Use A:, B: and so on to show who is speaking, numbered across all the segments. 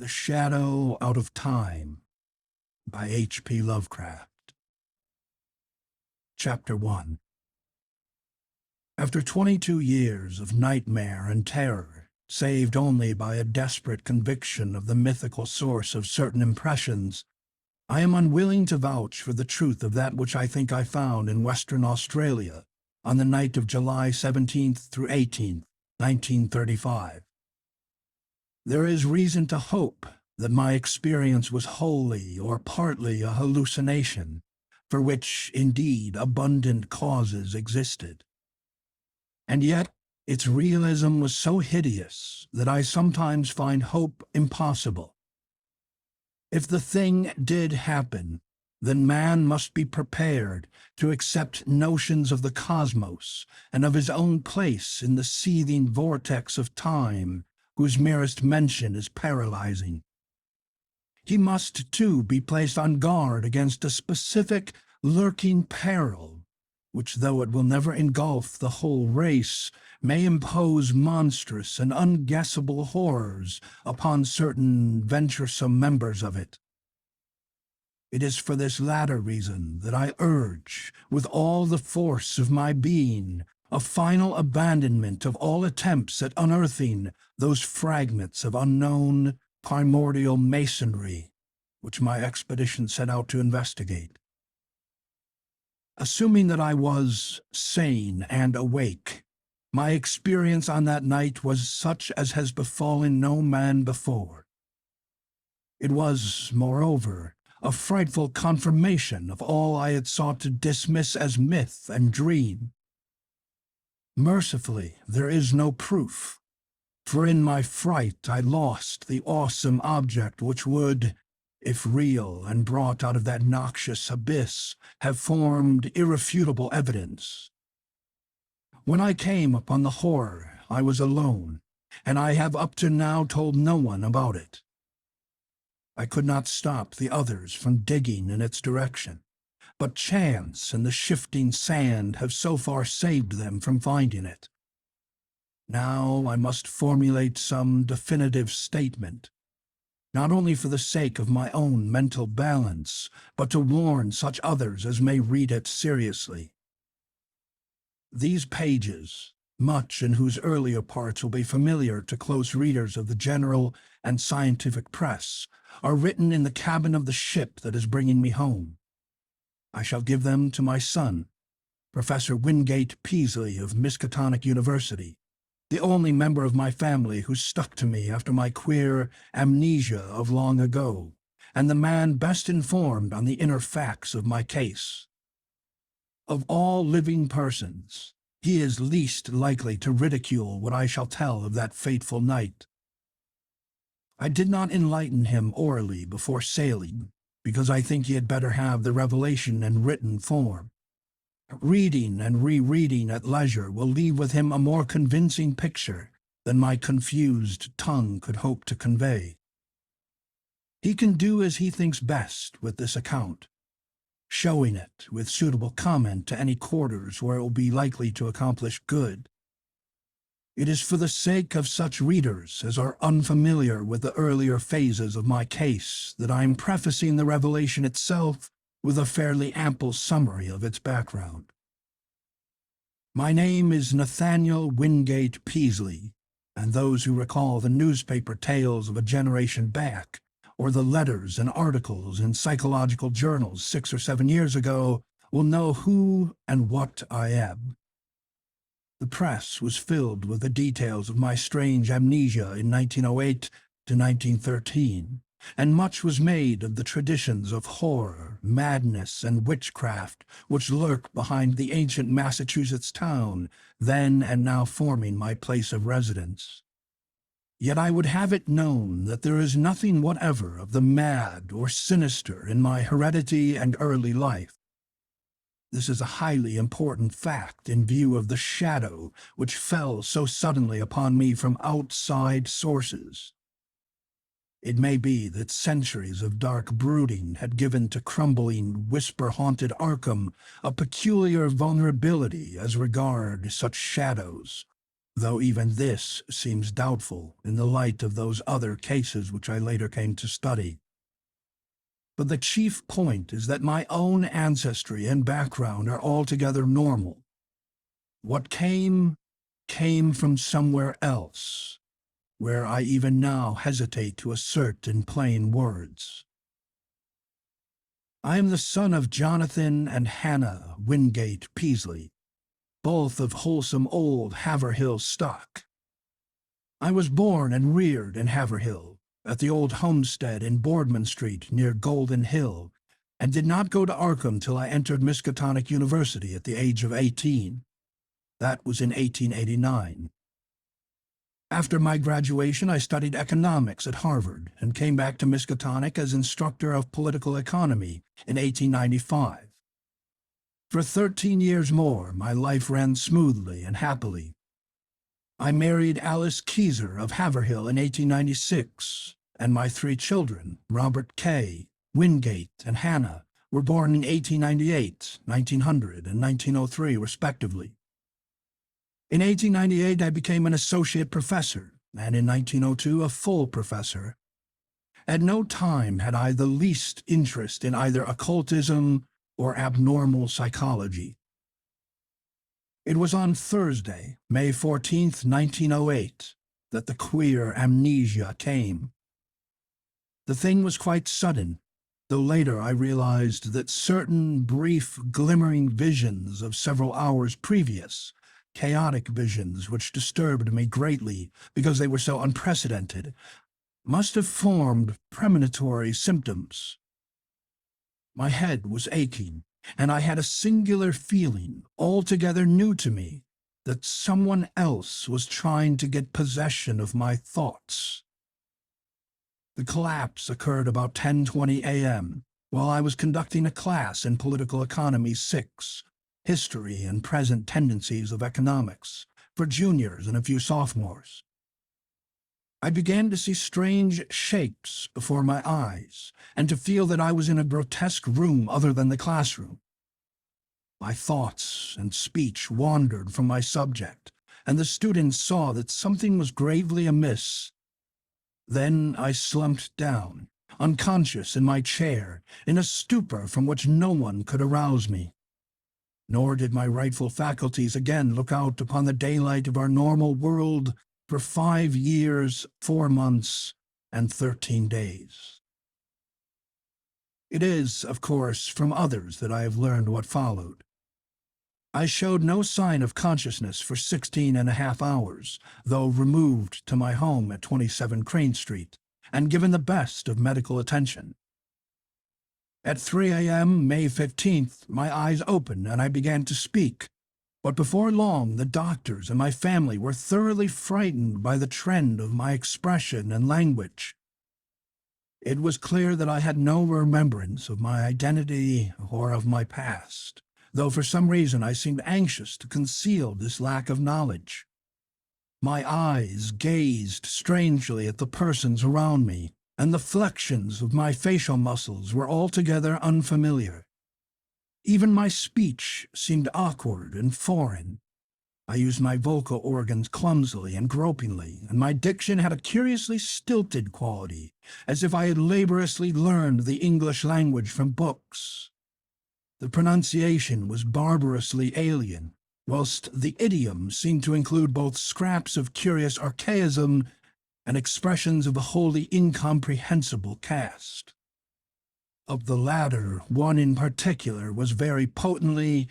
A: The Shadow Out of Time by H.P. Lovecraft. Chapter 1. After 22 years of nightmare and terror, saved only by a desperate conviction of the mythical source of certain impressions, I am unwilling to vouch for the truth of that which I think I found in Western Australia on the night of July 17th through 18th, 1935. There is reason to hope that my experience was wholly or partly a hallucination, for which, indeed, abundant causes existed. And yet, its realism was so hideous that I sometimes find hope impossible. If the thing did happen, then man must be prepared to accept notions of the cosmos and of his own place in the seething vortex of time, whose merest mention is paralyzing. He must, too, be placed on guard against a specific, lurking peril, which, though it will never engulf the whole race, may impose monstrous and unguessable horrors upon certain venturesome members of it. It is for this latter reason that I urge, with all the force of my being, a final abandonment of all attempts at unearthing those fragments of unknown primordial masonry which my expedition set out to investigate. Assuming that I was sane and awake, my experience on that night was such as has befallen no man before. It was, moreover, a frightful confirmation of all I had sought to dismiss as myth and dream. Mercifully, there is no proof, for in my fright I lost the awesome object which would, if real and brought out of that noxious abyss, have formed irrefutable evidence. When I came upon the horror, I was alone, and I have up to now told no one about it. I could not stop the others from digging in its direction, but chance and the shifting sand have so far saved them from finding it. Now I must formulate some definitive statement, not only for the sake of my own mental balance, but to warn such others as may read it seriously. These pages, much in whose earlier parts will be familiar to close readers of the general and scientific press, are written in the cabin of the ship that is bringing me home. I shall give them to my son, Professor Wingate Peaslee of Miskatonic University, the only member of my family who stuck to me after my queer amnesia of long ago, and the man best informed on the inner facts of my case. Of all living persons, he is least likely to ridicule what I shall tell of that fateful night. I did not enlighten him orally before sailing, because I think he had better have the revelation in written form. Reading and rereading at leisure will leave with him a more convincing picture than my confused tongue could hope to convey. He can do as he thinks best with this account, showing it with suitable comment to any quarters where it will be likely to accomplish good. It is for the sake of such readers as are unfamiliar with the earlier phases of my case that I am prefacing the revelation itself with a fairly ample summary of its background. My name is Nathaniel Wingate Peaslee, and those who recall the newspaper tales of a generation back, or the letters and articles in psychological journals 6 or 7 years ago, will know who and what I am. The press was filled with the details of my strange amnesia in 1908 to 1913, and much was made of the traditions of horror, madness, and witchcraft which lurk behind the ancient Massachusetts town, then and now forming my place of residence. Yet I would have it known that there is nothing whatever of the mad or sinister in my heredity and early life. This is a highly important fact in view of the shadow which fell so suddenly upon me from outside sources. It may be that centuries of dark brooding had given to crumbling, whisper-haunted Arkham a peculiar vulnerability as regard such shadows, though even this seems doubtful in the light of those other cases which I later came to study. But the chief point is that my own ancestry and background are altogether normal. What came from somewhere else, where I even now hesitate to assert in plain words. I am the son of Jonathan and Hannah Wingate Peaslee, both of wholesome old Haverhill stock. I was born and reared in Haverhill, at the old homestead in Boardman Street near Golden Hill, and did not go to Arkham till I entered Miskatonic University at the age of 18. That was in 1889. After my graduation, I studied economics at Harvard and came back to Miskatonic as instructor of political economy in 1895. For 13 years more, my life ran smoothly and happily. I married Alice Keyser of Haverhill in 1896, and my 3 children, Robert K., Wingate, and Hannah, were born in 1898, 1900, and 1903, respectively. In 1898, I became an associate professor, and in 1902, a full professor. At no time had I the least interest in either occultism or abnormal psychology. It was on Thursday, May 14th, 1908, that the queer amnesia came. The thing was quite sudden, though later I realized that certain brief, glimmering visions of several hours previous, chaotic visions which disturbed me greatly because they were so unprecedented, must have formed premonitory symptoms. My head was aching, and I had a singular feeling, altogether new to me, that someone else was trying to get possession of my thoughts. The collapse occurred about 10:20 a.m., while I was conducting a class in Political Economy 6, History and Present Tendencies of Economics, for juniors and a few sophomores. I began to see strange shapes before my eyes, and to feel that I was in a grotesque room other than the classroom. My thoughts and speech wandered from my subject, and the students saw that something was gravely amiss. Then I slumped down, unconscious in my chair, in a stupor from which no one could arouse me. Nor did my rightful faculties again look out upon the daylight of our normal world for 5 years, 4 months, and 13 days. It is, of course, from others that I have learned what followed. I showed no sign of consciousness for 16.5 hours, though removed to my home at 27 Crane Street, and given the best of medical attention. At 3 a.m., May 15th, my eyes opened and I began to speak. But before long, the doctors and my family were thoroughly frightened by the trend of my expression and language. It was clear that I had no remembrance of my identity or of my past, though for some reason I seemed anxious to conceal this lack of knowledge. My eyes gazed strangely at the persons around me, and the flexions of my facial muscles were altogether unfamiliar. Even my speech seemed awkward and foreign. I used my vocal organs clumsily and gropingly, and my diction had a curiously stilted quality, as if I had laboriously learned the English language from books. The pronunciation was barbarously alien, whilst the idiom seemed to include both scraps of curious archaism and expressions of a wholly incomprehensible cast. Of the latter, one in particular was very potently,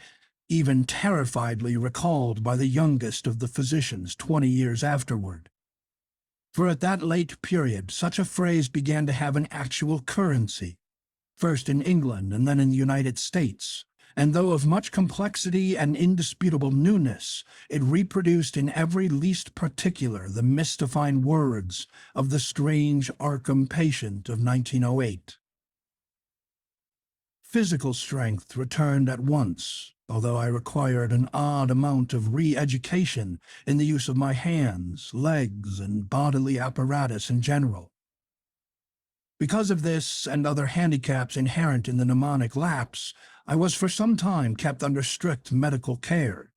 A: even terrifiedly recalled by the youngest of the physicians 20 years afterward. For at that late period, such a phrase began to have an actual currency, first in England and then in the United States, and though of much complexity and indisputable newness, it reproduced in every least particular the mystifying words of the strange Arkham patient of 1908. Physical strength returned at once, although I required an odd amount of re-education in the use of my hands, legs, and bodily apparatus in general. Because of this and other handicaps inherent in the mnemonic lapse, I was for some time kept under strict medical care.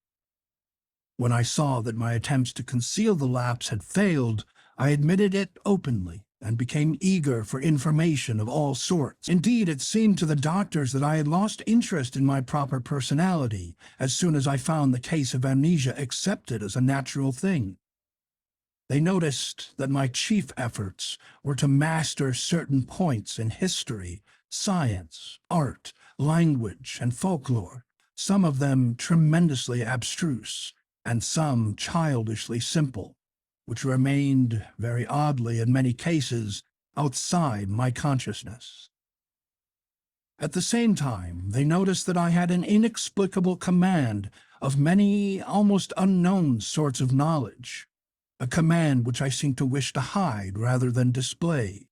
A: When I saw that my attempts to conceal the lapse had failed, I admitted it openly and became eager for information of all sorts. Indeed, it seemed to the doctors that I had lost interest in my proper personality as soon as I found the case of amnesia accepted as a natural thing. They noticed that my chief efforts were to master certain points in history, science, art, language, and folklore, some of them tremendously abstruse, and some childishly simple, which remained, very oddly in many cases, outside my consciousness. At the same time, they noticed that I had an inexplicable command of many almost unknown sorts of knowledge, a command which I seemed to wish to hide rather than display.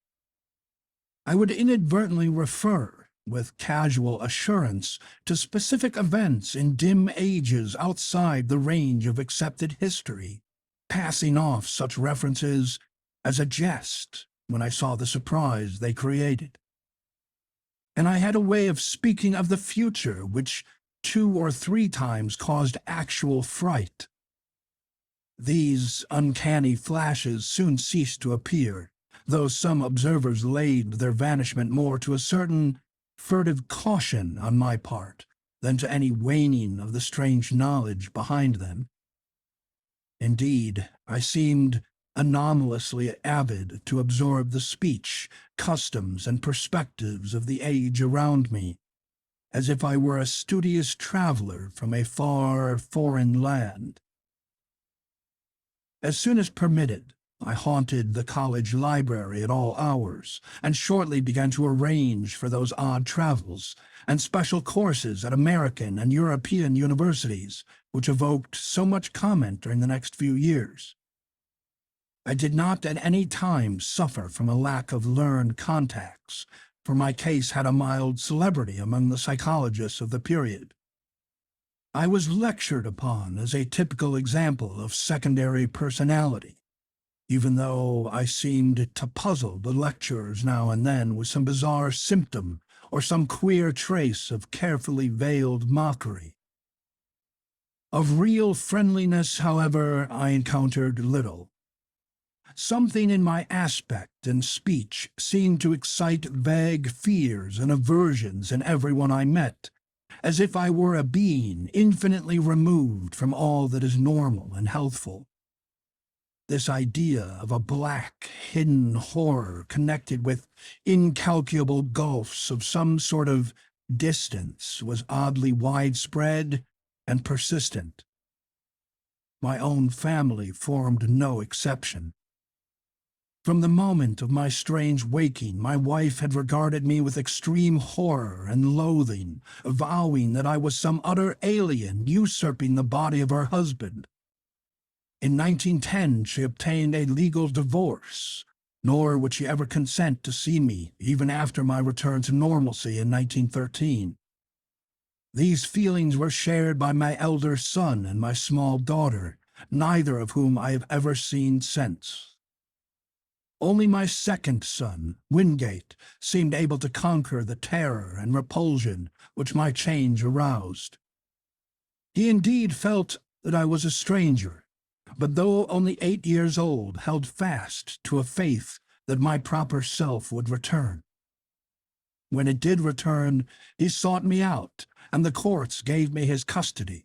A: I would inadvertently refer, with casual assurance, to specific events in dim ages outside the range of accepted history, passing off such references as a jest when I saw the surprise they created. And I had a way of speaking of the future which 2 or 3 times caused actual fright. These uncanny flashes soon ceased to appear, though some observers laid their vanishment more to a certain furtive caution on my part than to any waning of the strange knowledge behind them. Indeed, I seemed anomalously avid to absorb the speech, customs, and perspectives of the age around me, as if I were a studious traveler from a far foreign land. As soon as permitted, I haunted the college library at all hours, and shortly began to arrange for those odd travels and special courses at American and European universities, which evoked so much comment during the next few years. I did not at any time suffer from a lack of learned contacts, for my case had a mild celebrity among the psychologists of the period. I was lectured upon as a typical example of secondary personality, even though I seemed to puzzle the lecturers now and then with some bizarre symptom or some queer trace of carefully veiled mockery. Of real friendliness, however, I encountered little. Something in my aspect and speech seemed to excite vague fears and aversions in everyone I met, as if I were a being infinitely removed from all that is normal and healthful. This idea of a black, hidden horror connected with incalculable gulfs of some sort of distance was oddly widespread and persistent. My own family formed no exception. From the moment of my strange waking, my wife had regarded me with extreme horror and loathing, vowing that I was some utter alien usurping the body of her husband. In 1910, she obtained a legal divorce, nor would she ever consent to see me, even after my return to normalcy in 1913. These feelings were shared by my elder son and my small daughter, neither of whom I have ever seen since. Only my second son, Wingate, seemed able to conquer the terror and repulsion which my change aroused. He indeed felt that I was a stranger, but though only 8 years old, held fast to a faith that my proper self would return. When it did return, he sought me out, and the courts gave me his custody.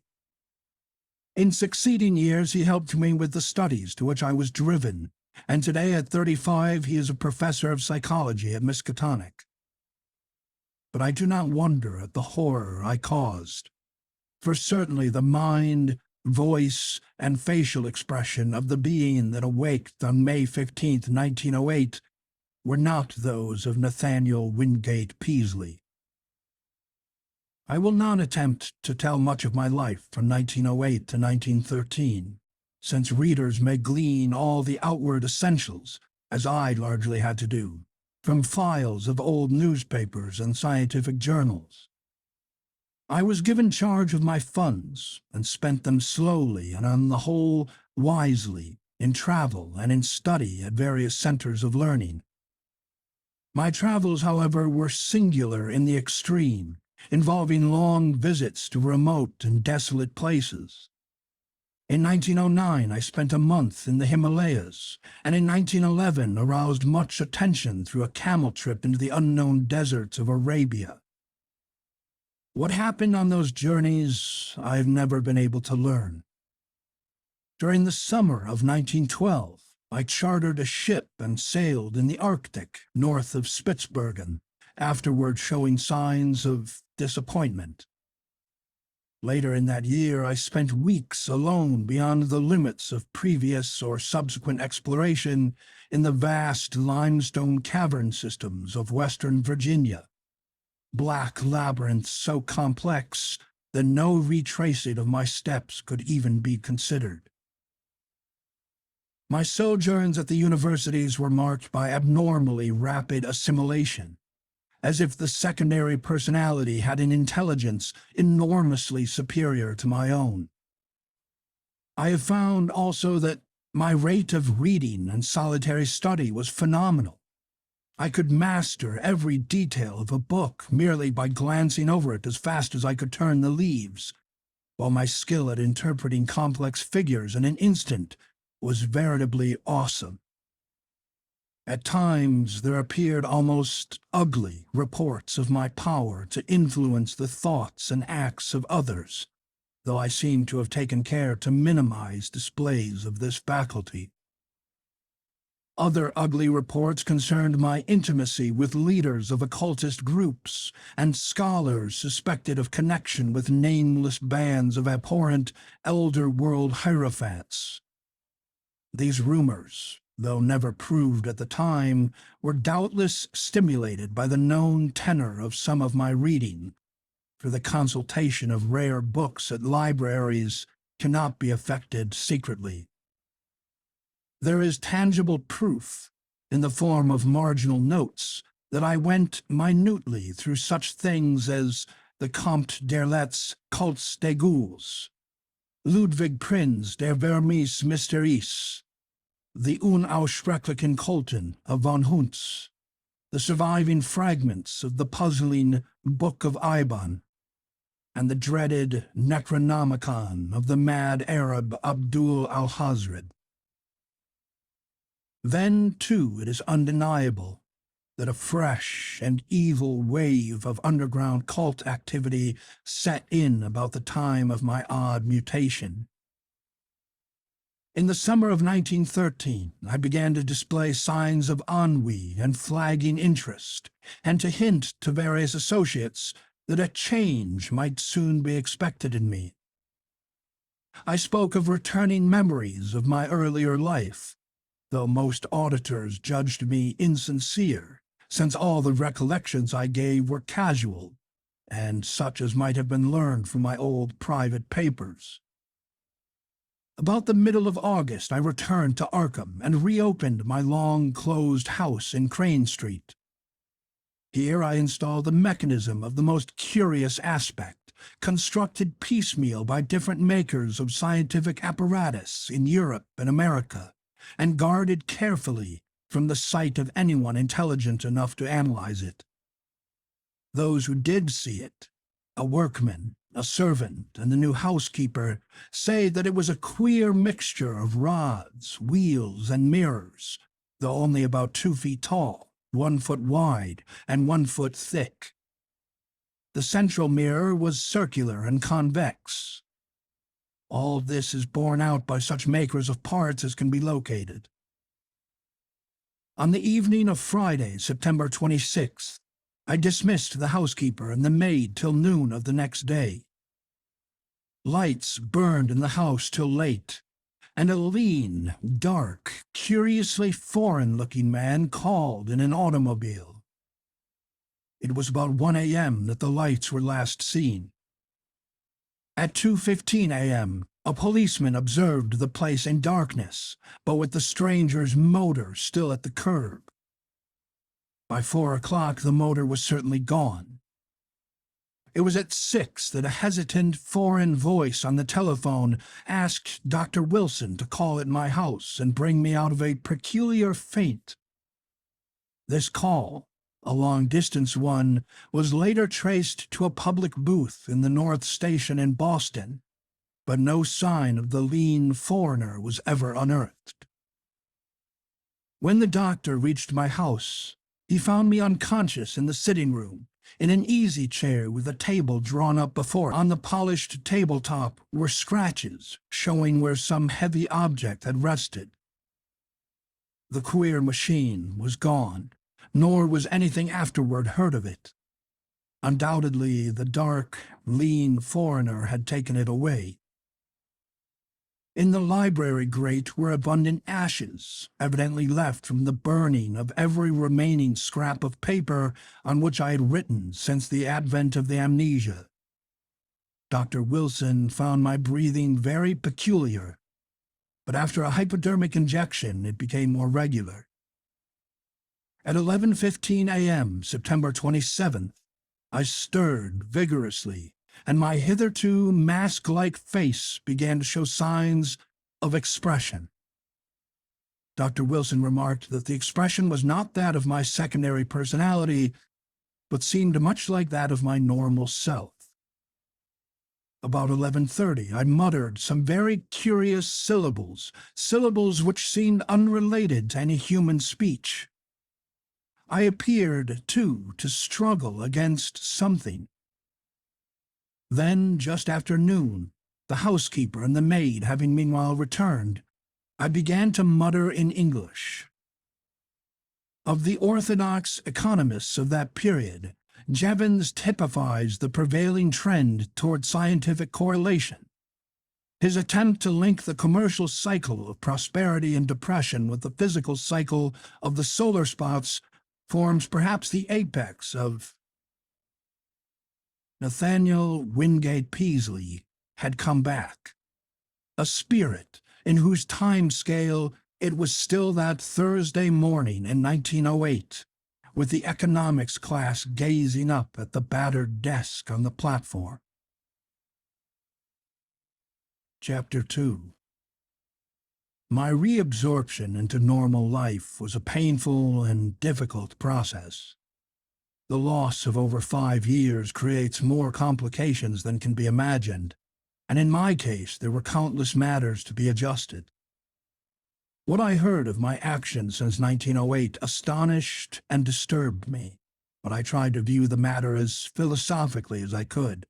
A: In succeeding years, he helped me with the studies to which I was driven, and today at 35 he is a professor of psychology at Miskatonic. But I do not wonder at the horror I caused, for certainly the mind, voice, and facial expression of the being that awaked on May 15, 1908, were not those of Nathaniel Wingate Peaslee. I will not attempt to tell much of my life from 1908 to 1913, since readers may glean all the outward essentials, as I largely had to do, from files of old newspapers and scientific journals. I was given charge of my funds, and spent them slowly and on the whole wisely, in travel and in study at various centers of learning. My travels, however, were singular in the extreme, involving long visits to remote and desolate places. In 1909, I spent a month in the Himalayas, and in 1911 aroused much attention through a camel trip into the unknown deserts of Arabia. What happened on those journeys, I've never been able to learn. During the summer of 1912, I chartered a ship and sailed in the Arctic north of Spitsbergen, afterward showing signs of disappointment. Later in that year, I spent weeks alone beyond the limits of previous or subsequent exploration in the vast limestone cavern systems of western Virginia, black labyrinths so complex that no retracing of my steps could even be considered. My sojourns at the universities were marked by abnormally rapid assimilation, as if the secondary personality had an intelligence enormously superior to my own. I have found also that my rate of reading and solitary study was phenomenal. I could master every detail of a book merely by glancing over it as fast as I could turn the leaves, while my skill at interpreting complex figures in an instant was veritably awesome. At times there appeared almost ugly reports of my power to influence the thoughts and acts of others, though I seem to have taken care to minimize displays of this faculty. Other ugly reports concerned my intimacy with leaders of occultist groups and scholars suspected of connection with nameless bands of abhorrent elder world hierophants. These rumors, though never proved at the time, were doubtless stimulated by the known tenor of some of my reading, for the consultation of rare books at libraries cannot be effected secretly. There is tangible proof, in the form of marginal notes, that I went minutely through such things as the Comte d'Erlet's Cultes des Ghouls, Ludwig Prinz der Vermis Mysteries, the Unaussprechlichen Kulten of von Huntz, the surviving fragments of the puzzling Book of Iban, and the dreaded Necronomicon of the mad Arab Abdul al-Hazred. Then, too, it is undeniable that a fresh and evil wave of underground cult activity set in about the time of my odd mutation. In the summer of 1913, I began to display signs of ennui and flagging interest, and to hint to various associates that a change might soon be expected in me. I spoke of returning memories of my earlier life, though most auditors judged me insincere, since all the recollections I gave were casual, and such as might have been learned from my old private papers. About the middle of August I returned to Arkham and reopened my long-closed house in Crane Street. Here I installed a mechanism of the most curious aspect, constructed piecemeal by different makers of scientific apparatus in Europe and America, and guarded carefully from the sight of anyone intelligent enough to analyze it. Those who did see it, a workman, a servant, and the new housekeeper, say that it was a queer mixture of rods, wheels, and mirrors, though only about 2 feet tall, 1 foot wide, and 1 foot thick. The central mirror was circular and convex. All this is borne out by such makers of parts as can be located. On the evening of Friday, September 26th, I dismissed the housekeeper and the maid till noon of the next day. Lights burned in the house till late, and a lean, dark, curiously foreign-looking man called in an automobile. It was about 1 a.m. that the lights were last seen. At 2:15 a.m., a policeman observed the place in darkness, but with the stranger's motor still at the curb. By 4 o'clock, the motor was certainly gone. It was at 6 that a hesitant, foreign voice on the telephone asked Dr. Wilson to call at my house and bring me out of a peculiar faint. This call, a long-distance one, was later traced to a public booth in the North Station in Boston, but no sign of the lean foreigner was ever unearthed. When the doctor reached my house, he found me unconscious in the sitting room, in an easy chair with a table drawn up before it. On the polished tabletop were scratches showing where some heavy object had rested. The queer machine was gone, nor was anything afterward heard of it. Undoubtedly, the dark, lean foreigner had taken it away. In the library grate were abundant ashes, evidently left from the burning of every remaining scrap of paper on which I had written since the advent of the amnesia. Dr. Wilson found my breathing very peculiar, but after a hypodermic injection it became more regular. At 11:15 a.m., September 27th, I stirred vigorously, and my hitherto mask-like face began to show signs of expression. Dr. Wilson remarked that the expression was not that of my secondary personality, but seemed much like that of my normal self. About 11:30, I muttered some very curious syllables which seemed unrelated to any human speech. I appeared, too, to struggle against something. Then, just after noon, the housekeeper and the maid having meanwhile returned, I began to mutter in English. Of the orthodox economists of that period, Jevons typifies the prevailing trend toward scientific correlation. His attempt to link the commercial cycle of prosperity and depression with the physical cycle of the solar spots forms perhaps the apex of. Nathaniel Wingate Peaslee had come back, a spirit in whose time scale it was still that Thursday morning in 1908, with the economics class gazing up at the battered desk on the platform. Chapter 2. My reabsorption into normal life was a painful and difficult process. The loss of over 5 years creates more complications than can be imagined, and in my case there were countless matters to be adjusted. What I heard of my actions since 1908 astonished and disturbed me, but I tried to view the matter as philosophically as I could.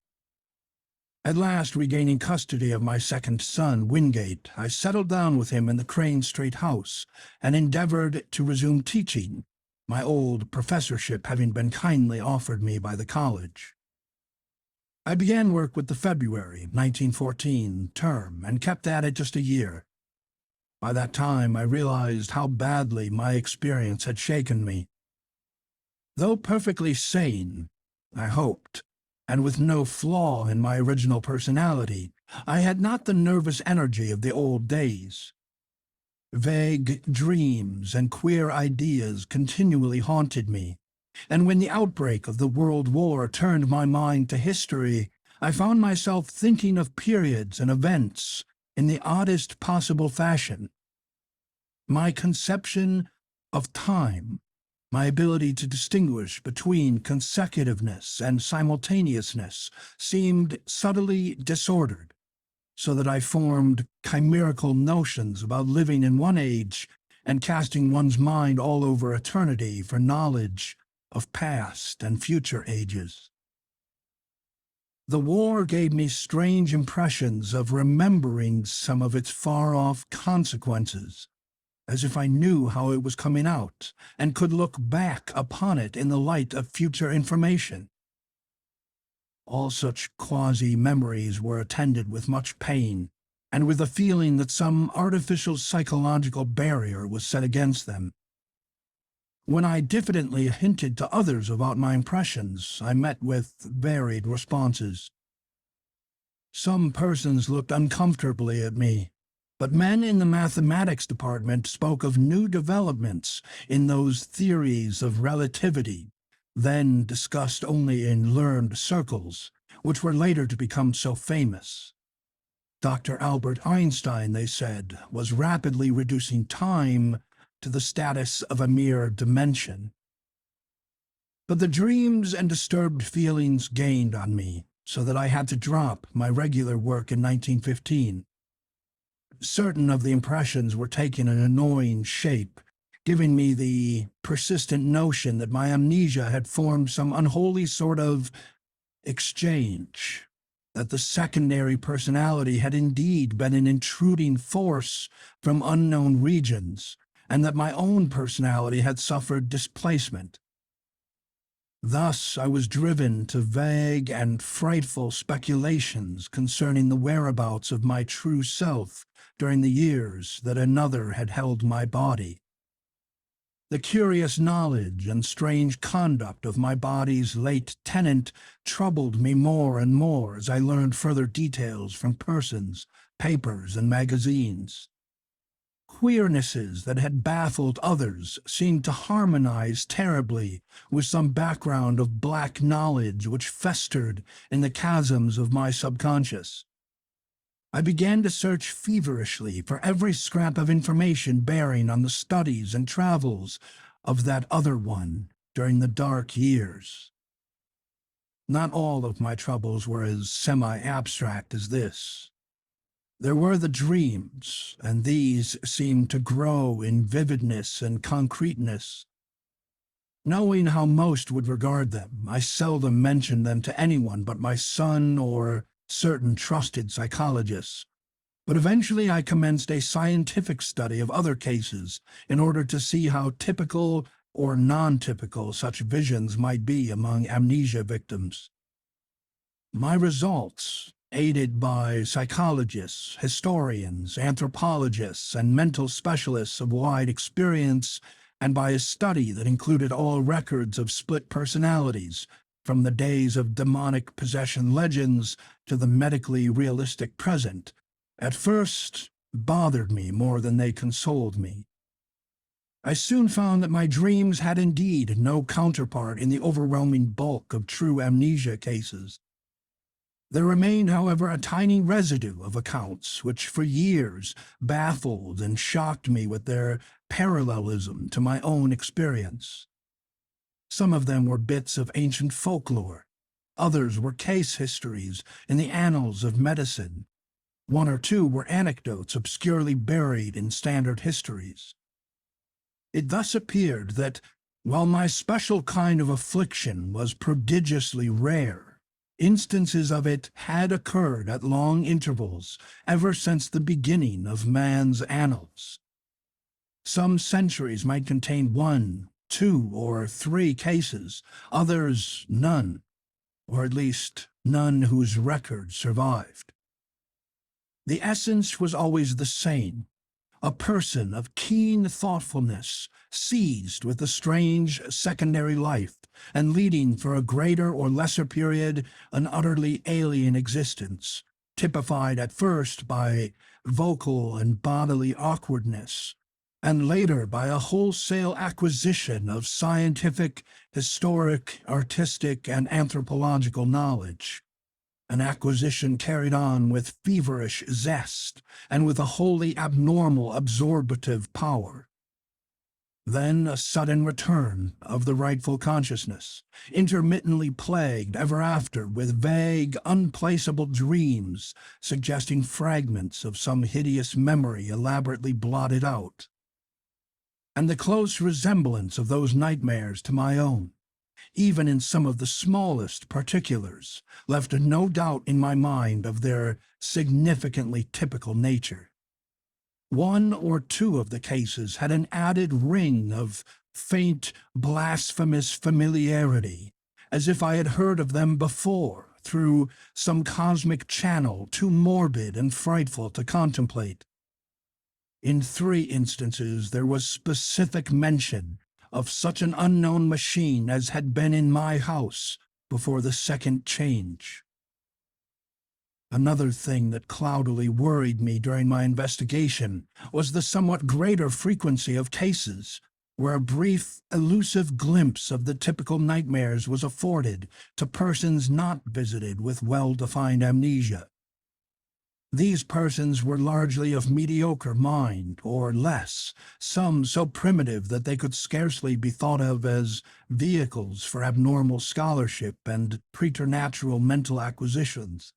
A: At last, regaining custody of my second son, Wingate, I settled down with him in the Crane Street house and endeavored to resume teaching, my old professorship having been kindly offered me by the college. I began work with the February 1914 term and kept at it just a year. By that time, I realized how badly my experience had shaken me. Though perfectly sane, I hoped, and with no flaw in my original personality, I had not the nervous energy of the old days. Vague dreams and queer ideas continually haunted me, and when the outbreak of the World War turned my mind to history, I found myself thinking of periods and events in the oddest possible fashion. My conception of time, my ability to distinguish between consecutiveness and simultaneousness, seemed subtly disordered, so that I formed chimerical notions about living in one age and casting one's mind all over eternity for knowledge of past and future ages. The war gave me strange impressions of remembering some of its far-off consequences, as if I knew how it was coming out and could look back upon it in the light of future information. All such quasi-memories were attended with much pain, and with the feeling that some artificial psychological barrier was set against them. When I diffidently hinted to others about my impressions, I met with varied responses. Some persons looked uncomfortably at me, but men in the mathematics department spoke of new developments in those theories of relativity, then discussed only in learned circles, which were later to become so famous. Dr. Albert Einstein, they said, was rapidly reducing time to the status of a mere dimension. But the dreams and disturbed feelings gained on me, so that I had to drop my regular work in 1915. Certain of the impressions were taken in annoying shape, giving me the persistent notion that my amnesia had formed some unholy sort of exchange, that the secondary personality had indeed been an intruding force from unknown regions, and that my own personality had suffered displacement. Thus I was driven to vague and frightful speculations concerning the whereabouts of my true self during the years that another had held my body. The curious knowledge and strange conduct of my body's late tenant troubled me more and more as I learned further details from persons, papers, and magazines. Queernesses that had baffled others seemed to harmonize terribly with some background of black knowledge which festered in the chasms of my subconscious. I began to search feverishly for every scrap of information bearing on the studies and travels of that other one during the dark years. Not all of my troubles were as semi-abstract as this. There were the dreams, and these seemed to grow in vividness and concreteness. Knowing how most would regard them, I seldom mentioned them to anyone but my son or certain trusted psychologists. But eventually I commenced a scientific study of other cases in order to see how typical or non-typical such visions might be among amnesia victims. My results, aided by psychologists, historians, anthropologists, and mental specialists of wide experience, and by a study that included all records of split personalities, from the days of demonic possession legends to the medically realistic present, at first bothered me more than they consoled me. I soon found that my dreams had indeed no counterpart in the overwhelming bulk of true amnesia cases. There remained, however, a tiny residue of accounts which for years baffled and shocked me with their parallelism to my own experience. Some of them were bits of ancient folklore. Others were case histories in the annals of medicine. One or two were anecdotes obscurely buried in standard histories. It thus appeared that, while my special kind of affliction was prodigiously rare, instances of it had occurred at long intervals ever since the beginning of man's annals. Some centuries might contain 1, 2, or 3 cases, others none, or at least none whose record survived. The essence was always the same: a person of keen thoughtfulness, seized with a strange secondary life, and leading for a greater or lesser period an utterly alien existence, typified at first by vocal and bodily awkwardness, and later by a wholesale acquisition of scientific, historic, artistic, and anthropological knowledge. An acquisition carried on with feverish zest and with a wholly abnormal absorptive power. Then a sudden return of the rightful consciousness, intermittently plagued ever after with vague, unplaceable dreams suggesting fragments of some hideous memory elaborately blotted out. And the close resemblance of those nightmares to my own, even in some of the smallest particulars, left no doubt in my mind of their significantly typical nature. 1 or 2 of the cases had an added ring of faint, blasphemous familiarity, as if I had heard of them before through some cosmic channel too morbid and frightful to contemplate. In 3 instances there was specific mention of such an unknown machine as had been in my house before the second change. Another thing that cloudily worried me during my investigation was the somewhat greater frequency of cases where a brief, elusive glimpse of the typical nightmares was afforded to persons not visited with well-defined amnesia. These persons were largely of mediocre mind, or less, some so primitive that they could scarcely be thought of as vehicles for abnormal scholarship and preternatural mental acquisitions.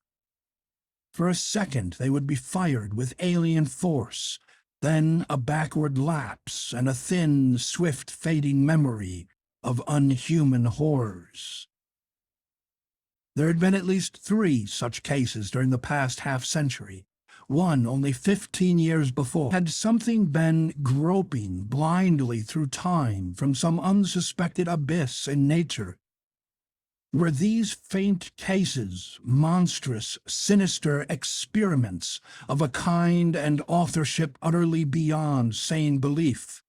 A: For a second they would be fired with alien force, then a backward lapse and a thin, swift fading memory of unhuman horrors. There had been at least 3 such cases during the past half-century. One, only 15 years before, had something been groping blindly through time from some unsuspected abyss in nature. Were these faint cases monstrous, sinister experiments of a kind and authorship utterly beyond sane belief?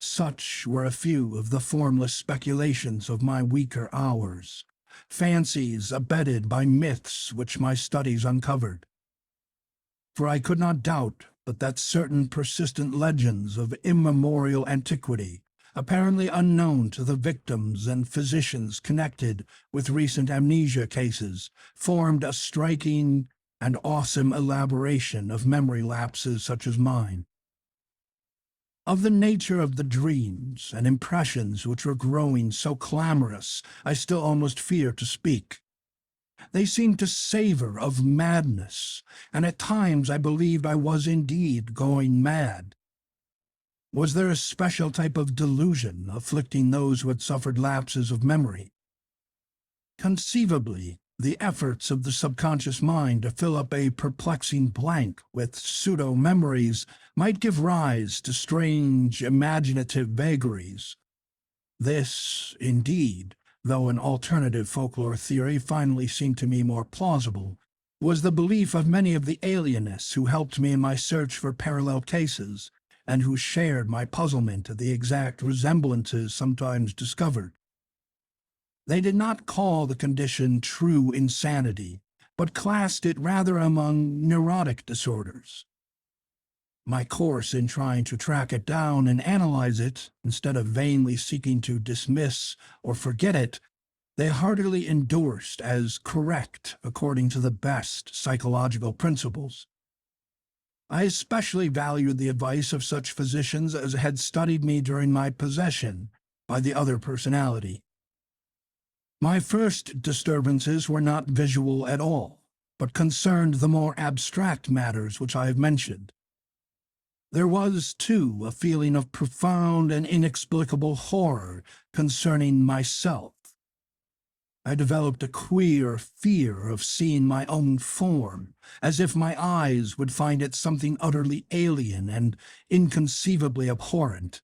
A: Such were a few of the formless speculations of my weaker hours, fancies abetted by myths which my studies uncovered. For I could not doubt but that certain persistent legends of immemorial antiquity, apparently unknown to the victims and physicians connected with recent amnesia cases, formed a striking and awesome elaboration of memory lapses such as mine. Of the nature of the dreams and impressions which were growing so clamorous, I still almost fear to speak. They seemed to savor of madness, and at times I believed I was indeed going mad. Was there a special type of delusion afflicting those who had suffered lapses of memory? Conceivably, the efforts of the subconscious mind to fill up a perplexing blank with pseudo-memories might give rise to strange, imaginative vagaries. This, indeed, though an alternative folklore theory finally seemed to me more plausible, was the belief of many of the alienists who helped me in my search for parallel cases, and who shared my puzzlement at the exact resemblances sometimes discovered. They did not call the condition true insanity, but classed it rather among neurotic disorders. My course in trying to track it down and analyze it, instead of vainly seeking to dismiss or forget it, they heartily endorsed as correct according to the best psychological principles. I especially valued the advice of such physicians as had studied me during my possession by the other personality. My first disturbances were not visual at all, but concerned the more abstract matters which I have mentioned. There was, too, a feeling of profound and inexplicable horror concerning myself. I developed a queer fear of seeing my own form, as if my eyes would find it something utterly alien and inconceivably abhorrent.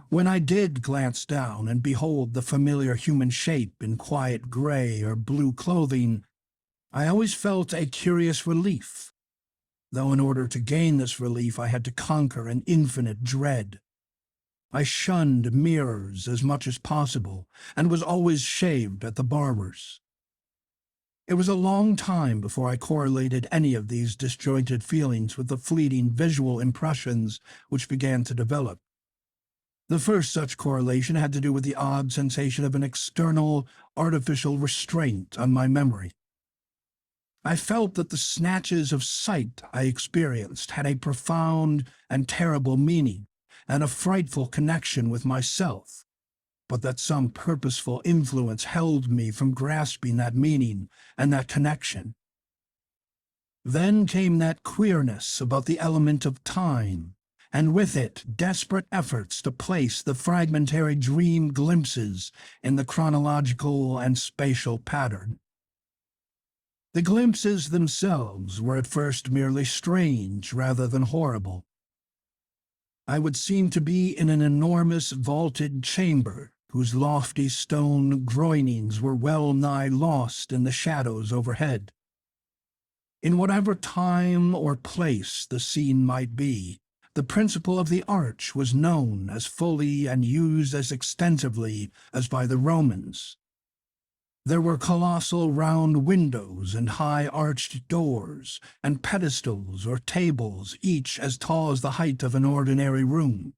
A: When I did glance down and behold the familiar human shape in quiet gray or blue clothing, I always felt a curious relief, though in order to gain this relief I had to conquer an infinite dread. I shunned mirrors as much as possible, and was always shaved at the barber's. It was a long time before I correlated any of these disjointed feelings with the fleeting visual impressions which began to develop. The first such correlation had to do with the odd sensation of an external, artificial restraint on my memory. I felt that the snatches of sight I experienced had a profound and terrible meaning, and a frightful connection with myself, but that some purposeful influence held me from grasping that meaning and that connection. Then came that queerness about the element of time, and with it desperate efforts to place the fragmentary dream glimpses in the chronological and spatial pattern. The glimpses themselves were at first merely strange rather than horrible. I would seem to be in an enormous vaulted chamber whose lofty stone groinings were well nigh lost in the shadows overhead. In whatever time or place the scene might be, the principle of the arch was known as fully and used as extensively as by the Romans. There were colossal round windows and high arched doors, and pedestals or tables each as tall as the height of an ordinary room.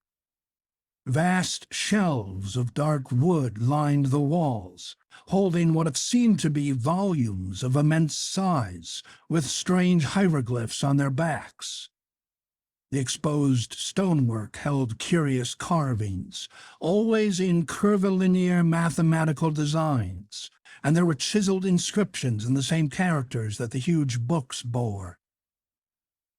A: Vast shelves of dark wood lined the walls, holding what have seemed to be volumes of immense size, with strange hieroglyphs on their backs. The exposed stonework held curious carvings, always in curvilinear mathematical designs, and there were chiseled inscriptions in the same characters that the huge books bore.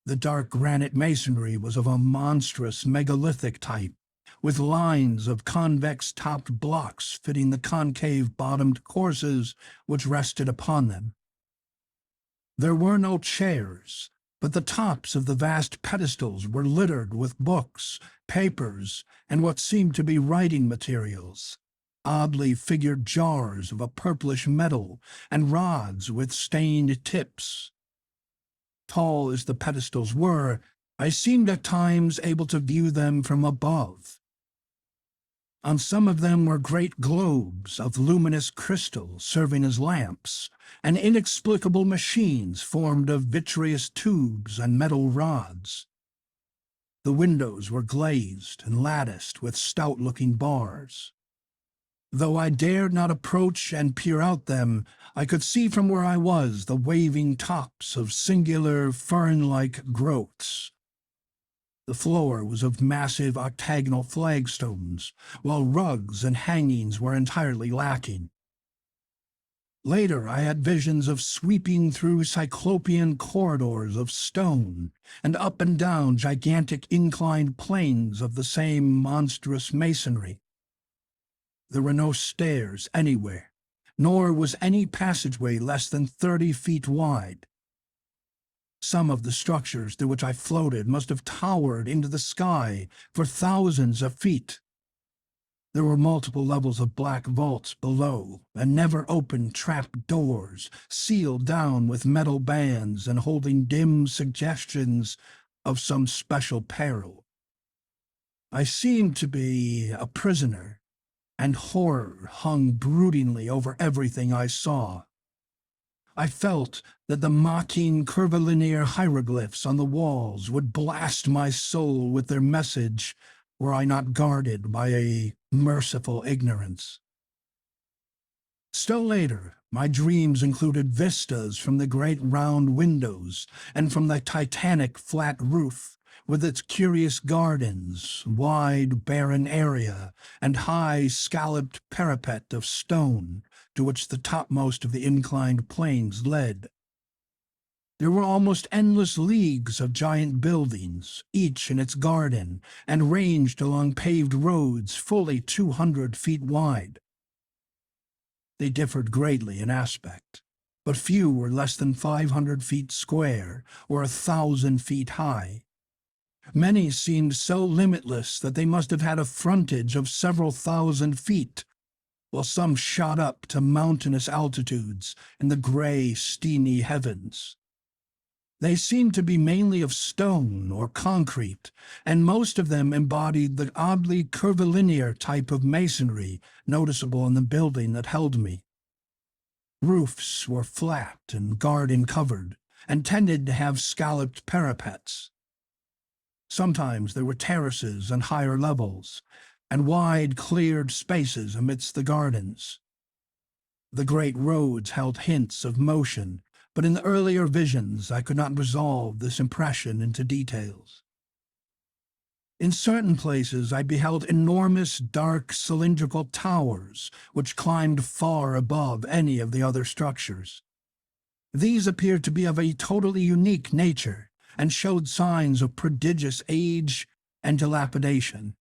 A: The dark granite masonry was of a monstrous megalithic type, with lines of convex-topped blocks fitting the concave-bottomed courses which rested upon them. There were no chairs, but the tops of the vast pedestals were littered with books, papers, and what seemed to be writing materials, oddly figured jars of a purplish metal, and rods with stained tips. Tall as the pedestals were, I seemed at times able to view them from above. On some of them were great globes of luminous crystal serving as lamps, and inexplicable machines formed of vitreous tubes and metal rods. The windows were glazed and latticed with stout-looking bars. Though I dared not approach and peer out them, I could see from where I was the waving tops of singular fern-like growths. The floor was of massive octagonal flagstones, while rugs and hangings were entirely lacking. Later I had visions of sweeping through cyclopean corridors of stone, and up and down gigantic inclined planes of the same monstrous masonry. There were no stairs anywhere, nor was any passageway less than 30 feet wide. Some of the structures through which I floated must have towered into the sky for thousands of feet. There were multiple levels of black vaults below, and never-opened trap doors, sealed down with metal bands and holding dim suggestions of some special peril. I seemed to be a prisoner, and horror hung broodingly over everything I saw. I felt that the mocking curvilinear hieroglyphs on the walls would blast my soul with their message were I not guarded by a merciful ignorance. Still later, my dreams included vistas from the great round windows and from the titanic flat roof, with its curious gardens, wide barren area, and high scalloped parapet of stone to which the topmost of the inclined planes led. There were almost endless leagues of giant buildings, each in its garden, and ranged along paved roads fully 200 feet wide. They differed greatly in aspect, but few were less than 500 feet square or 1,000 feet high. Many seemed so limitless that they must have had a frontage of several thousand feet, while some shot up to mountainous altitudes in the gray, steamy heavens. They seemed to be mainly of stone or concrete, and most of them embodied the oddly curvilinear type of masonry noticeable in the building that held me. Roofs were flat and garden-covered, and tended to have scalloped parapets. Sometimes there were terraces and higher levels, and wide cleared spaces amidst the gardens. The great roads held hints of motion, but in the earlier visions I could not resolve this impression into details. In certain places I beheld enormous dark cylindrical towers which climbed far above any of the other structures. These appeared to be of a totally unique nature, and showed signs of prodigious age and dilapidation.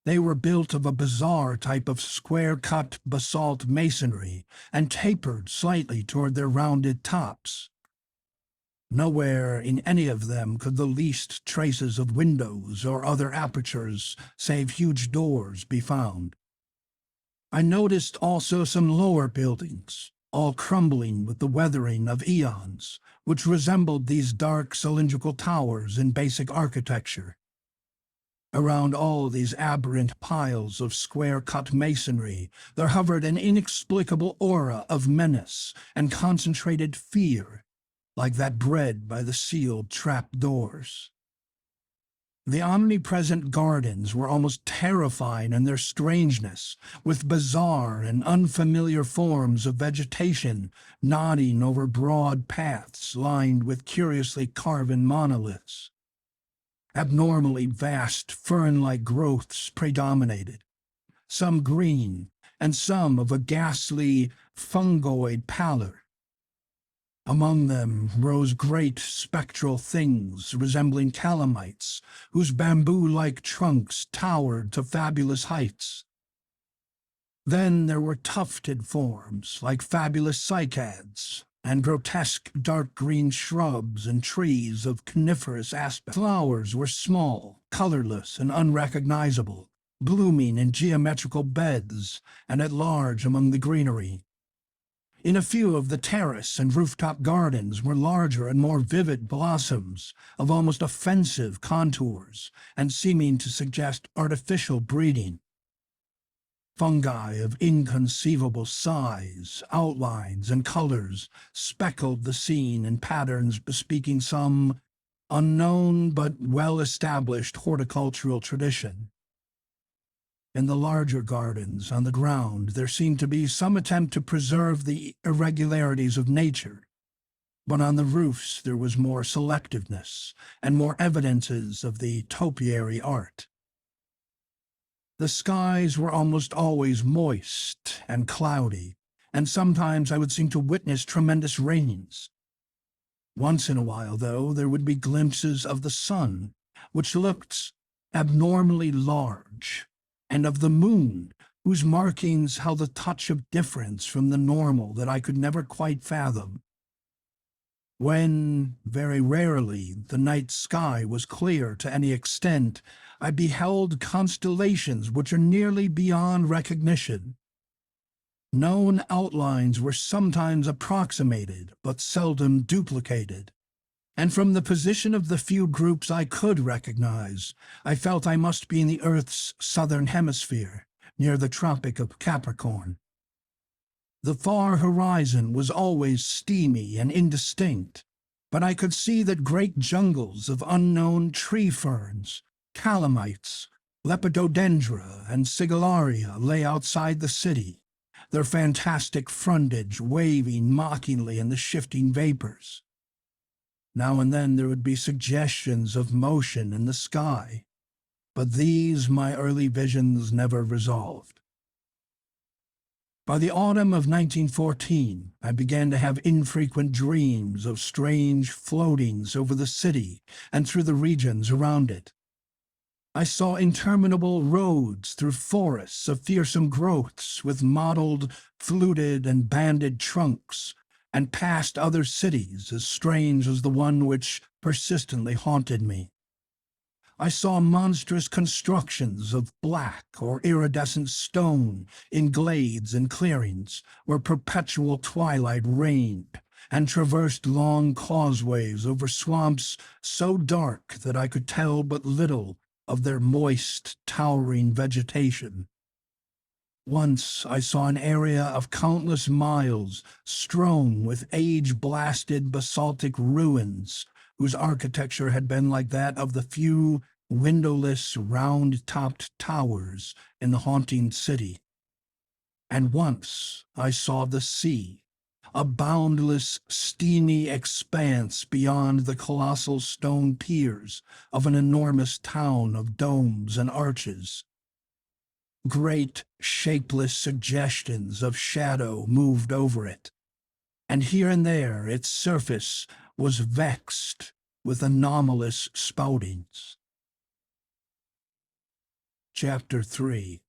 A: They were built of a bizarre type of square-cut basalt masonry, and tapered slightly toward their rounded tops. Nowhere in any of them could the least traces of windows or other apertures, save huge doors, be found. I noticed also some lower buildings, all crumbling with the weathering of eons, which resembled these dark cylindrical towers in basic architecture. Around all these aberrant piles of square-cut masonry there hovered an inexplicable aura of menace and concentrated fear, like that bred by the sealed trap doors. The omnipresent gardens were almost terrifying in their strangeness, with bizarre and unfamiliar forms of vegetation nodding over broad paths lined with curiously carven monoliths. Abnormally vast fern-like growths predominated, some green and some of a ghastly fungoid pallor. Among them rose great spectral things resembling calamites, whose bamboo-like trunks towered to fabulous heights. Then there were tufted forms like fabulous cycads, and grotesque dark green shrubs and trees of coniferous aspect. Flowers were small, colorless, and unrecognizable, blooming in geometrical beds and at large among the greenery. In a few of the terrace and rooftop gardens were larger and more vivid blossoms of almost offensive contours and seeming to suggest artificial breeding. Fungi of inconceivable size, outlines, and colors speckled the scene in patterns bespeaking some unknown but well-established horticultural tradition. In the larger gardens on the ground, there seemed to be some attempt to preserve the irregularities of nature, but on the roofs there was more selectiveness and more evidences of the topiary art. The skies were almost always moist and cloudy, and sometimes I would seem to witness tremendous rains. Once in a while, though, there would be glimpses of the sun, which looked abnormally large, and of the moon, whose markings held a touch of difference from the normal that I could never quite fathom. When, very rarely, the night sky was clear to any extent, I beheld constellations which are nearly beyond recognition. Known outlines were sometimes approximated, but seldom duplicated, and from the position of the few groups I could recognize, I felt I must be in the Earth's southern hemisphere, near the Tropic of Capricorn. The far horizon was always steamy and indistinct, but I could see that great jungles of unknown tree ferns, calamites, lepidodendra, and sigillaria lay outside the city, their fantastic frondage waving mockingly in the shifting vapors. Now and then there would be suggestions of motion in the sky, but these my early visions never resolved. By the autumn of 1914, I began to have infrequent dreams of strange floatings over the city and through the regions around it. I saw interminable roads through forests of fearsome growths with mottled, fluted, and banded trunks, and past other cities as strange as the one which persistently haunted me. I saw monstrous constructions of black or iridescent stone in glades and clearings where perpetual twilight reigned, and traversed long causeways over swamps so dark that I could tell but little of their moist, towering vegetation. Once I saw an area of countless miles strewn with age-blasted basaltic ruins, whose architecture had been like that of the few windowless, round-topped towers in the haunting city. And once I saw the sea, a boundless, steamy expanse beyond the colossal stone piers of an enormous town of domes and arches. Great, shapeless suggestions of shadow moved over it, and here and there its surface was vexed with anomalous spoutings. Chapter 3.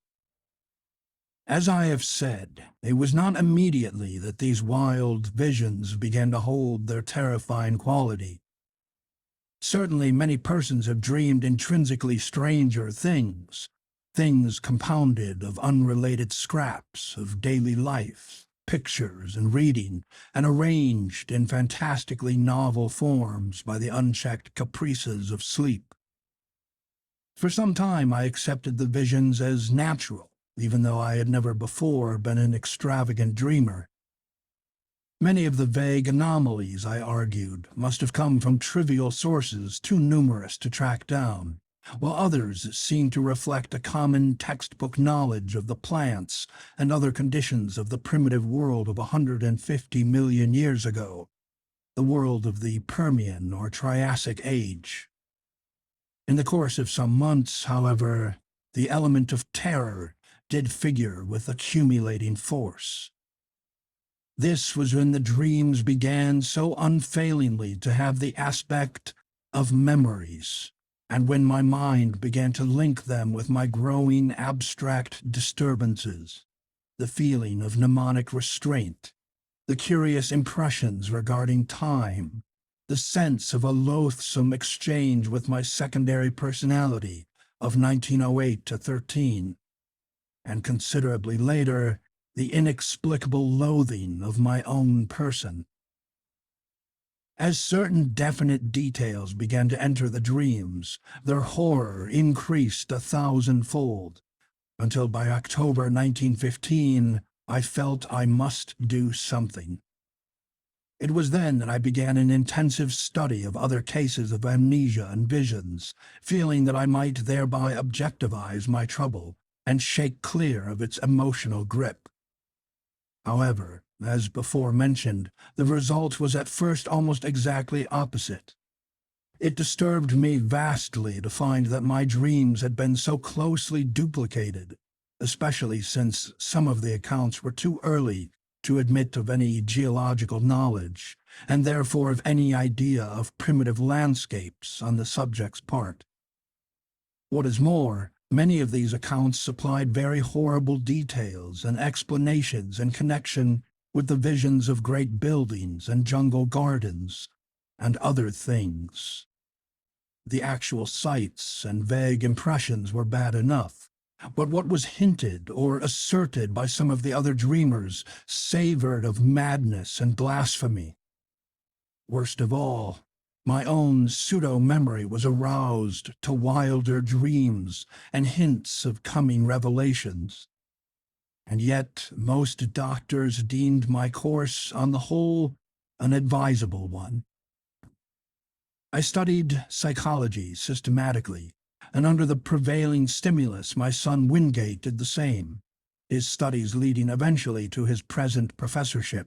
A: As I have said, it was not immediately that these wild visions began to hold their terrifying quality. Certainly many persons have dreamed intrinsically stranger things compounded of unrelated scraps of daily life, pictures, and reading, and arranged in fantastically novel forms by the unchecked caprices of sleep. For some time I accepted the visions as natural, even though I had never before been an extravagant dreamer. Many of the vague anomalies, I argued, must have come from trivial sources too numerous to track down, while others seemed to reflect a common textbook knowledge of the plants and other conditions of the primitive world of 150 million years ago, the world of the Permian or Triassic Age. In the course of some months, however, the element of terror did figure with accumulating force. This was when the dreams began so unfailingly to have the aspect of memories, and when my mind began to link them with my growing abstract disturbances, the feeling of mnemonic restraint, the curious impressions regarding time, the sense of a loathsome exchange with my secondary personality of 1908 to 13, and considerably later, the inexplicable loathing of my own person. As certain definite details began to enter the dreams, their horror increased 1,000-fold, until by October 1915 I felt I must do something. It was then that I began an intensive study of other cases of amnesia and visions, feeling that I might thereby objectivize my trouble and shake clear of its emotional grip. However, as before mentioned, the result was at first almost exactly opposite. It disturbed me vastly to find that my dreams had been so closely duplicated, especially since some of the accounts were too early to admit of any geological knowledge, and therefore of any idea of primitive landscapes on the subject's part. What is more, many of these accounts supplied very horrible details and explanations in connection with the visions of great buildings and jungle gardens, and other things. The actual sights and vague impressions were bad enough, but what was hinted or asserted by some of the other dreamers savored of madness and blasphemy. Worst of all, my own pseudo-memory was aroused to wilder dreams and hints of coming revelations. And yet most doctors deemed my course, on the whole, an advisable one. I studied psychology systematically, and under the prevailing stimulus my son Wingate did the same, his studies leading eventually to his present professorship.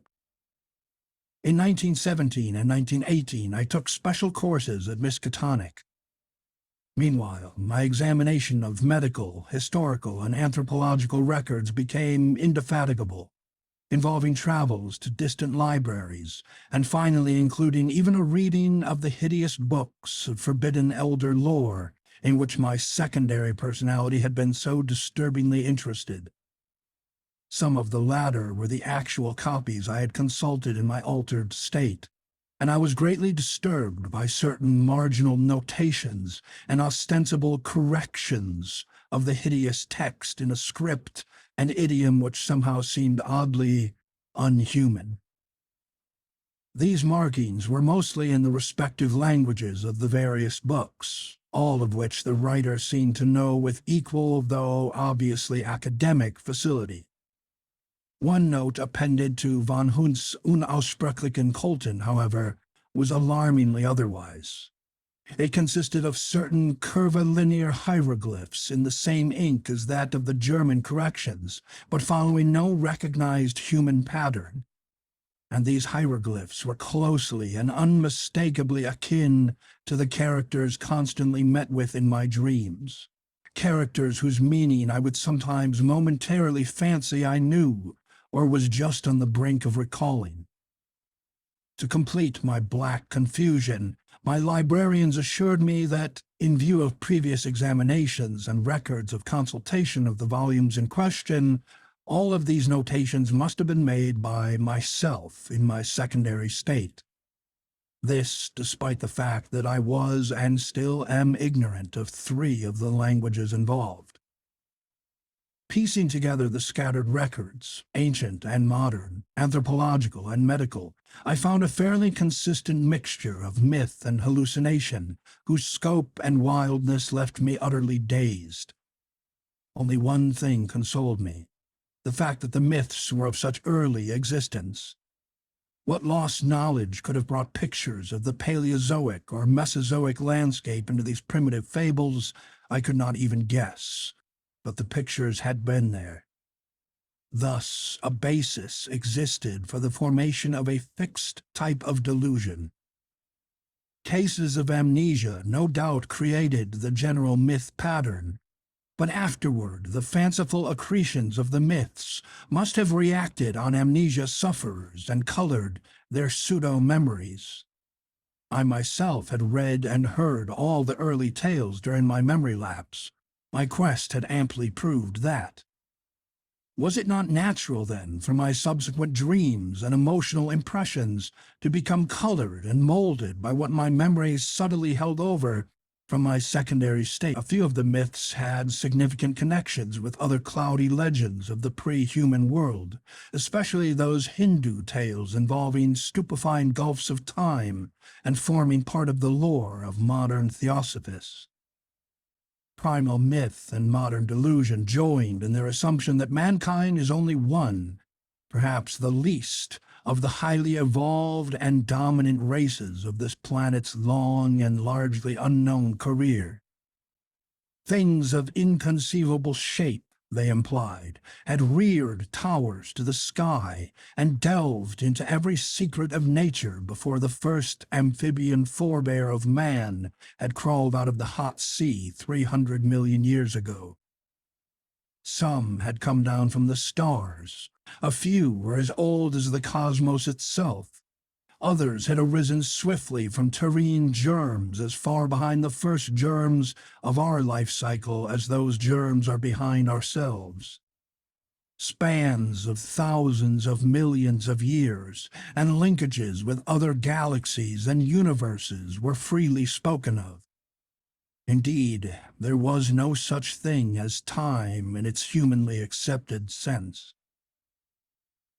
A: In 1917 and 1918 I took special courses at Miskatonic. Meanwhile, my examination of medical, historical, and anthropological records became indefatigable, involving travels to distant libraries, and finally including even a reading of the hideous books of forbidden elder lore in which my secondary personality had been so disturbingly interested. Some of the latter were the actual copies I had consulted in my altered state, and I was greatly disturbed by certain marginal notations and ostensible corrections of the hideous text in a script and idiom which somehow seemed oddly unhuman. These markings were mostly in the respective languages of the various books, all of which the writer seemed to know with equal, though obviously academic, facility. One note appended to von Hundt's Unaussprechlichen Kulten, however, was alarmingly otherwise. It consisted of certain curvilinear hieroglyphs in the same ink as that of the German corrections, but following no recognized human pattern. And these hieroglyphs were closely and unmistakably akin to the characters constantly met with in my dreams, characters whose meaning I would sometimes momentarily fancy I knew, or was just on the brink of recalling. To complete my black confusion, my librarians assured me that, in view of previous examinations and records of consultation of the volumes in question, all of these notations must have been made by myself in my secondary state. This despite the fact that I was and still am ignorant of 3 of the languages involved. Piecing together the scattered records, ancient and modern, anthropological and medical, I found a fairly consistent mixture of myth and hallucination, whose scope and wildness left me utterly dazed. Only one thing consoled me: the fact that the myths were of such early existence. What lost knowledge could have brought pictures of the Paleozoic or Mesozoic landscape into these primitive fables, I could not even guess, but the pictures had been there. Thus, a basis existed for the formation of a fixed type of delusion. Cases of amnesia no doubt created the general myth pattern, but afterward the fanciful accretions of the myths must have reacted on amnesia sufferers and colored their pseudo-memories. I myself had read and heard all the early tales during my memory lapse. My quest had amply proved that. Was it not natural, then, for my subsequent dreams and emotional impressions to become colored and molded by what my memories subtly held over from my secondary state? A few of the myths had significant connections with other cloudy legends of the pre-human world, especially those Hindu tales involving stupefying gulfs of time and forming part of the lore of modern theosophists. Primal myth and modern delusion joined in their assumption that mankind is only one, perhaps the least, of the highly evolved and dominant races of this planet's long and largely unknown career. Things of inconceivable shape, they implied, had reared towers to the sky and delved into every secret of nature before the first amphibian forebear of man had crawled out of the hot sea 300 million years ago. Some had come down from the stars. A few were as old as the cosmos itself. Others had arisen swiftly from terrene germs as far behind the first germs of our life cycle as those germs are behind ourselves. Spans of thousands of millions of years and linkages with other galaxies and universes were freely spoken of. Indeed, there was no such thing as time in its humanly accepted sense.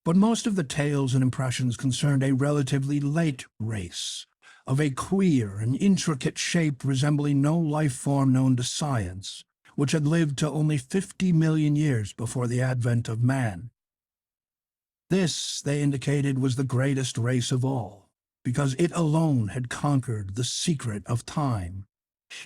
A: But most of the tales and impressions concerned a relatively late race, of a queer and intricate shape resembling no life form known to science, which had lived to only 50 million years before the advent of man. This, they indicated, was the greatest race of all, because it alone had conquered the secret of time.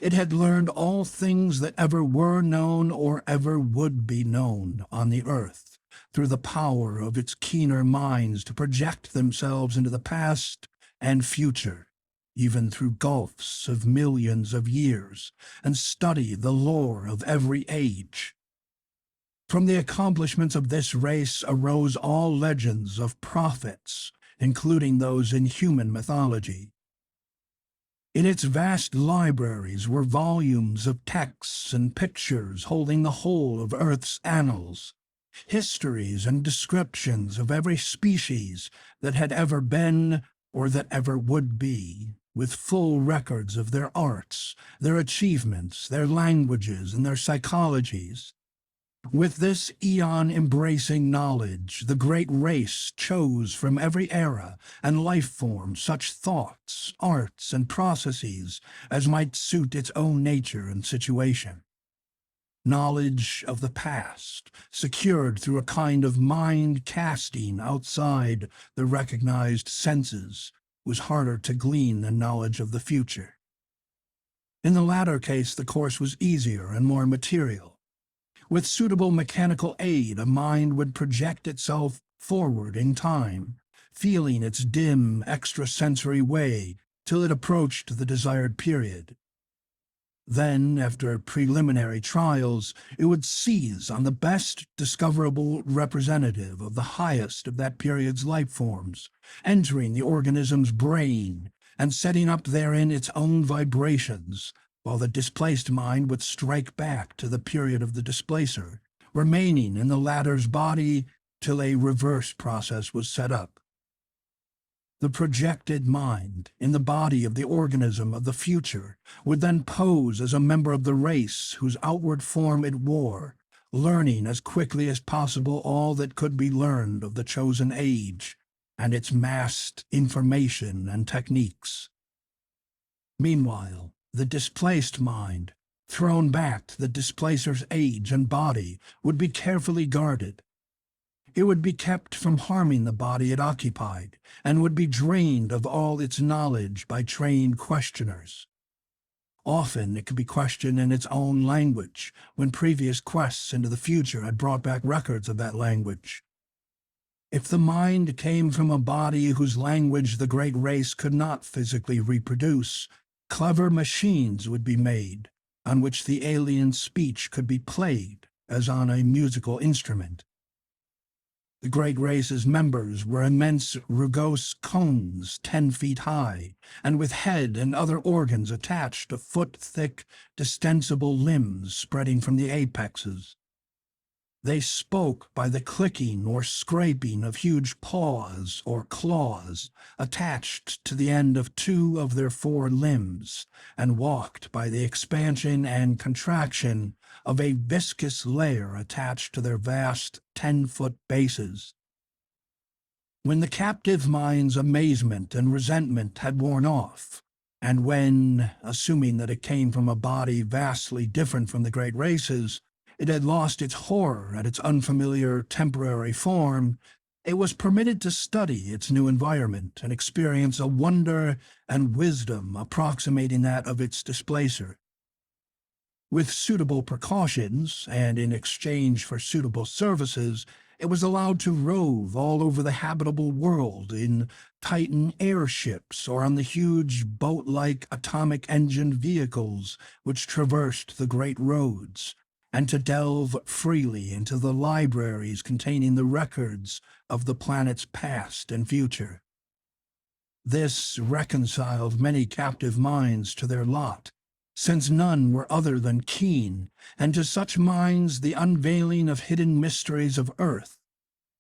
A: It had learned all things that ever were known or ever would be known on the earth, through the power of its keener minds to project themselves into the past and future, even through gulfs of millions of years, and study the lore of every age. From the accomplishments of this race arose all legends of prophets, including those in human mythology. In its vast libraries were volumes of texts and pictures holding the whole of Earth's annals, histories and descriptions of every species that had ever been or that ever would be, with full records of their arts, their achievements, their languages, and their psychologies. With this eon-embracing knowledge, the great race chose from every era and life form such thoughts, arts, and processes as might suit its own nature and situation. Knowledge of the past, secured through a kind of mind-casting outside the recognized senses, was harder to glean than knowledge of the future. In the latter case, the course was easier and more material. With suitable mechanical aid, a mind would project itself forward in time, feeling its dim, extrasensory way till it approached the desired period. Then, after preliminary trials, it would seize on the best discoverable representative of the highest of that period's life forms, entering the organism's brain and setting up therein its own vibrations, while the displaced mind would strike back to the period of the displacer, remaining in the latter's body till a reverse process was set up. The projected mind, in the body of the organism of the future, would then pose as a member of the race whose outward form it wore, learning as quickly as possible all that could be learned of the chosen age and its massed information and techniques. Meanwhile, the displaced mind, thrown back to the displacer's age and body, would be carefully guarded. It would be kept from harming the body it occupied, and would be drained of all its knowledge by trained questioners. Often it could be questioned in its own language, when previous quests into the future had brought back records of that language. If the mind came from a body whose language the great race could not physically reproduce, clever machines would be made, on which the alien speech could be played, as on a musical instrument. The great race's members were immense rugose cones 10 feet high, and with head and other organs attached to foot-thick, distensible limbs spreading from the apexes. They spoke by the clicking or scraping of huge paws or claws attached to the end of 2 of their 4 limbs, and walked by the expansion and contraction of a viscous layer attached to their vast 10-foot bases. When the captive mind's amazement and resentment had worn off, and when, assuming that it came from a body vastly different from the great race's, it had lost its horror at its unfamiliar temporary form, it was permitted to study its new environment and experience a wonder and wisdom approximating that of its displacer. With suitable precautions, and in exchange for suitable services, it was allowed to rove all over the habitable world in Titan airships or on the huge boat-like atomic-engined vehicles which traversed the great roads, and to delve freely into the libraries containing the records of the planet's past and future. This reconciled many captive minds to their lot, since none were other than keen, and to such minds the unveiling of hidden mysteries of Earth,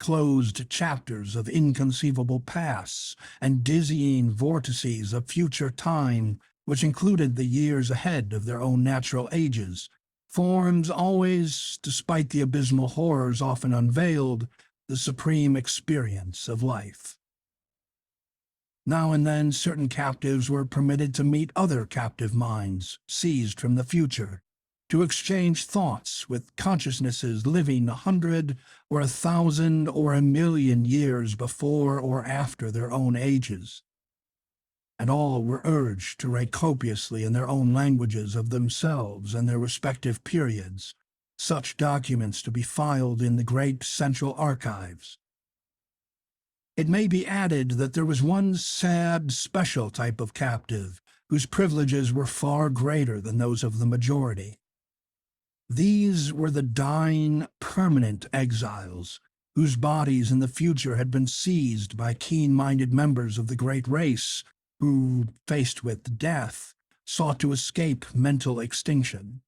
A: closed chapters of inconceivable pasts, and dizzying vortices of future time, which included the years ahead of their own natural ages, forms always, despite the abysmal horrors often unveiled, the supreme experience of life. Now and then certain captives were permitted to meet other captive minds, seized from the future, to exchange thoughts with consciousnesses living 100 or 1,000 or 1,000,000 years before or after their own ages. And all were urged to write copiously in their own languages of themselves and their respective periods, such documents to be filed in the great central archives. It may be added that there was one sad, special type of captive whose privileges were far greater than those of the majority. These were the dying, permanent exiles, whose bodies in the future had been seized by keen-minded members of the great race, who, faced with death, sought to escape mental extinction.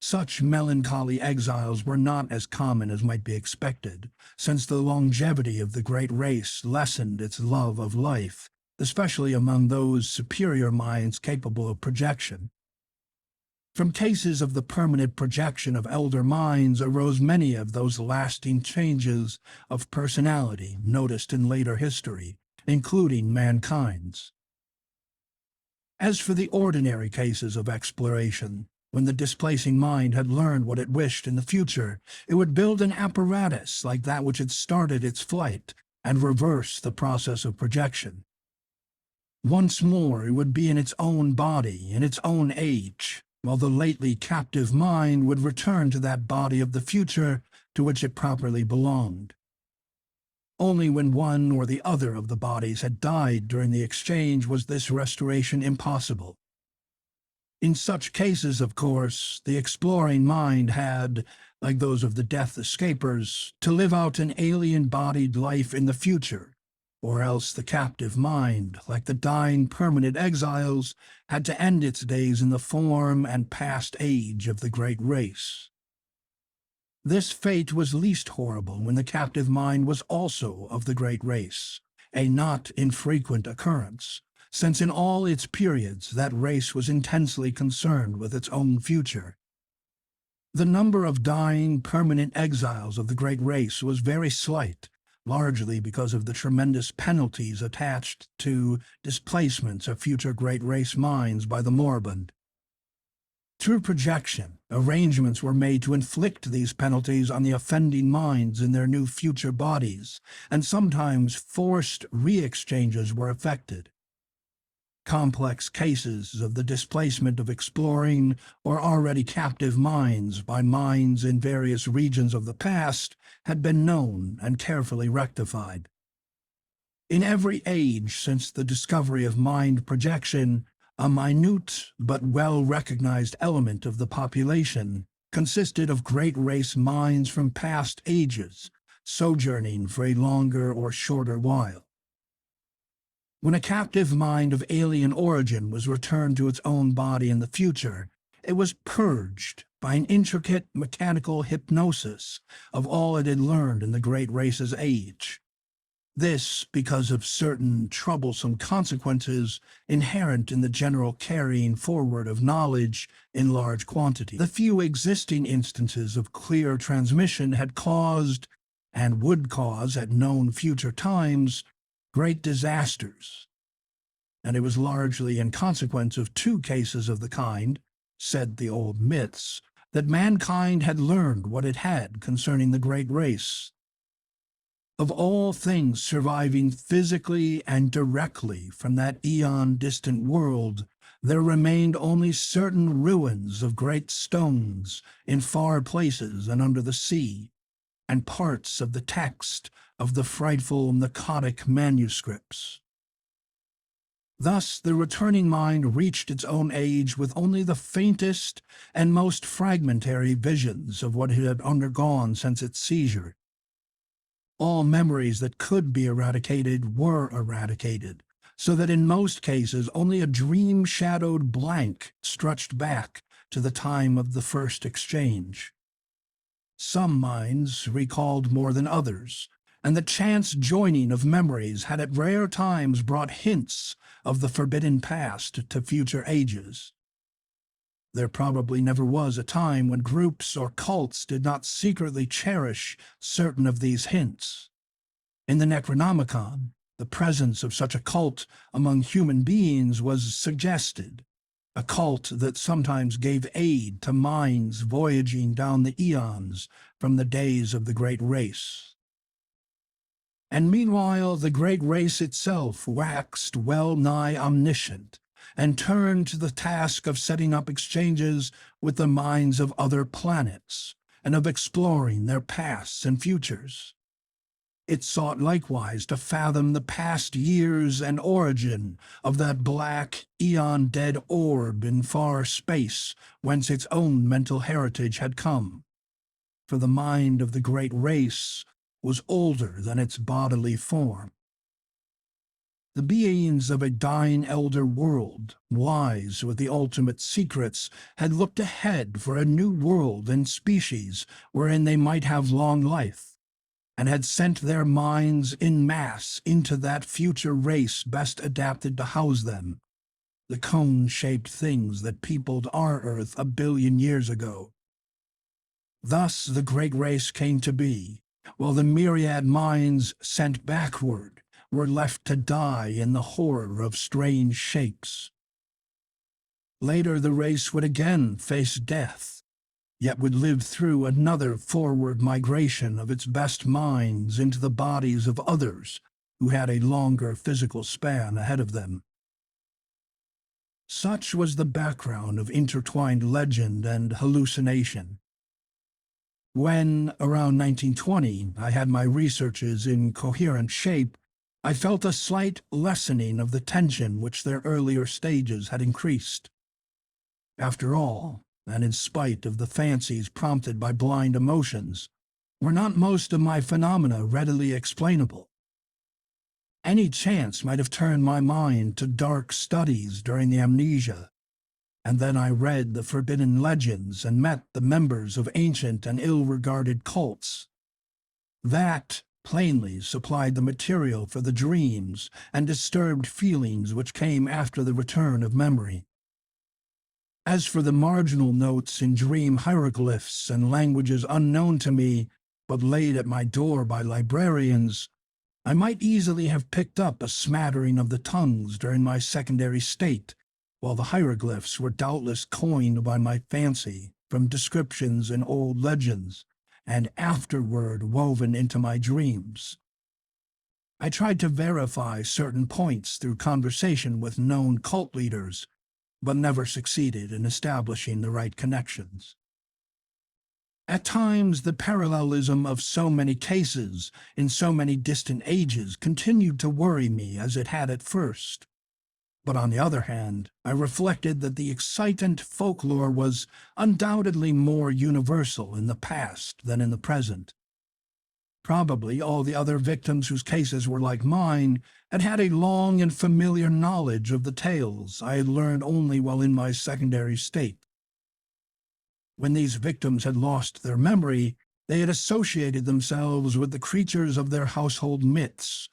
A: Such melancholy exiles were not as common as might be expected, since the longevity of the great race lessened its love of life, especially among those superior minds capable of projection. From cases of the permanent projection of elder minds arose many of those lasting changes of personality noticed in later history, including mankind's. As for the ordinary cases of exploration, when the displacing mind had learned what it wished in the future, it would build an apparatus like that which had started its flight and reverse the process of projection. Once more it would be in its own body, in its own age, while the lately captive mind would return to that body of the future to which it properly belonged. Only when one or the other of the bodies had died during the exchange was this restoration impossible. In such cases, of course, the exploring mind had, like those of the death escapers, to live out an alien-bodied life in the future, or else the captive mind, like the dying permanent exiles, had to end its days in the form and past age of the great race. This fate was least horrible when the captive mind was also of the great race, a not infrequent occurrence, since in all its periods that race was intensely concerned with its own future. The number of dying permanent exiles of the great race was very slight, largely because of the tremendous penalties attached to displacements of future great race minds by the moribund. Through projection, Arrangements were made to inflict these penalties on the offending minds in their new future bodies, and sometimes forced re-exchanges were effected. Complex cases of the displacement of exploring or already captive minds by minds in various regions of the past had been known and carefully rectified. In every age since the discovery of mind projection, a minute but well-recognized element of the population consisted of great race minds from past ages, sojourning for a longer or shorter while. When a captive mind of alien origin was returned to its own body in the future, it was purged by an intricate mechanical hypnosis of all it had learned in the Great Race's age. This because of certain troublesome consequences inherent in the general carrying forward of knowledge in large quantity. The few existing instances of clear transmission had caused, and would cause at known future times, great disasters, and it was largely in consequence of two cases of the kind, said the old myths, that mankind had learned what it had concerning the great race. Of all things surviving physically and directly from that eon-distant world, there remained only certain ruins of great stones in far places and under the sea, and parts of the text of the frightful Miskatonic manuscripts. Thus the returning mind reached its own age with only the faintest and most fragmentary visions of what it had undergone since its seizure. All memories that could be eradicated were eradicated, so that in most cases only a dream-shadowed blank stretched back to the time of the first exchange. Some minds recalled more than others, and the chance joining of memories had at rare times brought hints of the forbidden past to future ages. There probably never was a time when groups or cults did not secretly cherish certain of these hints. In the Necronomicon, the presence of such a cult among human beings was suggested, a cult that sometimes gave aid to minds voyaging down the eons from the days of the Great Race. And meanwhile the Great Race itself waxed well-nigh omniscient, and turned to the task of setting up exchanges with the minds of other planets, and of exploring their pasts and futures. It sought likewise to fathom the past years and origin of that black, eon-dead orb in far space whence its own mental heritage had come. For the mind of the Great Race was older than its bodily form. The beings of a dying elder world, wise with the ultimate secrets, had looked ahead for a new world and species wherein they might have long life, and had sent their minds in mass into that future race best adapted to house them, the cone-shaped things that peopled our Earth 1 billion years ago. Thus the Great Race came to be, while the myriad minds sent backward were left to die in the horror of strange shapes. Later the race would again face death, yet would live through another forward migration of its best minds into the bodies of others who had a longer physical span ahead of them. Such was the background of intertwined legend and hallucination. When, around 1920, I had my researches in coherent shape, I felt a slight lessening of the tension which their earlier stages had increased. After all, and in spite of the fancies prompted by blind emotions, were not most of my phenomena readily explainable? Any chance might have turned my mind to dark studies during the amnesia, and then I read the forbidden legends and met the members of ancient and ill-regarded cults. That plainly supplied the material for the dreams and disturbed feelings which came after the return of memory. As for the marginal notes in dream hieroglyphs and languages unknown to me, but laid at my door by librarians, I might easily have picked up a smattering of the tongues during my secondary state, while the hieroglyphs were doubtless coined by my fancy. from descriptions in old legends, and afterward woven into my dreams. I tried to verify certain points through conversation with known cult leaders, but never succeeded in establishing the right connections. At times, the parallelism of so many cases in so many distant ages continued to worry me as it had at first. But on the other hand, I reflected that the excitant folklore was undoubtedly more universal in the past than in the present. Probably all the other victims whose cases were like mine had had a long and familiar knowledge of the tales I had learned only while in my secondary state. When these victims had lost their memory, they had associated themselves with the creatures of their household myths,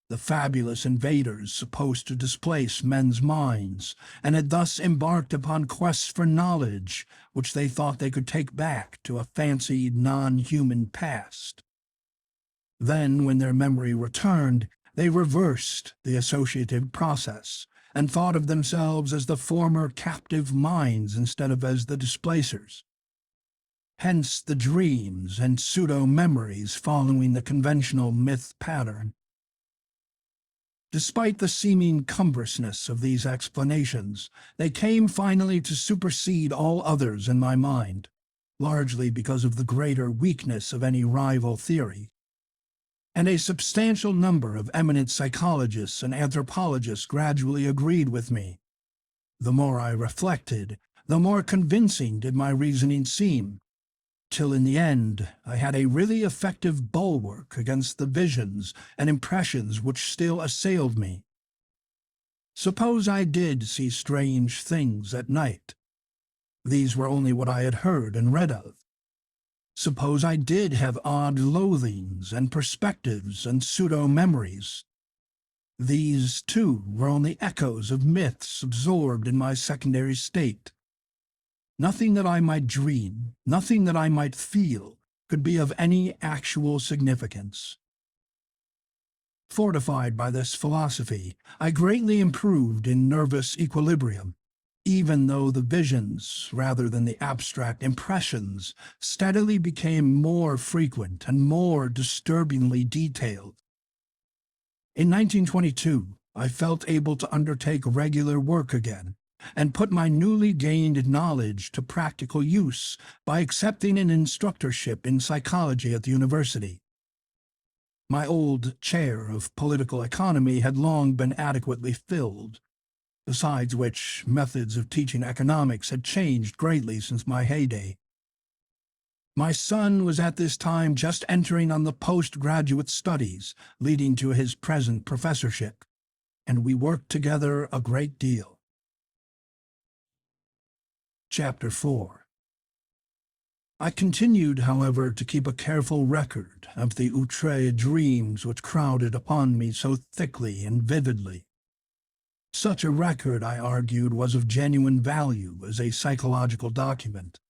A: the fabulous invaders supposed to displace men's minds, and had thus embarked upon quests for knowledge which they thought they could take back to a fancied non-human past. Then, when their memory returned, they reversed the associative process and thought of themselves as the former captive minds instead of as the displacers. Hence the dreams and pseudo-memories following the conventional myth pattern. Despite the seeming cumbrousness of these explanations, they came finally to supersede all others in my mind, largely because of the greater weakness of any rival theory. And a substantial number of eminent psychologists and anthropologists gradually agreed with me. The more I reflected, the more convincing did my reasoning seem, till in the end I had a really effective bulwark against the visions and impressions which still assailed me. Suppose I did see strange things at night. These were only what I had heard and read of. Suppose I did have odd loathings and perspectives and pseudo-memories. These, too, were only echoes of myths absorbed in my secondary state. Nothing that I might dream, nothing that I might feel, could be of any actual significance. Fortified by this philosophy, I greatly improved in nervous equilibrium, even though the visions, rather than the abstract impressions, steadily became more frequent and more disturbingly detailed. In 1922, I felt able to undertake regular work again, and put my newly gained knowledge to practical use by accepting an instructorship in psychology at the university. My old chair of political economy had long been adequately filled, besides which methods of teaching economics had changed greatly since my heyday. My son was at this time just entering on the postgraduate studies leading to his present professorship, and we worked together a great deal. Chapter 4. I continued, however, to keep a careful record of the outre dreams which crowded upon me so thickly and vividly. Such a record, I argued, was of genuine value as a psychological document.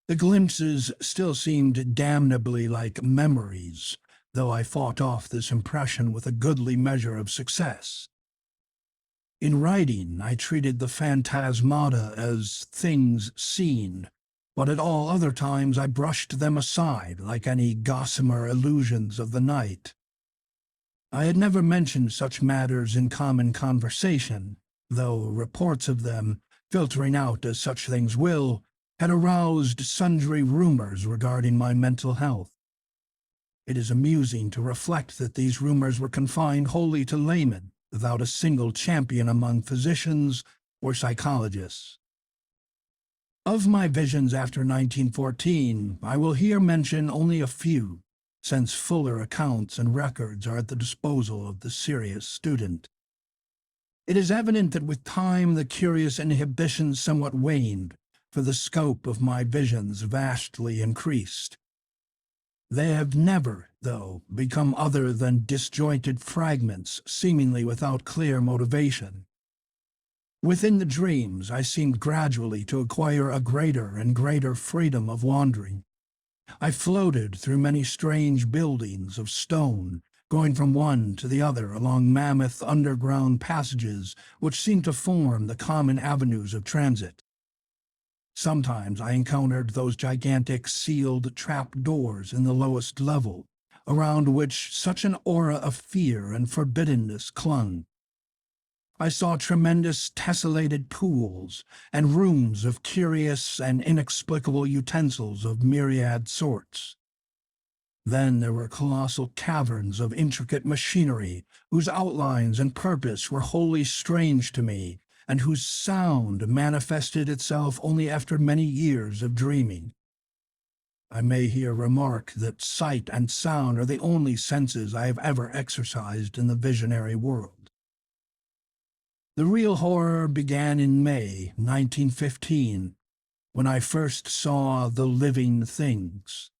A: The glimpses still seemed damnably like memories, though I fought off this impression with a goodly measure of success. In writing, I treated the phantasmata as things seen, but at all other times I brushed them aside like any gossamer illusions of the night. I had never mentioned such matters in common conversation, though reports of them, filtering out as such things will, had aroused sundry rumors regarding my mental health. It is amusing to reflect that these rumors were confined wholly to laymen, without a single champion among physicians or psychologists. Of my visions after 1914, I will here mention only a few, since fuller accounts and records are at the disposal of the serious student. It is evident that with time the curious inhibitions somewhat waned, for the scope of my visions vastly increased. They have never, though, become other than disjointed fragments, seemingly without clear motivation. Within the dreams, I seemed gradually to acquire a greater and greater freedom of wandering. I floated through many strange buildings of stone, going from one to the other along mammoth underground passages which seemed to form the common avenues of transit. Sometimes I encountered those gigantic sealed trap doors in the lowest level, around which such an aura of fear and forbiddenness clung. I saw tremendous tessellated pools and rooms of curious and inexplicable utensils of myriad sorts. Then there were colossal caverns of intricate machinery, whose outlines and purpose were wholly strange to me, and whose sound manifested itself only after many years of dreaming. I may here remark that sight and sound are the only senses I have ever exercised in the visionary world. The real horror began in May 1915, when I first saw The Living Things.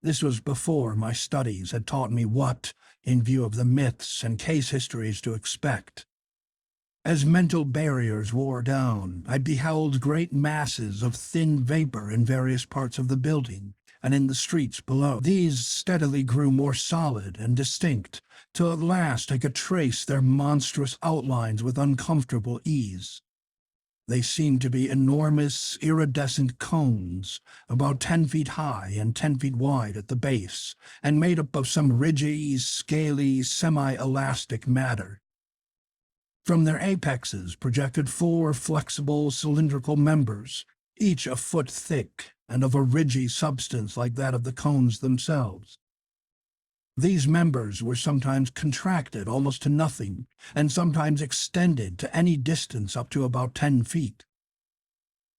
A: This was before my studies had taught me what, in view of the myths and case histories, to expect. As mental barriers wore down, I beheld great masses of thin vapor in various parts of the building and in the streets below. These steadily grew more solid and distinct, till at last I could trace their monstrous outlines with uncomfortable ease. They seemed to be enormous, iridescent cones, about 10 feet high and 10 feet wide at the base, and made up of some ridgy, scaly, semi-elastic matter. From their apexes projected 4 flexible, cylindrical members, each a foot thick and of a ridgy substance like that of the cones themselves. These members were sometimes contracted almost to nothing, and sometimes extended to any distance up to about 10 feet.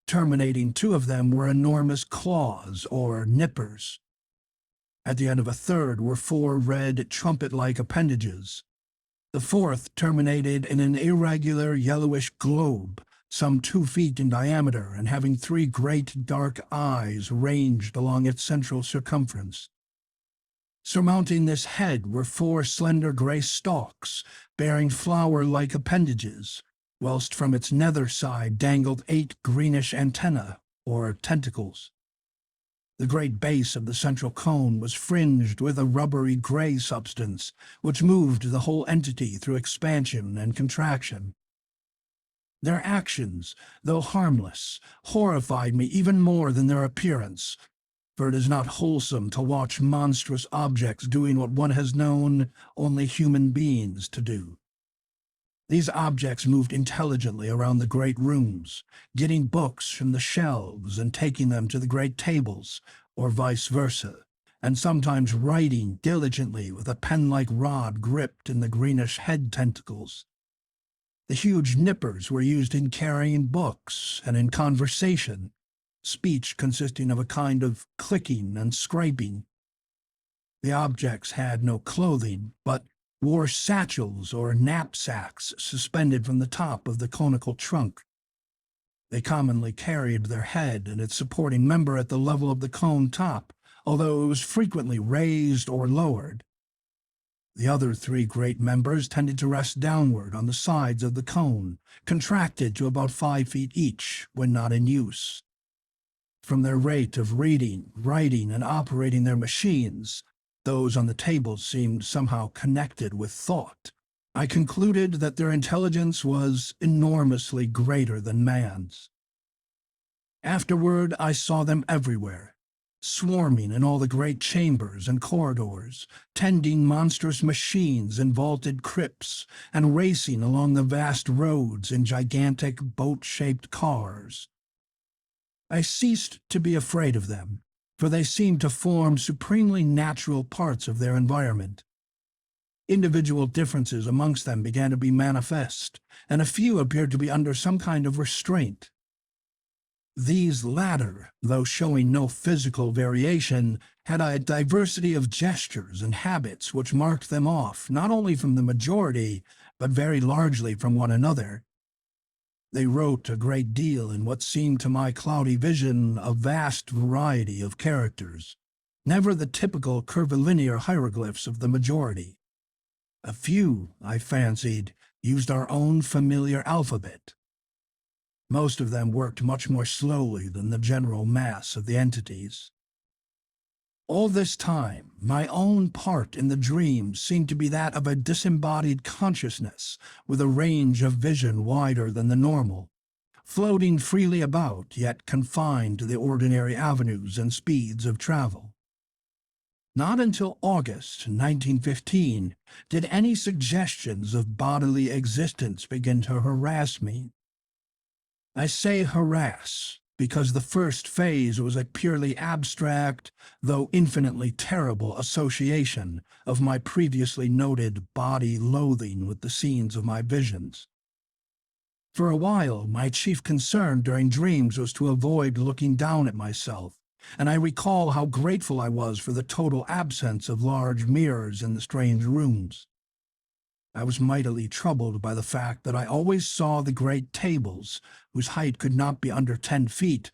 A: Terminating 2 of them were enormous claws, or nippers. At the end of a third were 4 red, trumpet-like appendages. The 4th terminated in an irregular yellowish globe, some 2 feet in diameter and having 3 great dark eyes ranged along its central circumference. Surmounting this head were 4 slender gray stalks, bearing flower-like appendages, whilst from its nether side dangled 8 greenish antennae, or tentacles. The great base of the central cone was fringed with a rubbery gray substance, which moved the whole entity through expansion and contraction. Their actions, though harmless, horrified me even more than their appearance, for it is not wholesome to watch monstrous objects doing what one has known only human beings to do. These objects moved intelligently around the great rooms, getting books from the shelves and taking them to the great tables, or vice versa, and sometimes writing diligently with a pen-like rod gripped in the greenish head tentacles. The huge nippers were used in carrying books and in conversation, speech consisting of a kind of clicking and scraping. The objects had no clothing, but wore satchels or knapsacks suspended from the top of the conical trunk. They commonly carried their head and its supporting member at the level of the cone top, although it was frequently raised or lowered. The other 3 great members tended to rest downward on the sides of the cone, contracted to about 5 feet each when not in use. From their rate of reading, writing, and operating their machines, those on the tables seemed somehow connected with thought. I concluded that their intelligence was enormously greater than man's. Afterward, I saw them everywhere, swarming in all the great chambers and corridors, tending monstrous machines in vaulted crypts, and racing along the vast roads in gigantic boat-shaped cars. I ceased to be afraid of them, for they seemed to form supremely natural parts of their environment. Individual differences amongst them began to be manifest, and a few appeared to be under some kind of restraint. These latter, though showing no physical variation, had a diversity of gestures and habits which marked them off not only from the majority, but very largely from one another. They wrote a great deal in what seemed to my cloudy vision a vast variety of characters, never the typical curvilinear hieroglyphs of the majority. A few, I fancied, used our own familiar alphabet. Most of them worked much more slowly than the general mass of the entities. All this time, my own part in the dream seemed to be that of a disembodied consciousness with a range of vision wider than the normal, floating freely about, yet confined to the ordinary avenues and speeds of travel. Not until August 1915 did any suggestions of bodily existence begin to harass me. I say harass because the first phase was a purely abstract, though infinitely terrible association of my previously noted body loathing with the scenes of my visions. For a while, my chief concern during dreams was to avoid looking down at myself, and I recall how grateful I was for the total absence of large mirrors in the strange rooms. I was mightily troubled by the fact that I always saw the great tables, whose height could not be under 10 feet,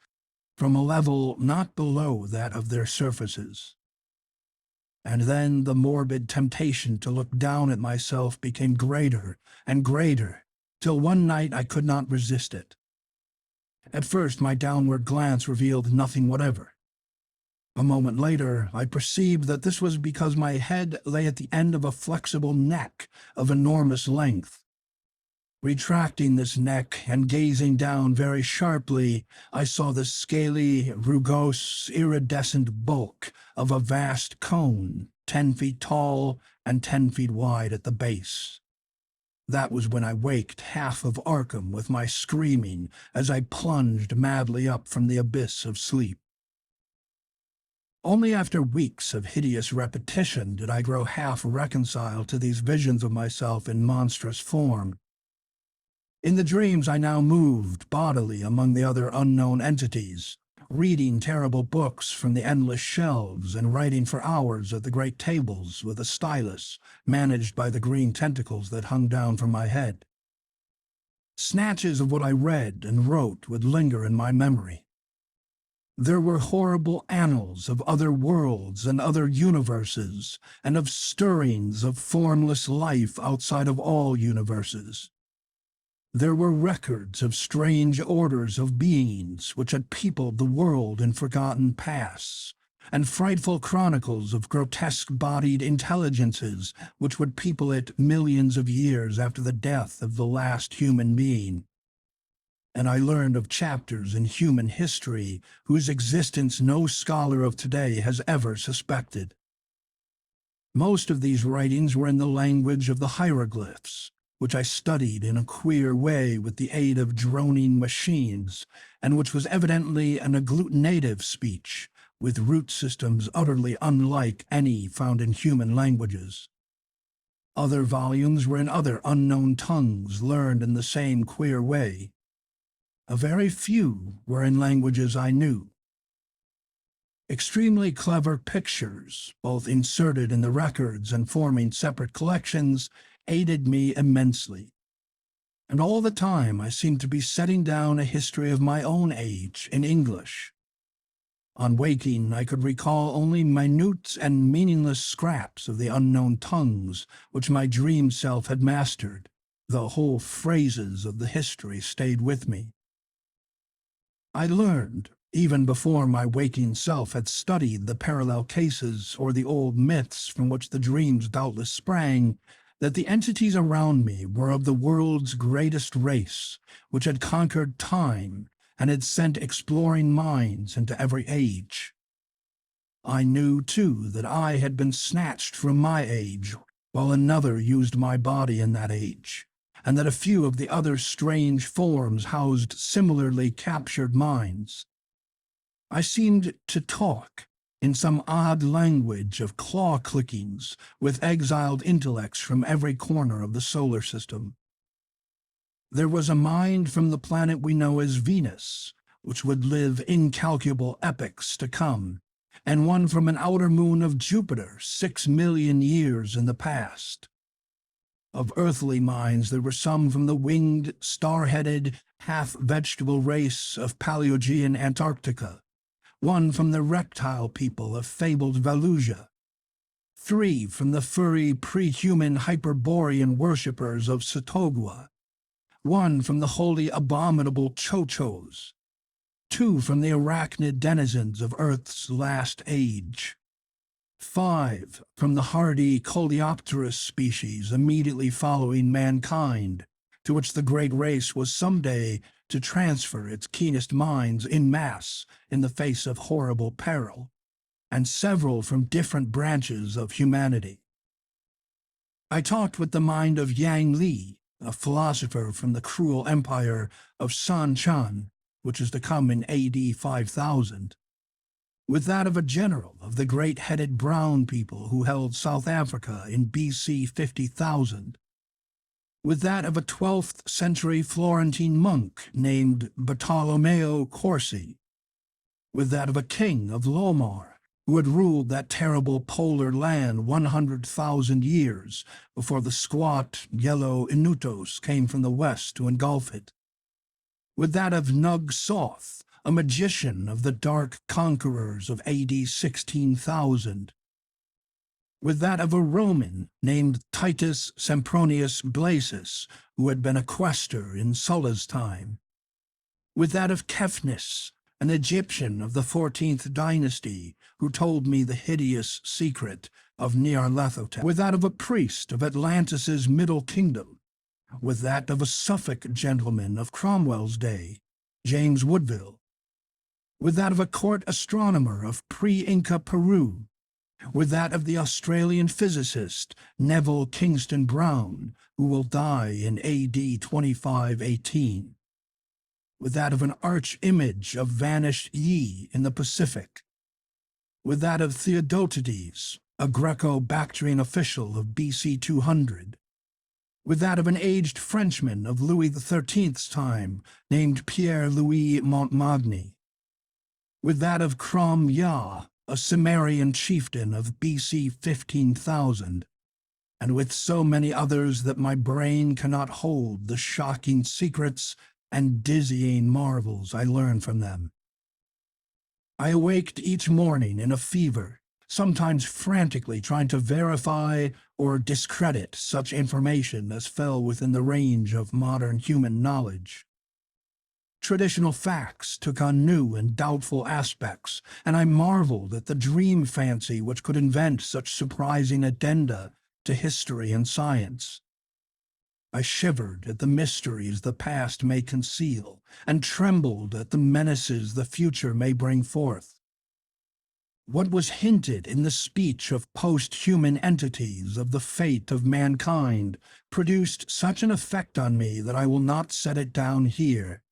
A: from a level not below that of their surfaces. And then the morbid temptation to look down at myself became greater and greater, till one night I could not resist it. At first my downward glance revealed nothing whatever. A moment later, I perceived that this was because my head lay at the end of a flexible neck of enormous length. Retracting this neck and gazing down very sharply, I saw the scaly, rugose, iridescent bulk of a vast cone, 10 feet tall and 10 feet wide at the base. That was when I waked half of Arkham with my screaming as I plunged madly up from the abyss of sleep. Only after weeks of hideous repetition did I grow half reconciled to these visions of myself in monstrous form. In the dreams I now moved bodily among the other unknown entities, reading terrible books from the endless shelves and writing for hours at the great tables with a stylus managed by the green tentacles that hung down from my head. Snatches of what I read and wrote would linger in my memory. There were horrible annals of other worlds and other universes, and of stirrings of formless life outside of all universes. There were records of strange orders of beings which had peopled the world in forgotten pasts, and frightful chronicles of grotesque-bodied intelligences which would people it millions of years after the death of the last human being. And I learned of chapters in human history whose existence no scholar of today has ever suspected. Most of these writings were in the language of the hieroglyphs, which I studied in a queer way with the aid of droning machines, and which was evidently an agglutinative speech, with root systems utterly unlike any found in human languages. Other volumes were in other unknown tongues learned in the same queer way. A very few were in languages I knew. Extremely clever pictures, both inserted in the records and forming separate collections, aided me immensely. And all the time I seemed to be setting down a history of my own age in English. On waking, I could recall only minute and meaningless scraps of the unknown tongues which my dream self had mastered, though whole phrases of the history stayed with me. I learned, even before my waking self had studied the parallel cases or the old myths from which the dreams doubtless sprang, that the entities around me were of the world's greatest race, which had conquered time and had sent exploring minds into every age. I knew, too, that I had been snatched from my age, while another used my body in that age, and that a few of the other strange forms housed similarly captured minds. I seemed to talk, in some odd language of claw-clickings, with exiled intellects from every corner of the solar system. There was a mind from the planet we know as Venus, which would live incalculable epochs to come, and one from an outer moon of Jupiter 6 million years in the past. Of earthly minds there were some from the winged, star-headed, half-vegetable race of Paleogean Antarctica, one from the reptile people of fabled Valusia, 3 from the furry, pre-human Hyperborean worshippers of Sotogwa, 1 from the wholly abominable Chochos, 2 from the arachnid denizens of Earth's last age, 5 from the hardy Coleopterous species immediately following mankind, to which the great race was someday to transfer its keenest minds en masse in the face of horrible peril, and several from different branches of humanity. I talked with the mind of Yang Li, a philosopher from the cruel empire of San Chan, which is to come in AD 5000, with that of a general of the great-headed brown people who held South Africa in BC 50,000, with that of a 12th century Florentine monk named Bartolomeo Corsi, with that of a king of Lomar who had ruled that terrible polar land 100,000 years before the squat, yellow Inutos came from the west to engulf it, with that of Nug Soth, a magician of the dark conquerors of AD 16,000, with that of a Roman named Titus Sempronius Blasus, who had been a quaestor in Sulla's time, with that of Kephnus, an Egyptian of the 14th dynasty, who told me the hideous secret of Nyarlathotep, with that of a priest of Atlantis's Middle Kingdom, with that of a Suffolk gentleman of Cromwell's day, James Woodville, with that of a court astronomer of pre-Inca Peru, with that of the Australian physicist Neville Kingston Brown, who will die in AD 2518, with that of an arch-image of vanished Yi in the Pacific, with that of Theodotides, a Greco-Bactrian official of BC 200, with that of an aged Frenchman of Louis XIII's time named Pierre-Louis Montmagny, with that of Crom Ya, a Cimmerian chieftain of BC 15,000, and with so many others that my brain cannot hold the shocking secrets and dizzying marvels I learn from them. I awaked each morning in a fever, sometimes frantically trying to verify or discredit such information as fell within the range of modern human knowledge. Traditional facts took on new and doubtful aspects, and I marveled at the dream fancy which could invent such surprising addenda to history and science. I shivered at the mysteries the past may conceal, and trembled at the menaces the future may bring forth. What was hinted in the speech of post-human entities of the fate of mankind produced such an effect on me that I will not set it down here.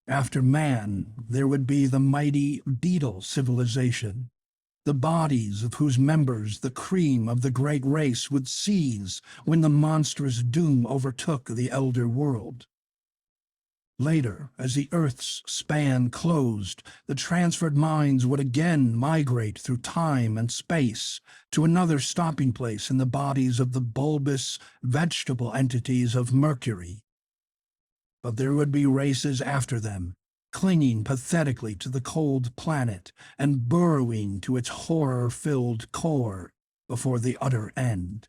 A: After man, there would be the mighty beetle civilization, the bodies of whose members the cream of the great race would seize when the monstrous doom overtook the elder world. Later, as the Earth's span closed, the transferred minds would again migrate through time and space to another stopping place in the bodies of the bulbous, vegetable entities of Mercury. But there would be races after them, clinging pathetically to the cold planet and burrowing to its horror-filled core before the utter end.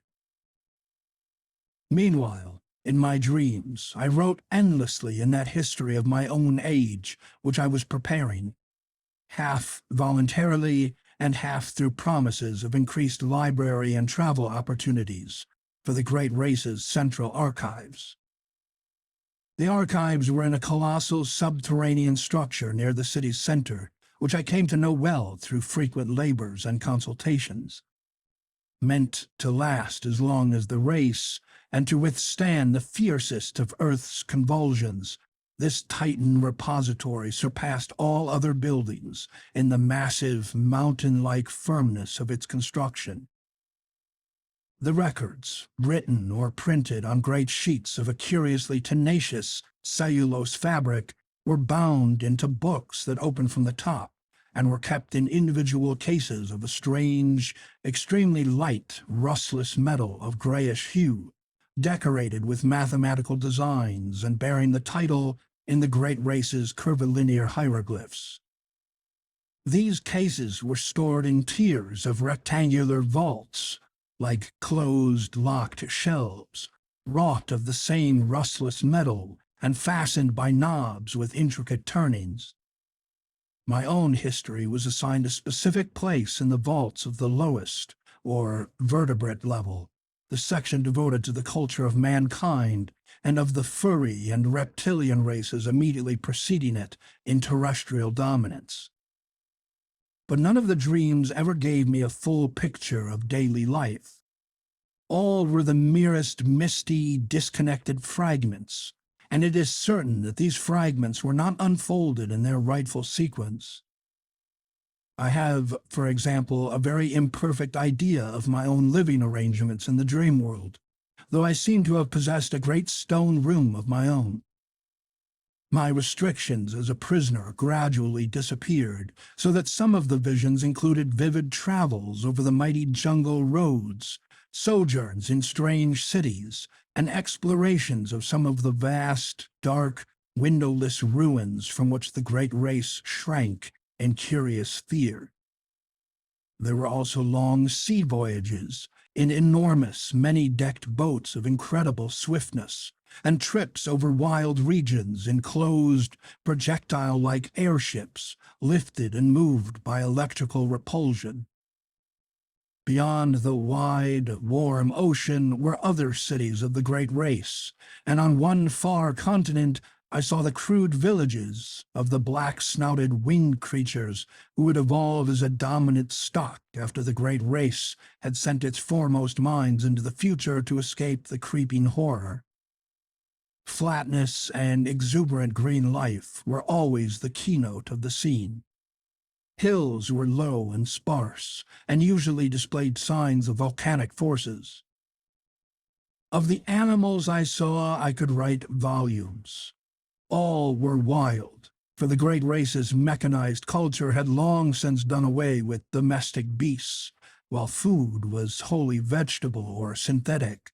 A: Meanwhile, in my dreams, I wrote endlessly in that history of my own age which I was preparing, half voluntarily and half through promises of increased library and travel opportunities for the Great Race's central archives. The archives were in a colossal subterranean structure near the city's center, which I came to know well through frequent labors and consultations. Meant to last as long as the race and to withstand the fiercest of Earth's convulsions, this Titan repository surpassed all other buildings in the massive, mountain-like firmness of its construction. The records, written or printed on great sheets of a curiously tenacious cellulose fabric, were bound into books that opened from the top and were kept in individual cases of a strange, extremely light, rustless metal of grayish hue, decorated with mathematical designs and bearing the title in the Great Race's curvilinear hieroglyphs. These cases were stored in tiers of rectangular vaults, like closed, locked shelves, wrought of the same rustless metal and fastened by knobs with intricate turnings. My own history was assigned a specific place in the vaults of the lowest, or vertebrate level, the section devoted to the culture of mankind and of the furry and reptilian races immediately preceding it in terrestrial dominance. But none of the dreams ever gave me a full picture of daily life. All were the merest misty, disconnected fragments, and it is certain that these fragments were not unfolded in their rightful sequence. I have, for example, a very imperfect idea of my own living arrangements in the dream world, though I seem to have possessed a great stone room of my own. My restrictions as a prisoner gradually disappeared, so that some of the visions included vivid travels over the mighty jungle roads, sojourns in strange cities, and explorations of some of the vast, dark, windowless ruins from which the great race shrank in curious fear. There were also long sea voyages in enormous, many-decked boats of incredible swiftness, and trips over wild regions in closed, projectile-like airships, lifted and moved by electrical repulsion. Beyond the wide, warm ocean were other cities of the great race, and on one far continent I saw the crude villages of the black-snouted winged creatures who would evolve as a dominant stock after the great race had sent its foremost minds into the future to escape the creeping horror. Flatness and exuberant green life were always the keynote of the scene. Hills were low and sparse, and usually displayed signs of volcanic forces. Of the animals I saw, I could write volumes. All were wild, for the great race's mechanized culture had long since done away with domestic beasts, while food was wholly vegetable or synthetic.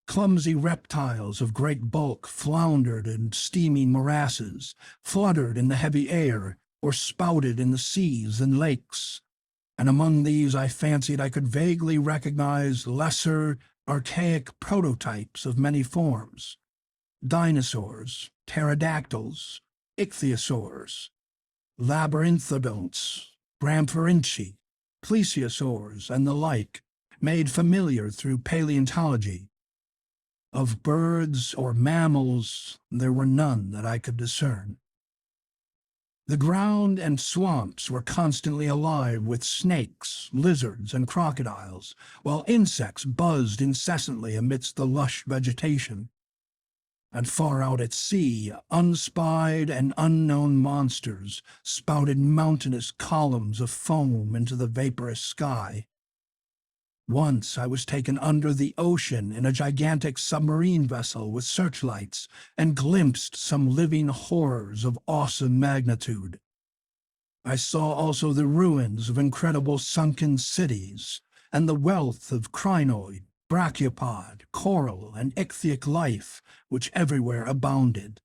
A: Clumsy reptiles of great bulk floundered in steaming morasses, fluttered in the heavy air, or spouted in the seas and lakes, and among these I fancied I could vaguely recognize lesser, archaic prototypes of many forms: dinosaurs, pterodactyls, ichthyosaurs, labyrinthodonts, Brampharinci, plesiosaurs, and the like, made familiar through paleontology. Of birds or mammals, there were none that I could discern. The ground and swamps were constantly alive with snakes, lizards, and crocodiles, while insects buzzed incessantly amidst the lush vegetation. And far out at sea, unspied and unknown monsters spouted mountainous columns of foam into the vaporous sky. Once I was taken under the ocean in a gigantic submarine vessel with searchlights and glimpsed some living horrors of awesome magnitude. I saw also the ruins of incredible sunken cities and the wealth of crinoid, brachiopod, coral, and ichthytic life which everywhere abounded.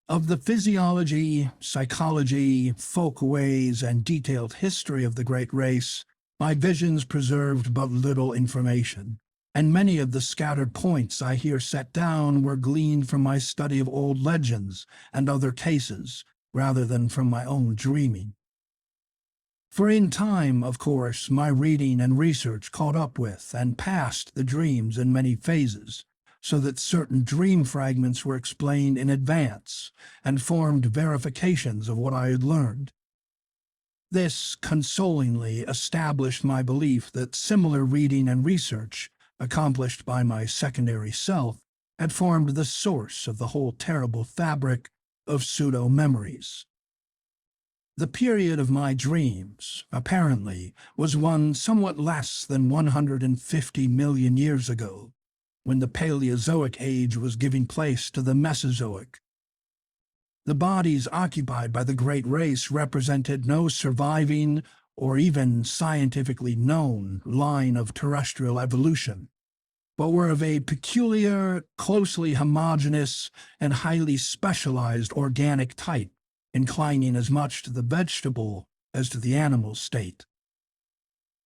A: Of the physiology, psychology, folk ways, and detailed history of the great race, my visions preserved but little information, and many of the scattered points I here set down were gleaned from my study of old legends and other cases, rather than from my own dreaming. For in time, of course, my reading and research caught up with and passed the dreams in many phases, so that certain dream fragments were explained in advance and formed verifications of what I had learned. This consolingly established my belief that similar reading and research, accomplished by my secondary self, had formed the source of the whole terrible fabric of pseudo-memories. The period of my dreams, apparently, was one somewhat less than 150 million years ago, when the Paleozoic age was giving place to the Mesozoic. The bodies occupied by the great race represented no surviving or even scientifically known line of terrestrial evolution, but were of a peculiar, closely homogeneous, and highly specialized organic type, inclining as much to the vegetable as to the animal state.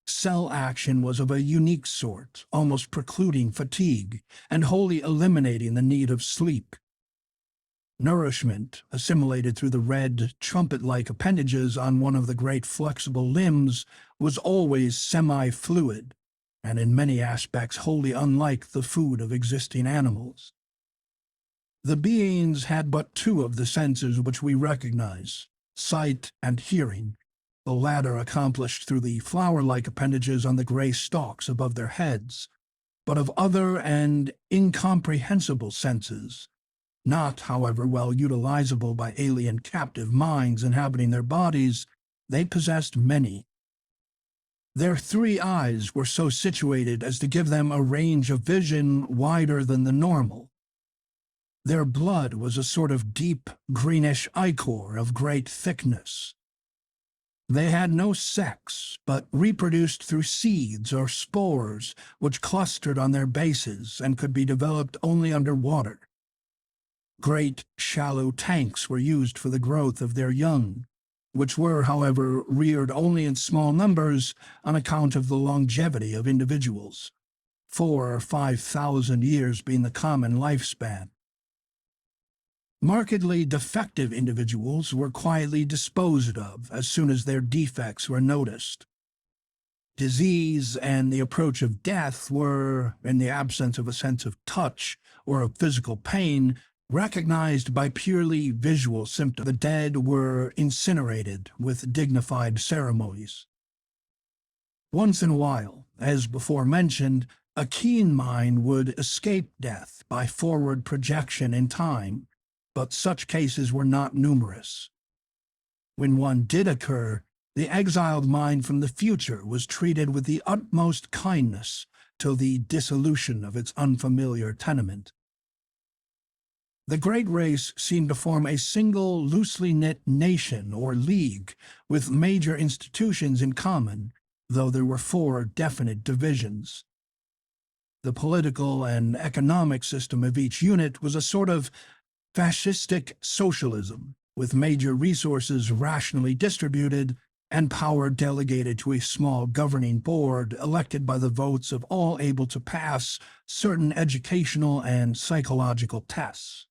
A: Cell action was of a unique sort, almost precluding fatigue, and wholly eliminating the need of sleep. Nourishment, assimilated through the red, trumpet-like appendages on one of the great flexible limbs, was always semi-fluid, and in many aspects wholly unlike the food of existing animals. The beings had but two of the senses which we recognize, sight and hearing, the latter accomplished through the flower-like appendages on the gray stalks above their heads, but of other and incomprehensible senses, not, however, well utilizable by alien captive minds inhabiting their bodies. They possessed many. Their three eyes were so situated as to give them a range of vision wider than the normal. Their blood was a sort of deep, greenish ichor of great thickness. They had no sex, but reproduced through seeds or spores which clustered on their bases and could be developed only under water. Great, shallow tanks were used for the growth of their young, which were, however, reared only in small numbers on account of the longevity of individuals, 4,000 or 5,000 years being the common lifespan. Markedly defective individuals were quietly disposed of as soon as their defects were noticed. Disease and the approach of death were, in the absence of a sense of touch or of physical pain, recognized by purely visual symptoms. The dead were incinerated with dignified ceremonies. Once in a while, as before mentioned, a keen mind would escape death by forward projection in time, but such cases were not numerous. When one did occur, the exiled mind from the future was treated with the utmost kindness till the dissolution of its unfamiliar tenement. The great race seemed to form a single loosely knit nation or league with major institutions in common, though there were 4 definite divisions. The political and economic system of each unit was a sort of fascistic socialism, with major resources rationally distributed and power delegated to a small governing board elected by the votes of all able to pass certain educational and psychological tests.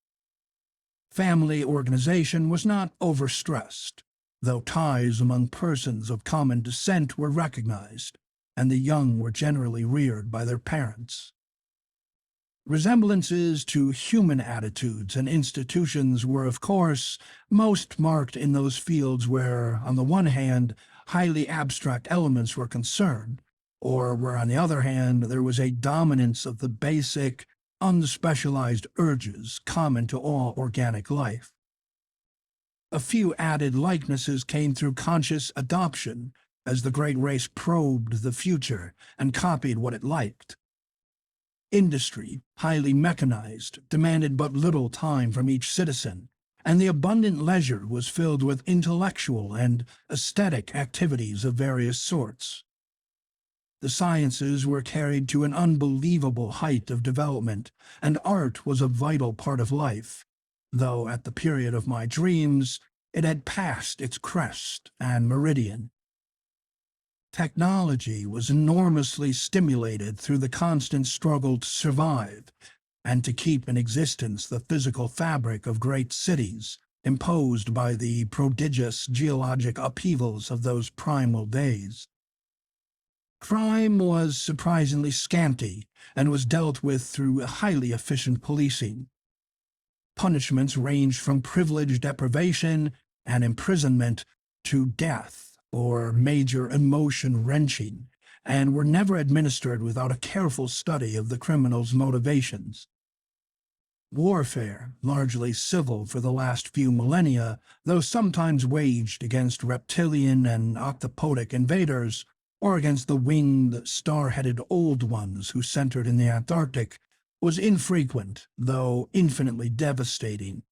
A: Family organization was not overstressed, though ties among persons of common descent were recognized, and the young were generally reared by their parents. Resemblances to human attitudes and institutions were, of course, most marked in those fields where, on the one hand, highly abstract elements were concerned, or where, on the other hand, there was a dominance of the basic, unspecialized urges common to all organic life. A few added likenesses came through conscious adoption as the great race probed the future and copied what it liked. Industry, highly mechanized, demanded but little time from each citizen, and the abundant leisure was filled with intellectual and aesthetic activities of various sorts. The sciences were carried to an unbelievable height of development, and art was a vital part of life, though at the period of my dreams it had passed its crest and meridian. Technology was enormously stimulated through the constant struggle to survive and to keep in existence the physical fabric of great cities imposed by the prodigious geologic upheavals of those primal days. Crime was surprisingly scanty and was dealt with through highly efficient policing. Punishments ranged from privilege deprivation and imprisonment to death or major emotion-wrenching, and were never administered without a careful study of the criminal's motivations. Warfare, largely civil for the last few millennia, though sometimes waged against reptilian and octopodic invaders, or against the winged, star-headed old ones who centered in the Antarctic, was infrequent, though infinitely devastating.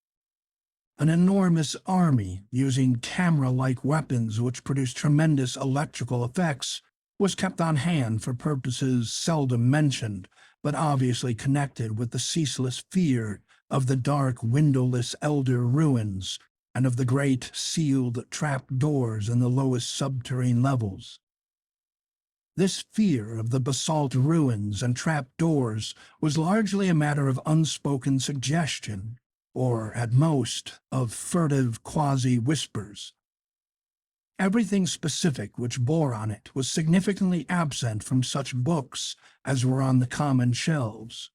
A: An enormous army, using camera-like weapons which produced tremendous electrical effects, was kept on hand for purposes seldom mentioned, but obviously connected with the ceaseless fear of the dark, windowless elder ruins and of the great, sealed trap-doors in the lowest subterranean levels. This fear of the basalt ruins and trap-doors was largely a matter of unspoken suggestion, or, at most, of furtive quasi-whispers. Everything specific which bore on it was significantly absent from such books as were on the common shelves.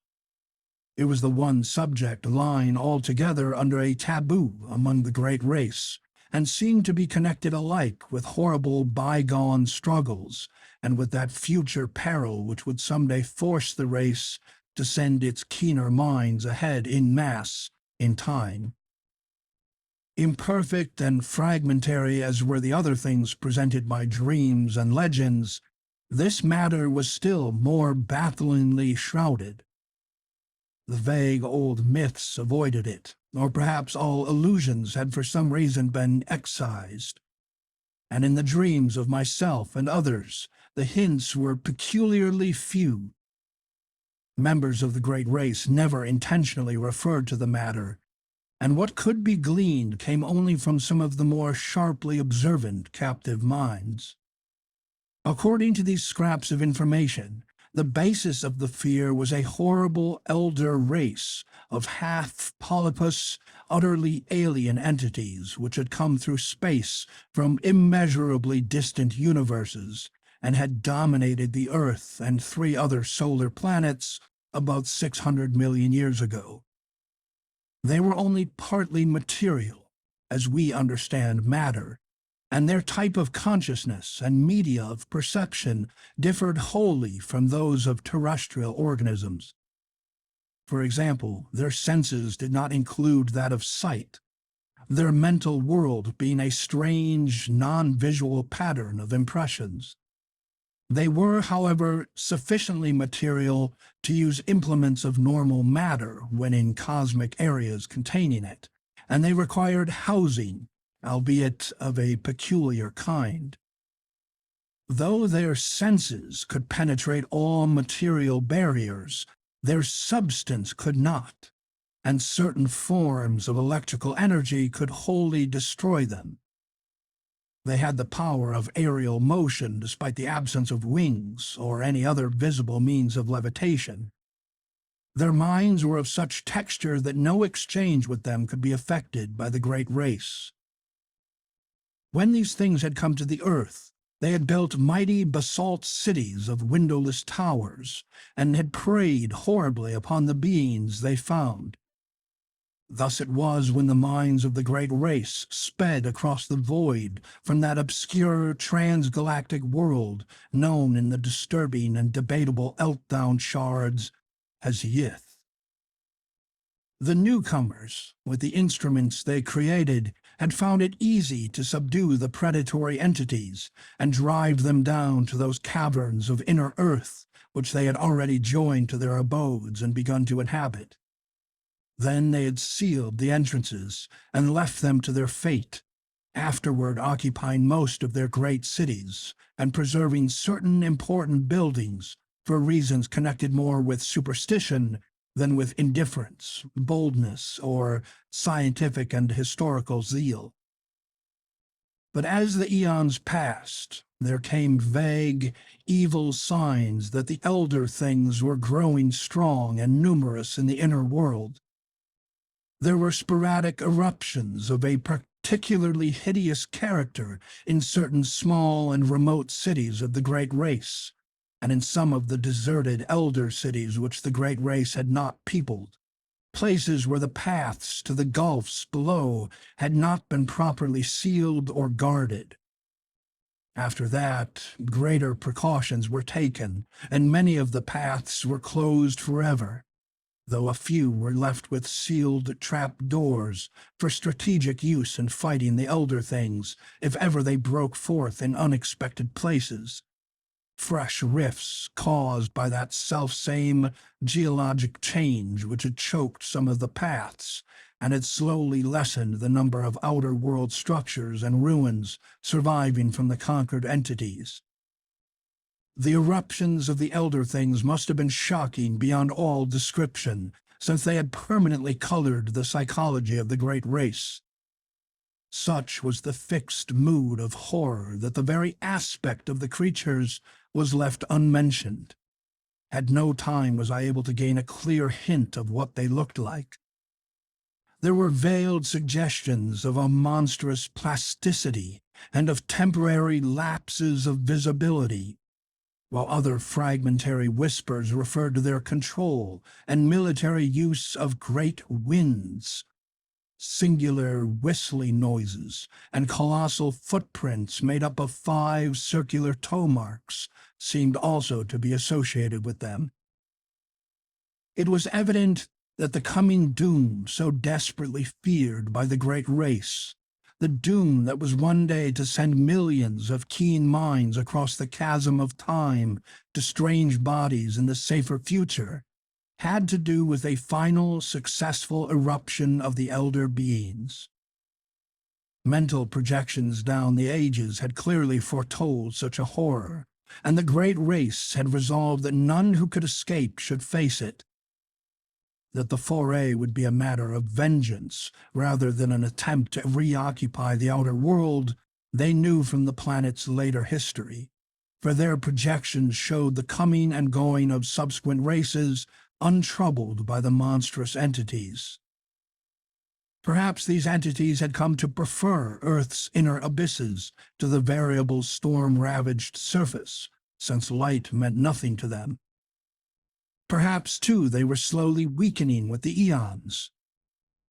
A: It was the one subject lying altogether under a taboo among the great race, and seemed to be connected alike with horrible bygone struggles and with that future peril which would someday force the race to send its keener minds ahead in mass in time. Imperfect and fragmentary as were the other things presented by dreams and legends, this matter was still more bafflingly shrouded. The vague old myths avoided it, or perhaps all allusions had for some reason been excised. And in the dreams of myself and others, the hints were peculiarly few. Members of the great race never intentionally referred to the matter, and what could be gleaned came only from some of the more sharply observant captive minds. According to these scraps of information, the basis of the fear was a horrible elder race of half-polypus, utterly alien entities which had come through space from immeasurably distant universes and had dominated the Earth and 3 other solar planets about 600 million years ago. They were only partly material, as we understand matter, and their type of consciousness and media of perception differed wholly from those of terrestrial organisms. For example, their senses did not include that of sight, their mental world being a strange, non-visual pattern of impressions. They were, however, sufficiently material to use implements of normal matter when in cosmic areas containing it, and they required housing, albeit of a peculiar kind. Though their senses could penetrate all material barriers, their substance could not, and certain forms of electrical energy could wholly destroy them. They had the power of aerial motion despite the absence of wings or any other visible means of levitation. Their minds were of such texture that no exchange with them could be effected by the great race. When these things had come to the earth, they had built mighty basalt cities of windowless towers, and had preyed horribly upon the beings they found. Thus it was when the minds of the great race sped across the void from that obscure transgalactic world known in the disturbing and debatable Eltdown shards as Yith. The newcomers, with the instruments they created, had found it easy to subdue the predatory entities and drive them down to those caverns of inner earth which they had already joined to their abodes and begun to inhabit. Then they had sealed the entrances and left them to their fate, afterward occupying most of their great cities and preserving certain important buildings for reasons connected more with superstition than with indifference, boldness, or scientific and historical zeal. But as the eons passed, there came vague, evil signs that the elder things were growing strong and numerous in the inner world. There were sporadic eruptions of a particularly hideous character in certain small and remote cities of the great race, and in some of the deserted elder cities which the great race had not peopled, places where the paths to the gulfs below had not been properly sealed or guarded. After that, greater precautions were taken, and many of the paths were closed forever, though a few were left with sealed trap-doors for strategic use in fighting the elder things if ever they broke forth in unexpected places. Fresh rifts caused by that selfsame geologic change which had choked some of the paths and had slowly lessened the number of outer world structures and ruins surviving from the conquered entities. The eruptions of the elder things must have been shocking beyond all description, since they had permanently colored the psychology of the great race. Such was the fixed mood of horror that the very aspect of the creatures was left unmentioned. At no time was I able to gain a clear hint of what they looked like. There were veiled suggestions of a monstrous plasticity and of temporary lapses of visibility, while other fragmentary whispers referred to their control and military use of great winds. Singular whistling noises and colossal footprints made up of 5 circular toe marks seemed also to be associated with them. It was evident that the coming doom so desperately feared by the great race, the doom that was one day to send millions of keen minds across the chasm of time to strange bodies in the safer future, had to do with a final, successful eruption of the elder beings. Mental projections down the ages had clearly foretold such a horror, and the great race had resolved that none who could escape should face it. That the foray would be a matter of vengeance rather than an attempt to reoccupy the outer world, they knew from the planet's later history, for their projections showed the coming and going of subsequent races untroubled by the monstrous entities. Perhaps these entities had come to prefer Earth's inner abysses to the variable storm-ravaged surface, since light meant nothing to them. Perhaps, too, they were slowly weakening with the eons.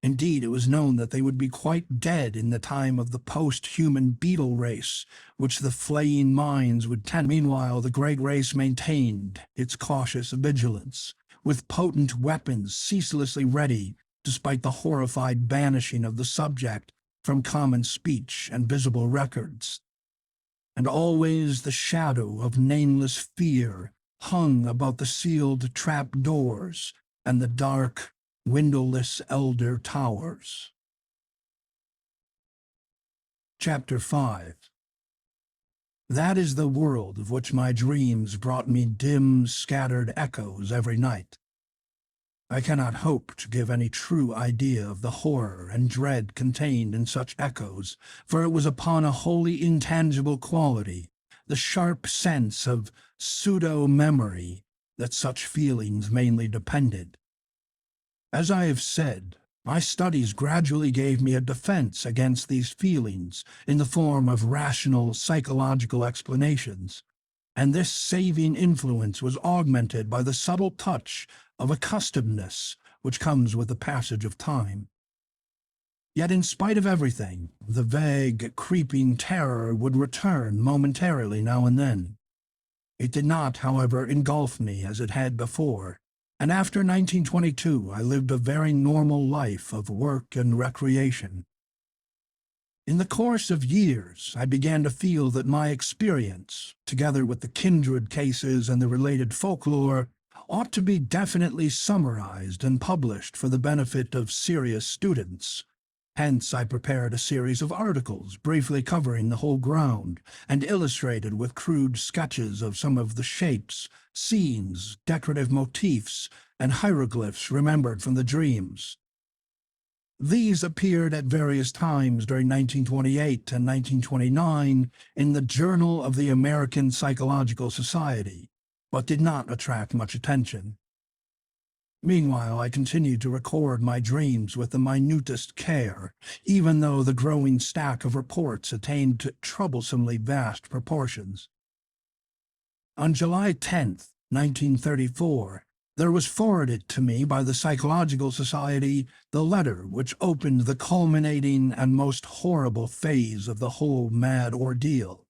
A: Indeed, it was known that they would be quite dead in the time of the post-human beetle race, which the flaying minds would tend. Meanwhile, the great race maintained its cautious vigilance, with potent weapons ceaselessly ready, despite the horrified banishing of the subject from common speech and visible records. And always the shadow of nameless fear hung about the sealed trap-doors and the dark, windowless elder towers. Chapter 5. That is the world of which my dreams brought me dim, scattered echoes every night. I cannot hope to give any true idea of the horror and dread contained in such echoes, for it was upon a wholly intangible quality, the sharp sense of pseudo-memory, that such feelings mainly depended. As I have said, my studies gradually gave me a defense against these feelings in the form of rational psychological explanations, and this saving influence was augmented by the subtle touch of accustomedness which comes with the passage of time. Yet in spite of everything, the vague, creeping terror would return momentarily now and then. It did not, however, engulf me as it had before, and after 1922 I lived a very normal life of work and recreation. In the course of years, I began to feel that my experience, together with the kindred cases and the related folklore, ought to be definitely summarized and published for the benefit of serious students. Hence, I prepared a series of articles briefly covering the whole ground and illustrated with crude sketches of some of the shapes, scenes, decorative motifs, and hieroglyphs remembered from the dreams. These appeared at various times during 1928 and 1929 in the Journal of the American Psychological Society, but did not attract much attention. Meanwhile, I continued to record my dreams with the minutest care, even though the growing stack of reports attained to troublesomely vast proportions. On July 10th, 1934, there was forwarded to me by the Psychological Society the letter which opened the culminating and most horrible phase of the whole mad ordeal.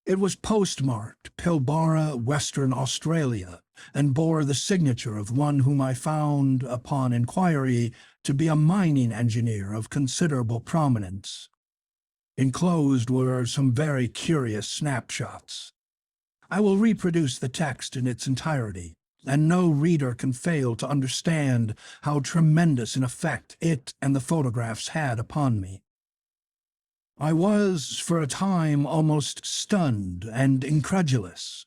A: It was postmarked Pilbara, Western Australia, and bore the signature of one whom I found, upon inquiry, to be a mining engineer of considerable prominence. Enclosed were some very curious snapshots. I will reproduce the text in its entirety, and no reader can fail to understand how tremendous an effect it and the photographs had upon me. I was, for a time, almost stunned and incredulous,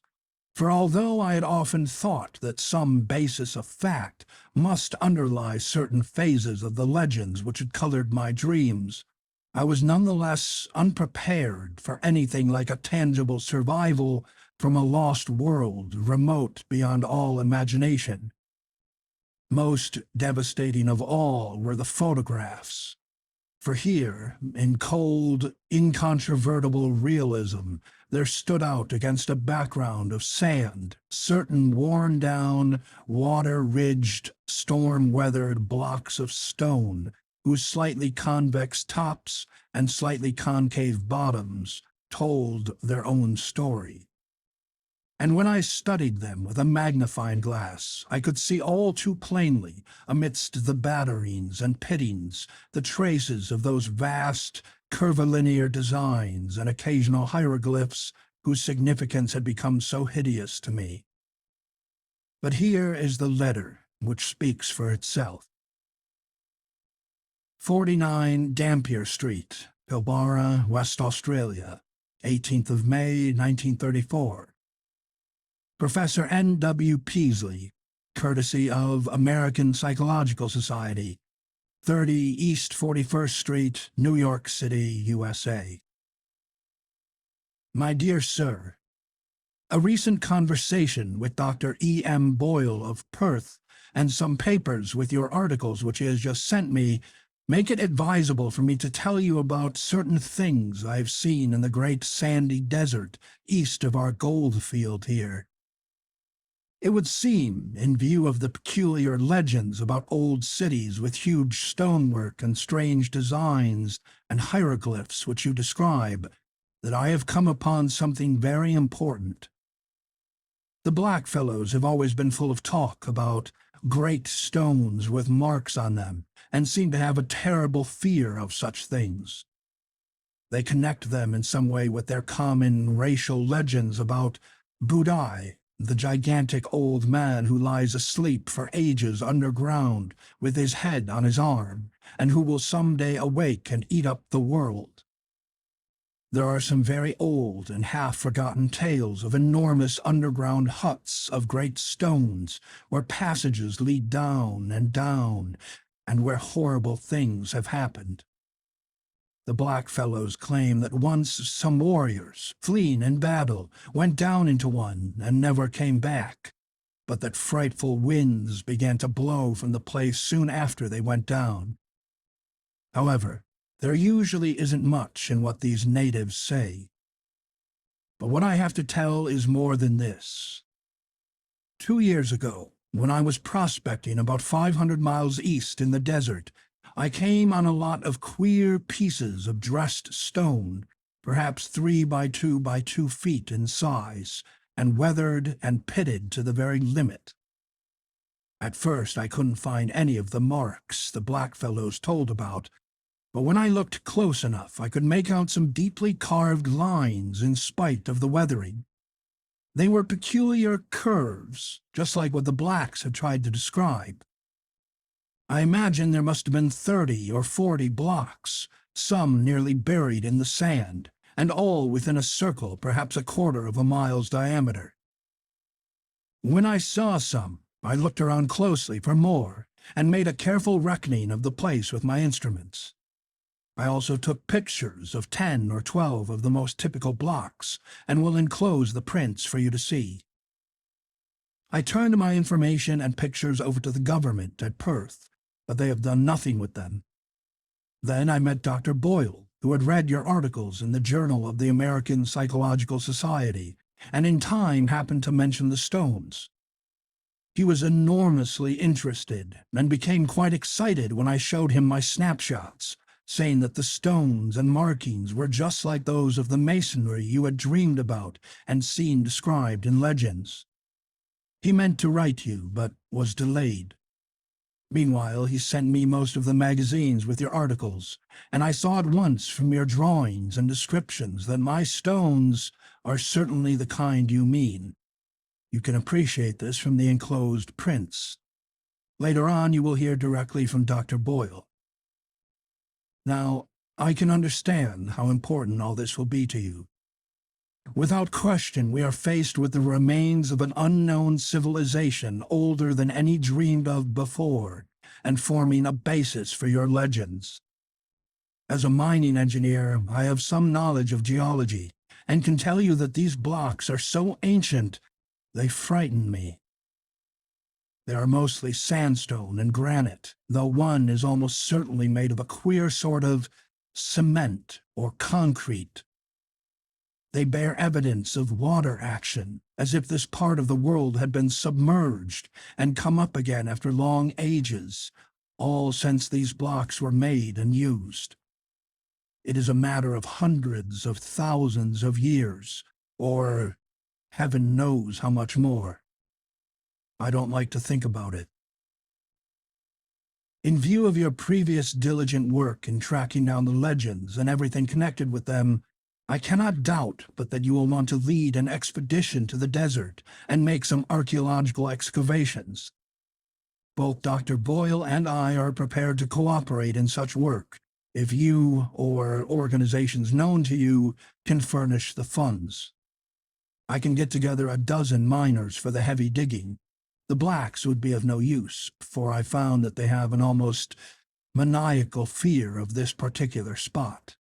A: for although I had often thought that some basis of fact must underlie certain phases of the legends which had colored my dreams, I was nonetheless unprepared for anything like a tangible survival from a lost world remote beyond all imagination. Most devastating of all were the photographs. For here, in cold, incontrovertible realism, there stood out against a background of sand certain worn-down, water-ridged, storm-weathered blocks of stone whose slightly convex tops and slightly concave bottoms told their own story. And when I studied them with a magnifying glass, I could see all too plainly, amidst the batterings and pittings, the traces of those vast, curvilinear designs and occasional hieroglyphs whose significance had become so hideous to me. But here is the letter which speaks for itself. 49 Dampier Street, Pilbara, West Australia, 18th of May, 1934. Professor N.W. Peaslee, courtesy of American Psychological Society, 30 East 41st Street, New York City, USA. My dear Sir, a recent conversation with Dr. E.M. Boyle of Perth and some papers with your articles which he has just sent me make it advisable for me to tell you about certain things I have seen in the great sandy desert east of our gold field here. It would seem, in view of the peculiar legends about old cities with huge stonework and strange designs and hieroglyphs which you describe, that I have come upon something very important. The blackfellows have always been full of talk about great stones with marks on them, and seem to have a terrible fear of such things. They connect them in some way with their common racial legends about bout, the gigantic old man who lies asleep for ages underground with his head on his arm, and who will someday awake and eat up the world. There are some very old and half-forgotten tales of enormous underground huts of great stones, where passages lead down, and where horrible things have happened. The blackfellows claim that once some warriors, fleeing in battle, went down into one and never came back, but that frightful winds began to blow from the place soon after they went down. However, there usually isn't much in what these natives say. But what I have to tell is more than this. 2 years ago, when I was prospecting about 500 miles east in the desert, I came on a lot of queer pieces of dressed stone, perhaps 3 by 2 by 2 feet in size, and weathered and pitted to the very limit. At first I couldn't find any of the marks the blackfellows told about, but when I looked close enough I could make out some deeply carved lines in spite of the weathering. They were peculiar curves, just like what the blacks had tried to describe. I imagine there must have been 30 or 40 blocks, some nearly buried in the sand, and all within a circle perhaps 1/4 of a mile's diameter. When I saw some, I looked around closely for more, and made a careful reckoning of the place with my instruments. I also took pictures of 10 or 12 of the most typical blocks, and will enclose the prints for you to see. I turned my information and pictures over to the government at Perth, but they have done nothing with them. Then I met Dr. Boyle, who had read your articles in the Journal of the American Psychological Society, and in time happened to mention the stones. He was enormously interested, and became quite excited when I showed him my snapshots, saying that the stones and markings were just like those of the masonry you had dreamed about and seen described in legends. He meant to write you, but was delayed. Meanwhile, he sent me most of the magazines with your articles, and I saw at once from your drawings and descriptions that my stones are certainly the kind you mean. You can appreciate this from the enclosed prints. Later on, you will hear directly from Dr. Boyle. Now, I can understand how important all this will be to you. Without question, we are faced with the remains of an unknown civilization older than any dreamed of before, and forming a basis for your legends. As a mining engineer, I have some knowledge of geology, and can tell you that these blocks are so ancient, they frighten me. They are mostly sandstone and granite, though one is almost certainly made of a queer sort of cement or concrete. They bear evidence of water action, as if this part of the world had been submerged and come up again after long ages, all since these blocks were made and used. It is a matter of hundreds of thousands of years, or heaven knows how much more. I don't like to think about it. In view of your previous diligent work in tracking down the legends and everything connected with them, I cannot doubt but that you will want to lead an expedition to the desert and make some archaeological excavations. Both Dr. Boyle and I are prepared to cooperate in such work, if you, or organizations known to you, can furnish the funds. I can get together a dozen miners for the heavy digging. The blacks would be of no use, for I found that they have an almost maniacal fear of this particular spot.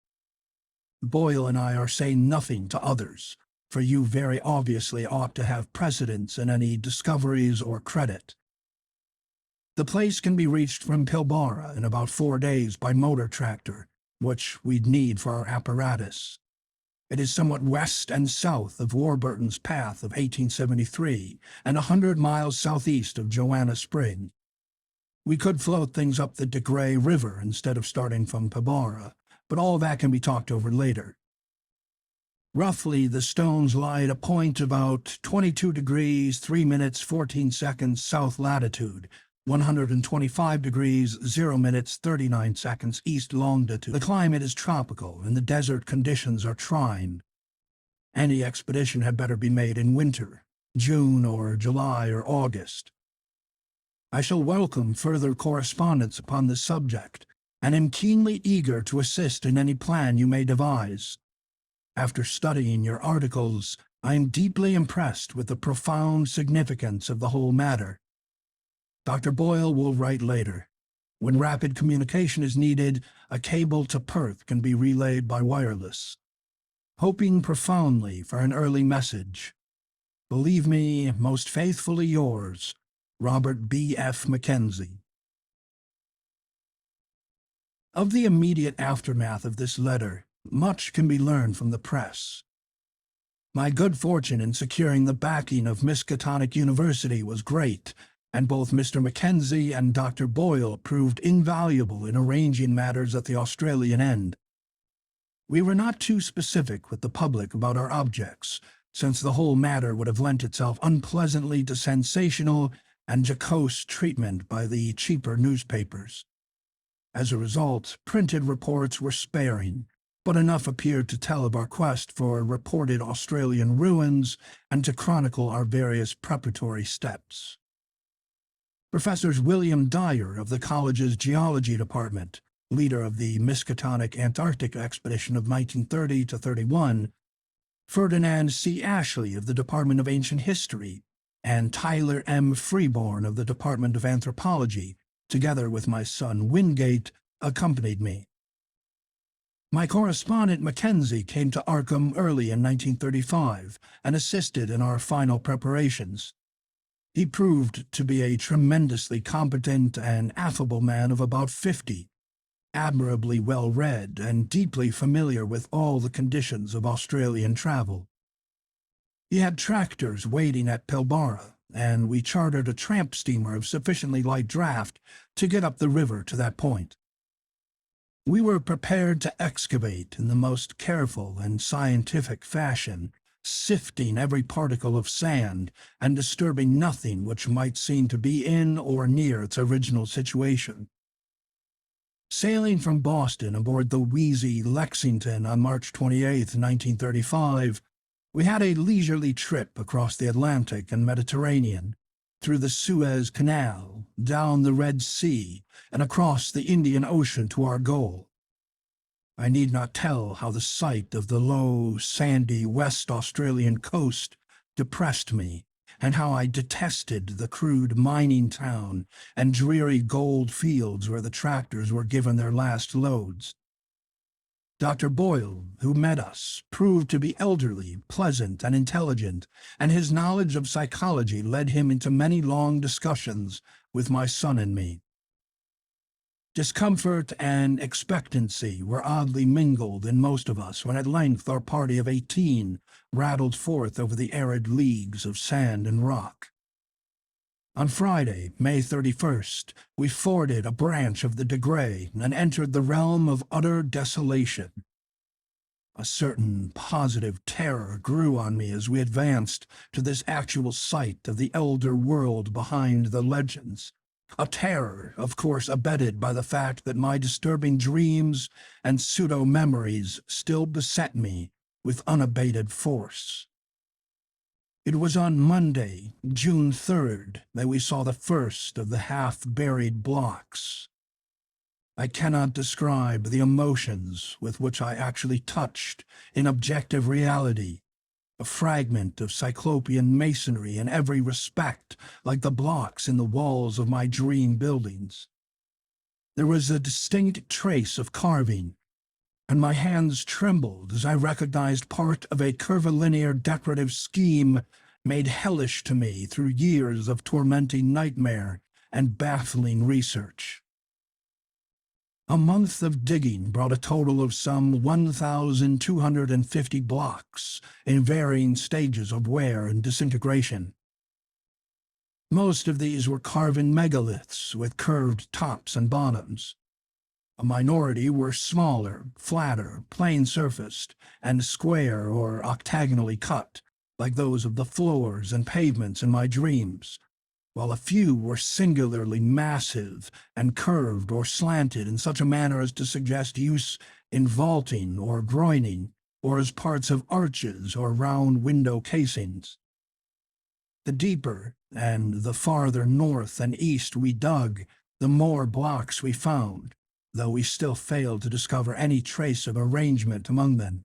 A: Boyle and I are saying nothing to others, for you very obviously ought to have precedence in any discoveries or credit. The place can be reached from Pilbara in about 4 days by motor tractor, which we'd need for our apparatus. It is somewhat west and south of Warburton's Path of 1873, and 100 miles southeast of Joanna Spring. We could float things up the De Grey River instead of starting from Pilbara, but all that can be talked over later. Roughly, the stones lie at a point about 22 degrees, 3 minutes, 14 seconds south latitude, 125 degrees, 0 minutes, 39 seconds east longitude. The climate is tropical, and the desert conditions are trying. Any expedition had better be made in winter, June or July or August. I shall welcome further correspondence upon this subject, and am keenly eager to assist in any plan you may devise. After studying your articles, I am deeply impressed with the profound significance of the whole matter. Dr. Boyle will write later. When rapid communication is needed, a cable to Perth can be relayed by wireless. Hoping profoundly for an early message. Believe me, most faithfully yours, Robert B. F. Mackenzie. Of the immediate aftermath of this letter, much can be learned from the press. My good fortune in securing the backing of Miskatonic University was great, and both Mr. Mackenzie and Dr. Boyle proved invaluable in arranging matters at the Australian end. We were not too specific with the public about our objects, since the whole matter would have lent itself unpleasantly to sensational and jocose treatment by the cheaper newspapers. As a result, printed reports were sparing, but enough appeared to tell of our quest for reported Australian ruins and to chronicle our various preparatory steps. Professors William Dyer of the college's geology department, leader of the Miskatonic Antarctic expedition of 1930–31, Ferdinand C. Ashley of the Department of Ancient History, and Tyler M. Freeborn of the Department of Anthropology, together with my son Wingate, accompanied me. My correspondent Mackenzie came to Arkham early in 1935 and assisted in our final preparations. He proved to be a tremendously competent and affable man of about 50, admirably well-read and deeply familiar with all the conditions of Australian travel. He had tractors waiting at Pilbara, and we chartered a tramp steamer of sufficiently light draft to get up the river to that point. We were prepared to excavate in the most careful and scientific fashion, sifting every particle of sand and disturbing nothing which might seem to be in or near its original situation. Sailing from Boston aboard the wheezy Lexington on March 28, 1935, we had a leisurely trip across the Atlantic and Mediterranean, through the Suez Canal, down the Red Sea, and across the Indian Ocean to our goal. I need not tell how the sight of the low, sandy West Australian coast depressed me, and how I detested the crude mining town and dreary gold fields where the tractors were given their last loads. Dr. Boyle, who met us, proved to be elderly, pleasant, and intelligent, and his knowledge of psychology led him into many long discussions with my son and me. Discomfort and expectancy were oddly mingled in most of us when at length our party of 18 rattled forth over the arid leagues of sand and rock. On Friday, May 31st, we forded a branch of the De Grey and entered the realm of utter desolation. A certain positive terror grew on me as we advanced to this actual sight of the elder world behind the legends. A terror, of course, abetted by the fact that my disturbing dreams and pseudo-memories still beset me with unabated force. It was on Monday, June 3rd, that we saw the first of the half-buried blocks. I cannot describe the emotions with which I actually touched, in objective reality, a fragment of cyclopean masonry in every respect, like the blocks in the walls of my dream buildings. There was a distinct trace of carving, and my hands trembled as I recognized part of a curvilinear decorative scheme made hellish to me through years of tormenting nightmare and baffling research. A month of digging brought a total of some 1,250 blocks in varying stages of wear and disintegration. Most of these were carven megaliths with curved tops and bottoms. A minority were smaller, flatter, plain-surfaced, and square or octagonally cut, like those of the floors and pavements in my dreams, while a few were singularly massive and curved or slanted in such a manner as to suggest use in vaulting or groining, or as parts of arches or round window casings. The deeper and the farther north and east we dug, the more blocks we found, though we still failed to discover any trace of arrangement among them.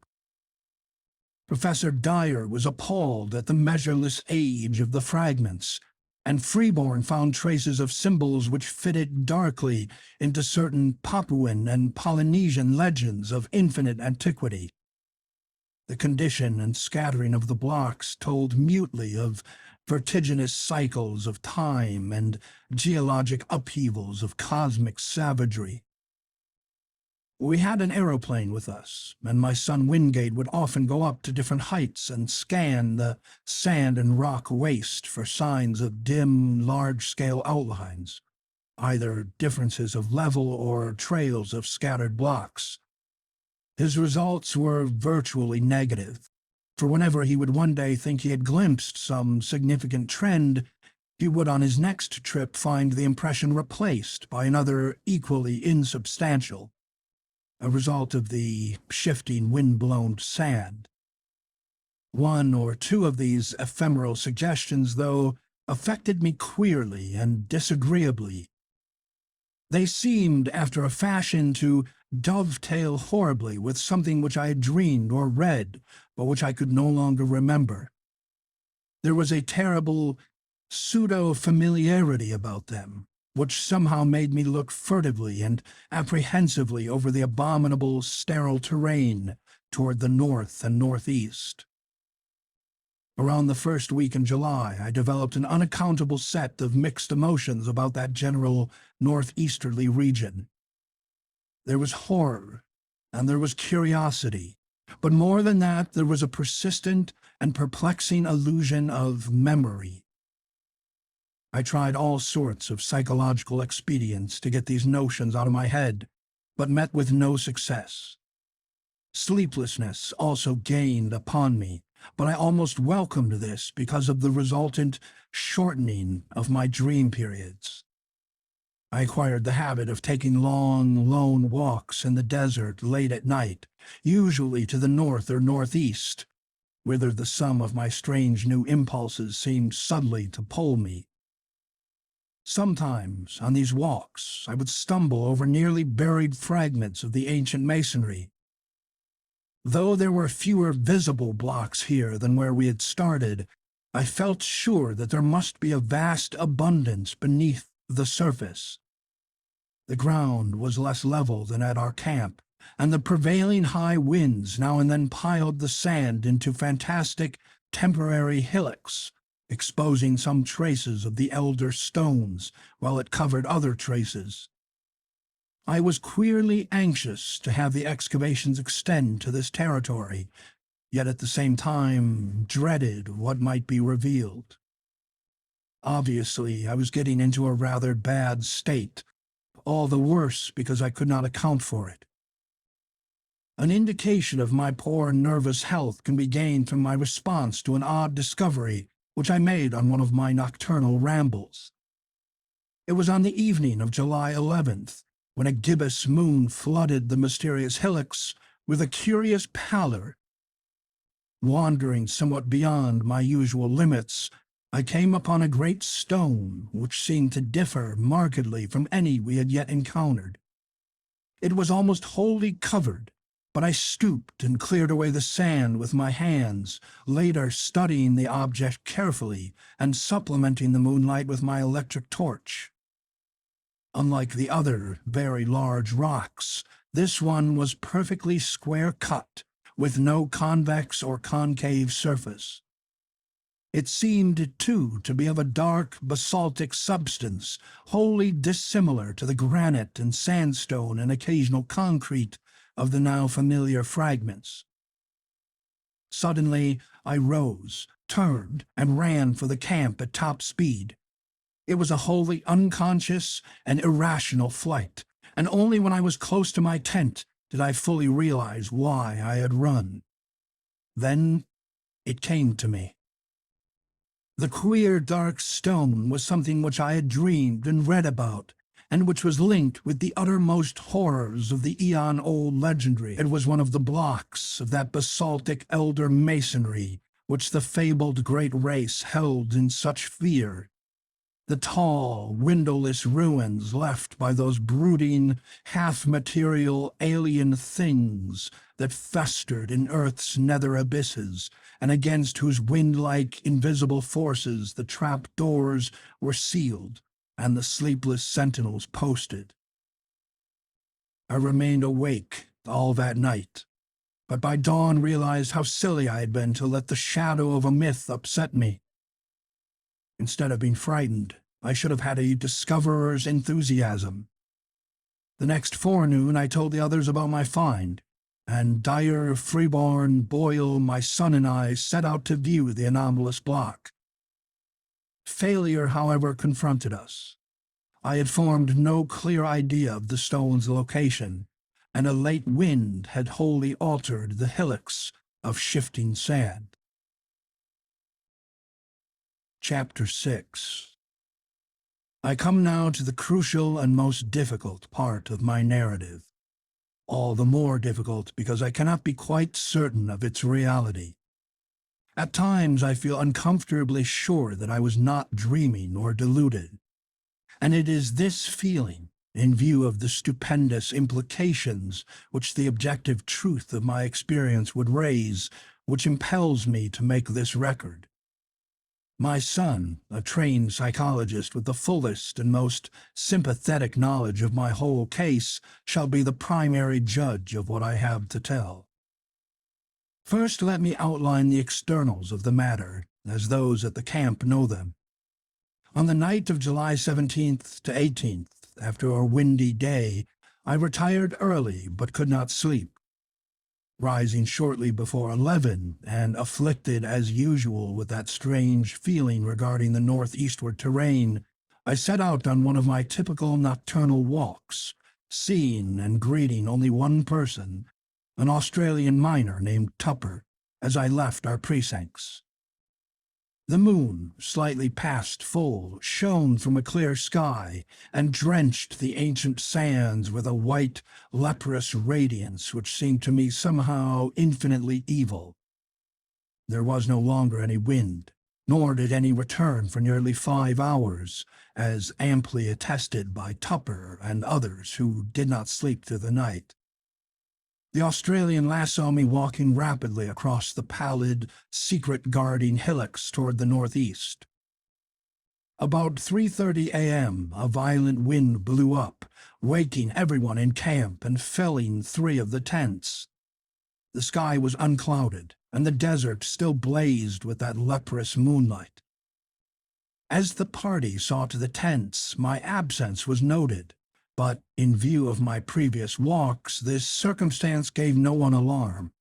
A: Professor Dyer was appalled at the measureless age of the fragments, and Freeborn found traces of symbols which fitted darkly into certain Papuan and Polynesian legends of infinite antiquity. The condition and scattering of the blocks told mutely of vertiginous cycles of time and geologic upheavals of cosmic savagery. We had an aeroplane with us, and my son Wingate would often go up to different heights and scan the sand and rock waste for signs of dim, large-scale outlines, either differences of level or trails of scattered blocks. His results were virtually negative, for whenever he would one day think he had glimpsed some significant trend, he would on his next trip find the impression replaced by another equally insubstantial, a result of the shifting wind-blown sand. One or two of these ephemeral suggestions, though, affected me queerly and disagreeably. They seemed, after a fashion, to dovetail horribly with something which I had dreamed or read, but which I could no longer remember. There was a terrible pseudo-familiarity about them, which somehow made me look furtively and apprehensively over the abominable, sterile terrain toward the north and northeast. Around the first week in July, I developed an unaccountable set of mixed emotions about that general northeasterly region. There was horror, and there was curiosity, but more than that, there was a persistent and perplexing illusion of memory. I tried all sorts of psychological expedients to get these notions out of my head, but met with no success. Sleeplessness also gained upon me, but I almost welcomed this because of the resultant shortening of my dream periods. I acquired the habit of taking long, lone walks in the desert late at night, usually to the north or northeast, whither the sum of my strange new impulses seemed subtly to pull me. Sometimes, on these walks, I would stumble over nearly buried fragments of the ancient masonry. Though there were fewer visible blocks here than where we had started, I felt sure that there must be a vast abundance beneath the surface. The ground was less level than at our camp, and the prevailing high winds now and then piled the sand into fantastic temporary hillocks, exposing some traces of the elder stones while it covered other traces. I was queerly anxious to have the excavations extend to this territory, yet at the same time dreaded what might be revealed. Obviously, I was getting into a rather bad state, all the worse because I could not account for it. An indication of my poor nervous health can be gained from my response to an odd discovery which I made on one of my nocturnal rambles. It was on the evening of July 11th, when a gibbous moon flooded the mysterious hillocks with a curious pallor. Wandering somewhat beyond my usual limits, I came upon a great stone which seemed to differ markedly from any we had yet encountered. It was almost wholly covered, but I stooped and cleared away the sand with my hands, later studying the object carefully and supplementing the moonlight with my electric torch. Unlike the other very large rocks, this one was perfectly square-cut, with no convex or concave surface. It seemed, too, to be of a dark basaltic substance, wholly dissimilar to the granite and sandstone and occasional concrete of the now familiar fragments. Suddenly, I rose, turned, and ran for the camp at top speed. It was a wholly unconscious and irrational flight, and only when I was close to my tent did I fully realize why I had run. Then it came to me. The queer dark stone was something which I had dreamed and read about, and which was linked with the uttermost horrors of the eon-old legendary. It was one of the blocks of that basaltic elder masonry which the fabled great race held in such fear. The tall, windowless ruins left by those brooding, half-material alien things that festered in Earth's nether abysses, and against whose wind-like invisible forces the trap doors were sealed and the sleepless sentinels posted. I remained awake all that night, but by dawn realized how silly I had been to let the shadow of a myth upset me. Instead of being frightened, I should have had a discoverer's enthusiasm. The next forenoon I told the others about my find, and Dyer, Freeborn, Boyle, my son, and I set out to view the anomalous block. Failure, however, confronted us. I had formed no clear idea of the stone's location, and a late wind had wholly altered the hillocks of shifting sand. Chapter 6. I come now to the crucial and most difficult part of my narrative. All the more difficult because I cannot be quite certain of its reality. At times I feel uncomfortably sure that I was not dreaming or deluded, and it is this feeling, in view of the stupendous implications which the objective truth of my experience would raise, which impels me to make this record. My son, a trained psychologist with the fullest and most sympathetic knowledge of my whole case, shall be the primary judge of what I have to tell. First, let me outline the externals of the matter, as those at the camp know them. On the night of July 17th to 18th, after a windy day, I retired early but could not sleep. Rising shortly before 11, and afflicted as usual with that strange feeling regarding the northeastward terrain, I set out on one of my typical nocturnal walks, seeing and greeting only one person, an Australian miner named Tupper, as I left our precincts. The moon, slightly past full, shone from a clear sky and drenched the ancient sands with a white, leprous radiance which seemed to me somehow infinitely evil. There was no longer any wind, nor did any return for nearly 5 hours, as amply attested by Tupper and others who did not sleep through the night. The Australian last saw me walking rapidly across the pallid, secret-guarding hillocks toward the northeast. About 3:30 a.m., a violent wind blew up, waking everyone in camp and felling 3 of the tents. The sky was unclouded, and the desert still blazed with that leprous moonlight. As the party saw to the tents, my absence was noted, but in view of my previous walks, this circumstance gave no one alarm.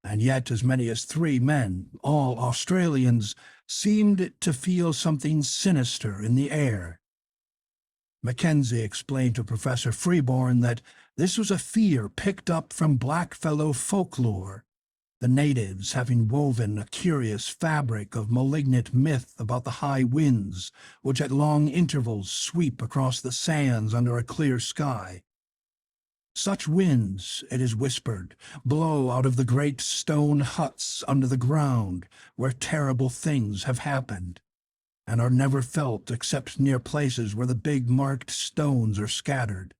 A: And yet as many as 3 men, all Australians, seemed to feel something sinister in the air. Mackenzie explained to Professor Freeborn that this was a fear picked up from blackfellow folklore, the natives having woven a curious fabric of malignant myth about the high winds which at long intervals sweep across the sands under a clear sky. Such winds, it is whispered, blow out of the great stone huts under the ground where terrible things have happened, and are never felt except near places where the big marked stones are scattered.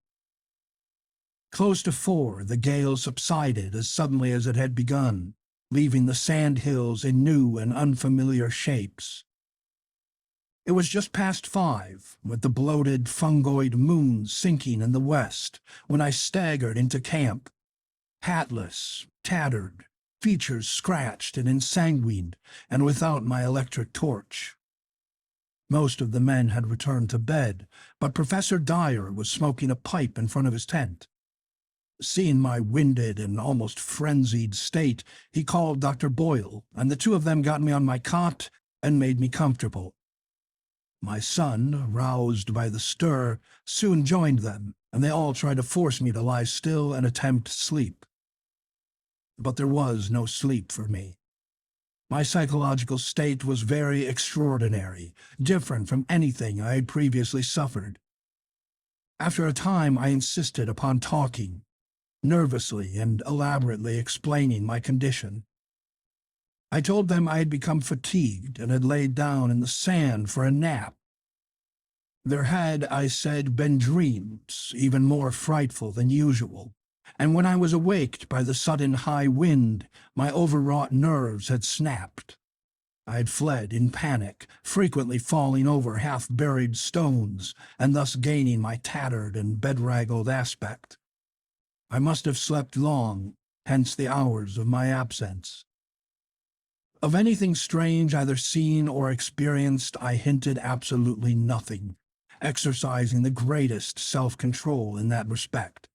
A: Close to 4, the gale subsided as suddenly as it had begun, leaving the sand hills in new and unfamiliar shapes. It was just past 5, with the bloated fungoid moon sinking in the west, when I staggered into camp, hatless, tattered, features scratched and ensanguined, and without my electric torch. Most of the men had returned to bed, but Professor Dyer was smoking a pipe in front of his tent. Seeing my winded and almost frenzied state, he called Dr. Boyle, and the 2 of them got me on my cot and made me comfortable. My son, roused by the stir, soon joined them, and they all tried to force me to lie still and attempt sleep. But there was no sleep for me. My psychological state was very extraordinary, different from anything I had previously suffered. After a time I insisted upon talking, nervously and elaborately explaining my condition. I told them I had become fatigued and had laid down in the sand for a nap. There had, I said, been dreams even more frightful than usual, and when I was awaked by the sudden high wind, my overwrought nerves had snapped. I had fled in panic, frequently falling over half-buried stones, and thus gaining my tattered and bedraggled aspect. I must have slept long, hence the hours of my absence. Of anything strange either seen or experienced I hinted absolutely nothing, exercising the greatest self-control in that respect.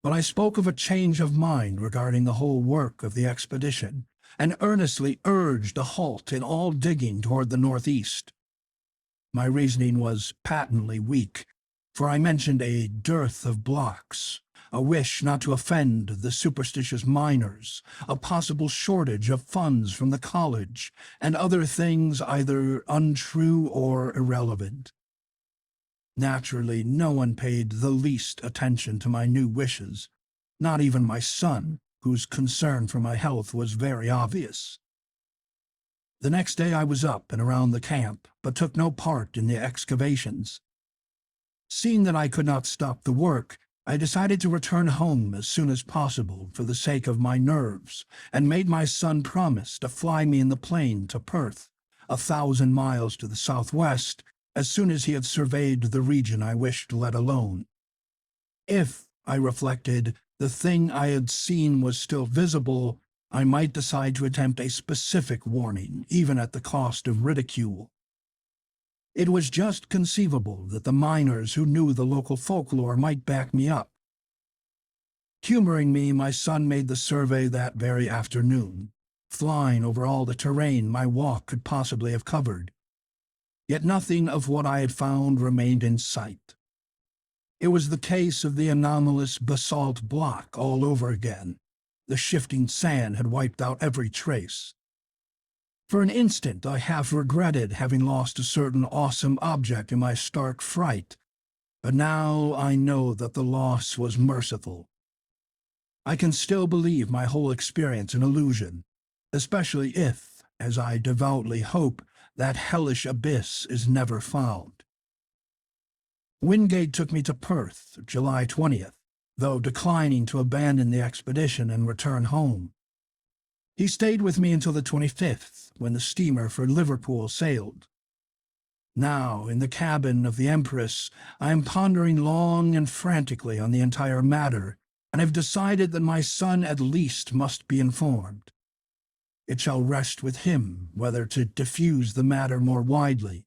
A: But I spoke of a change of mind regarding the whole work of the expedition, and earnestly urged a halt in all digging toward the northeast. My reasoning was patently weak, for I mentioned a dearth of blocks, a wish not to offend the superstitious miners, a possible shortage of funds from the college, and other things either untrue or irrelevant. Naturally, no one paid the least attention to my new wishes, not even my son, whose concern for my health was very obvious. The next day I was up and around the camp, but took no part in the excavations. Seeing that I could not stop the work, I decided to return home as soon as possible for the sake of my nerves, and made my son promise to fly me in the plane to Perth, 1,000 miles to the southwest, as soon as he had surveyed the region I wished let alone. If, I reflected, the thing I had seen was still visible, I might decide to attempt a specific warning, even at the cost of ridicule. It was just conceivable that the miners who knew the local folklore might back me up. Humoring me, my son made the survey that very afternoon, flying over all the terrain my walk could possibly have covered. Yet nothing of what I had found remained in sight. It was the case of the anomalous basalt block all over again. The shifting sand had wiped out every trace. For an instant I half regretted having lost a certain awesome object in my stark fright, but now I know that the loss was merciful. I can still believe my whole experience an illusion, especially if, as I devoutly hope, that hellish abyss is never found. Wingate took me to Perth, July 20th, though declining to abandon the expedition and return home. He stayed with me until the 25th, when the steamer for Liverpool sailed. Now, in the cabin of the Empress, I am pondering long and frantically on the entire matter, and have decided that my son at least must be informed. It shall rest with him whether to diffuse the matter more widely.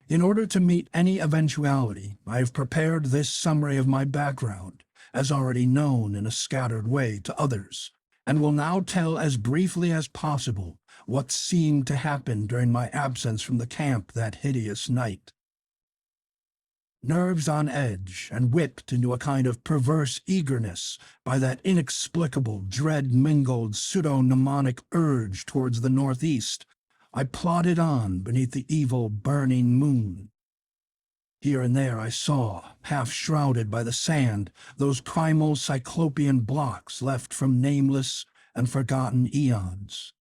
A: In order to meet any eventuality, I have prepared this summary of my background, as already known in a scattered way to others, and will now tell as briefly as possible what seemed to happen during my absence from the camp that hideous night. Nerves on edge and whipped into a kind of perverse eagerness by that inexplicable, dread-mingled, pseudo-mnemonic urge towards the northeast, I plodded on beneath the evil, burning moon. Here and there I saw, half shrouded by the sand, those primal cyclopean blocks left from nameless and forgotten eons.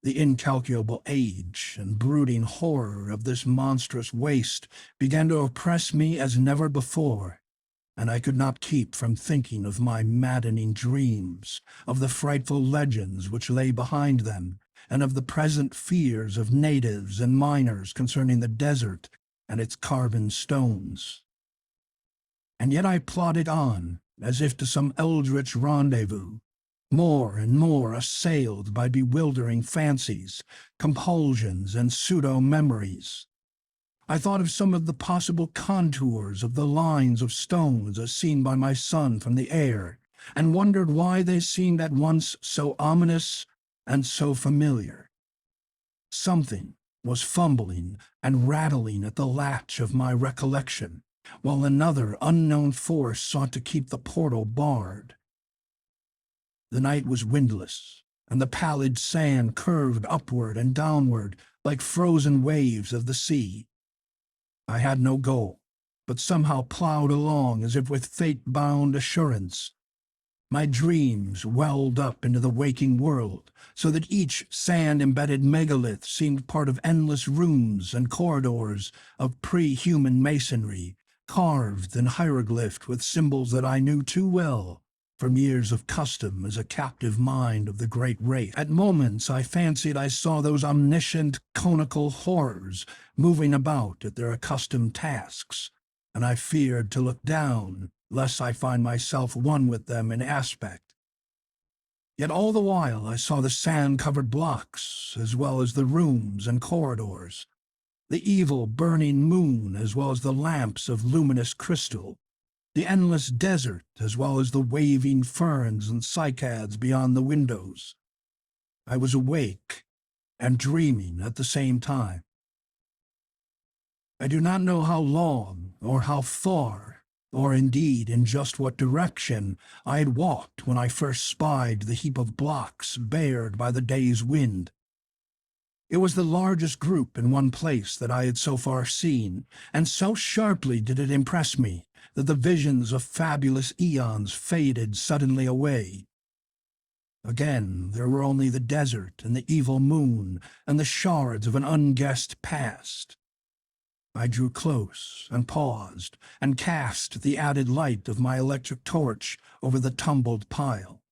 A: The incalculable age and brooding horror of this monstrous waste began to oppress me as never before, and I could not keep from thinking of my maddening dreams, of the frightful legends which lay behind them, and of the present fears of natives and miners concerning the desert and its carven stones. And yet I plodded on, as if to some eldritch rendezvous, more and more assailed by bewildering fancies, compulsions, and pseudo-memories. I thought of some of the possible contours of the lines of stones as seen by my son from the air, and wondered why they seemed at once so ominous and so familiar. Something was fumbling and rattling at the latch of my recollection, while another unknown force sought to keep the portal barred. The night was windless, and the pallid sand curved upward and downward like frozen waves of the sea. I had no goal, but somehow plowed along as if with fate-bound assurance. My dreams welled up into the waking world, so that each sand-embedded megalith seemed part of endless rooms and corridors of pre-human masonry, carved and hieroglyphed with symbols that I knew too well from years of custom as a captive mind of the great race. At moments I fancied I saw those omniscient conical horrors moving about at their accustomed tasks, and I feared to look down, lest I find myself one with them in aspect. Yet all the while I saw the sand-covered blocks, as well as the rooms and corridors, the evil burning moon as well as the lamps of luminous crystal, the endless desert as well as the waving ferns and cycads beyond the windows. I was awake and dreaming at the same time. I do not know how long or how far, or indeed in just what direction, I had walked when I first spied the heap of blocks bared by the day's wind. It was the largest group in one place that I had so far seen, and so sharply did it impress me that the visions of fabulous eons faded suddenly away. Again, there were only the desert and the evil moon and the shards of an unguessed past. I drew close and paused and cast the added light of my electric torch over the tumbled pile.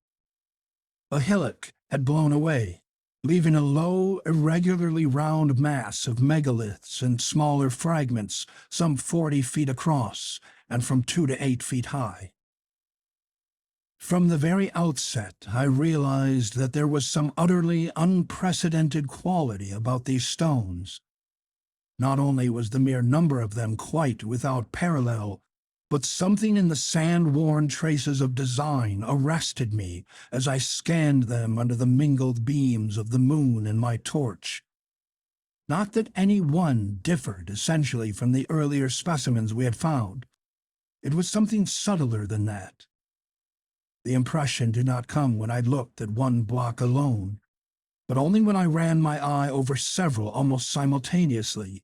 A: A hillock had blown away, leaving a low, irregularly round mass of megaliths and smaller fragments some 40 feet across and from 2 to 8 feet high. From the very outset, I realized that there was some utterly unprecedented quality about these stones. Not only was the mere number of them quite without parallel, but something in the sand-worn traces of design arrested me as I scanned them under the mingled beams of the moon and my torch. Not that any one differed essentially from the earlier specimens we had found. It was something subtler than that. The impression did not come when I looked at one block alone, but only when I ran my eye over several almost simultaneously.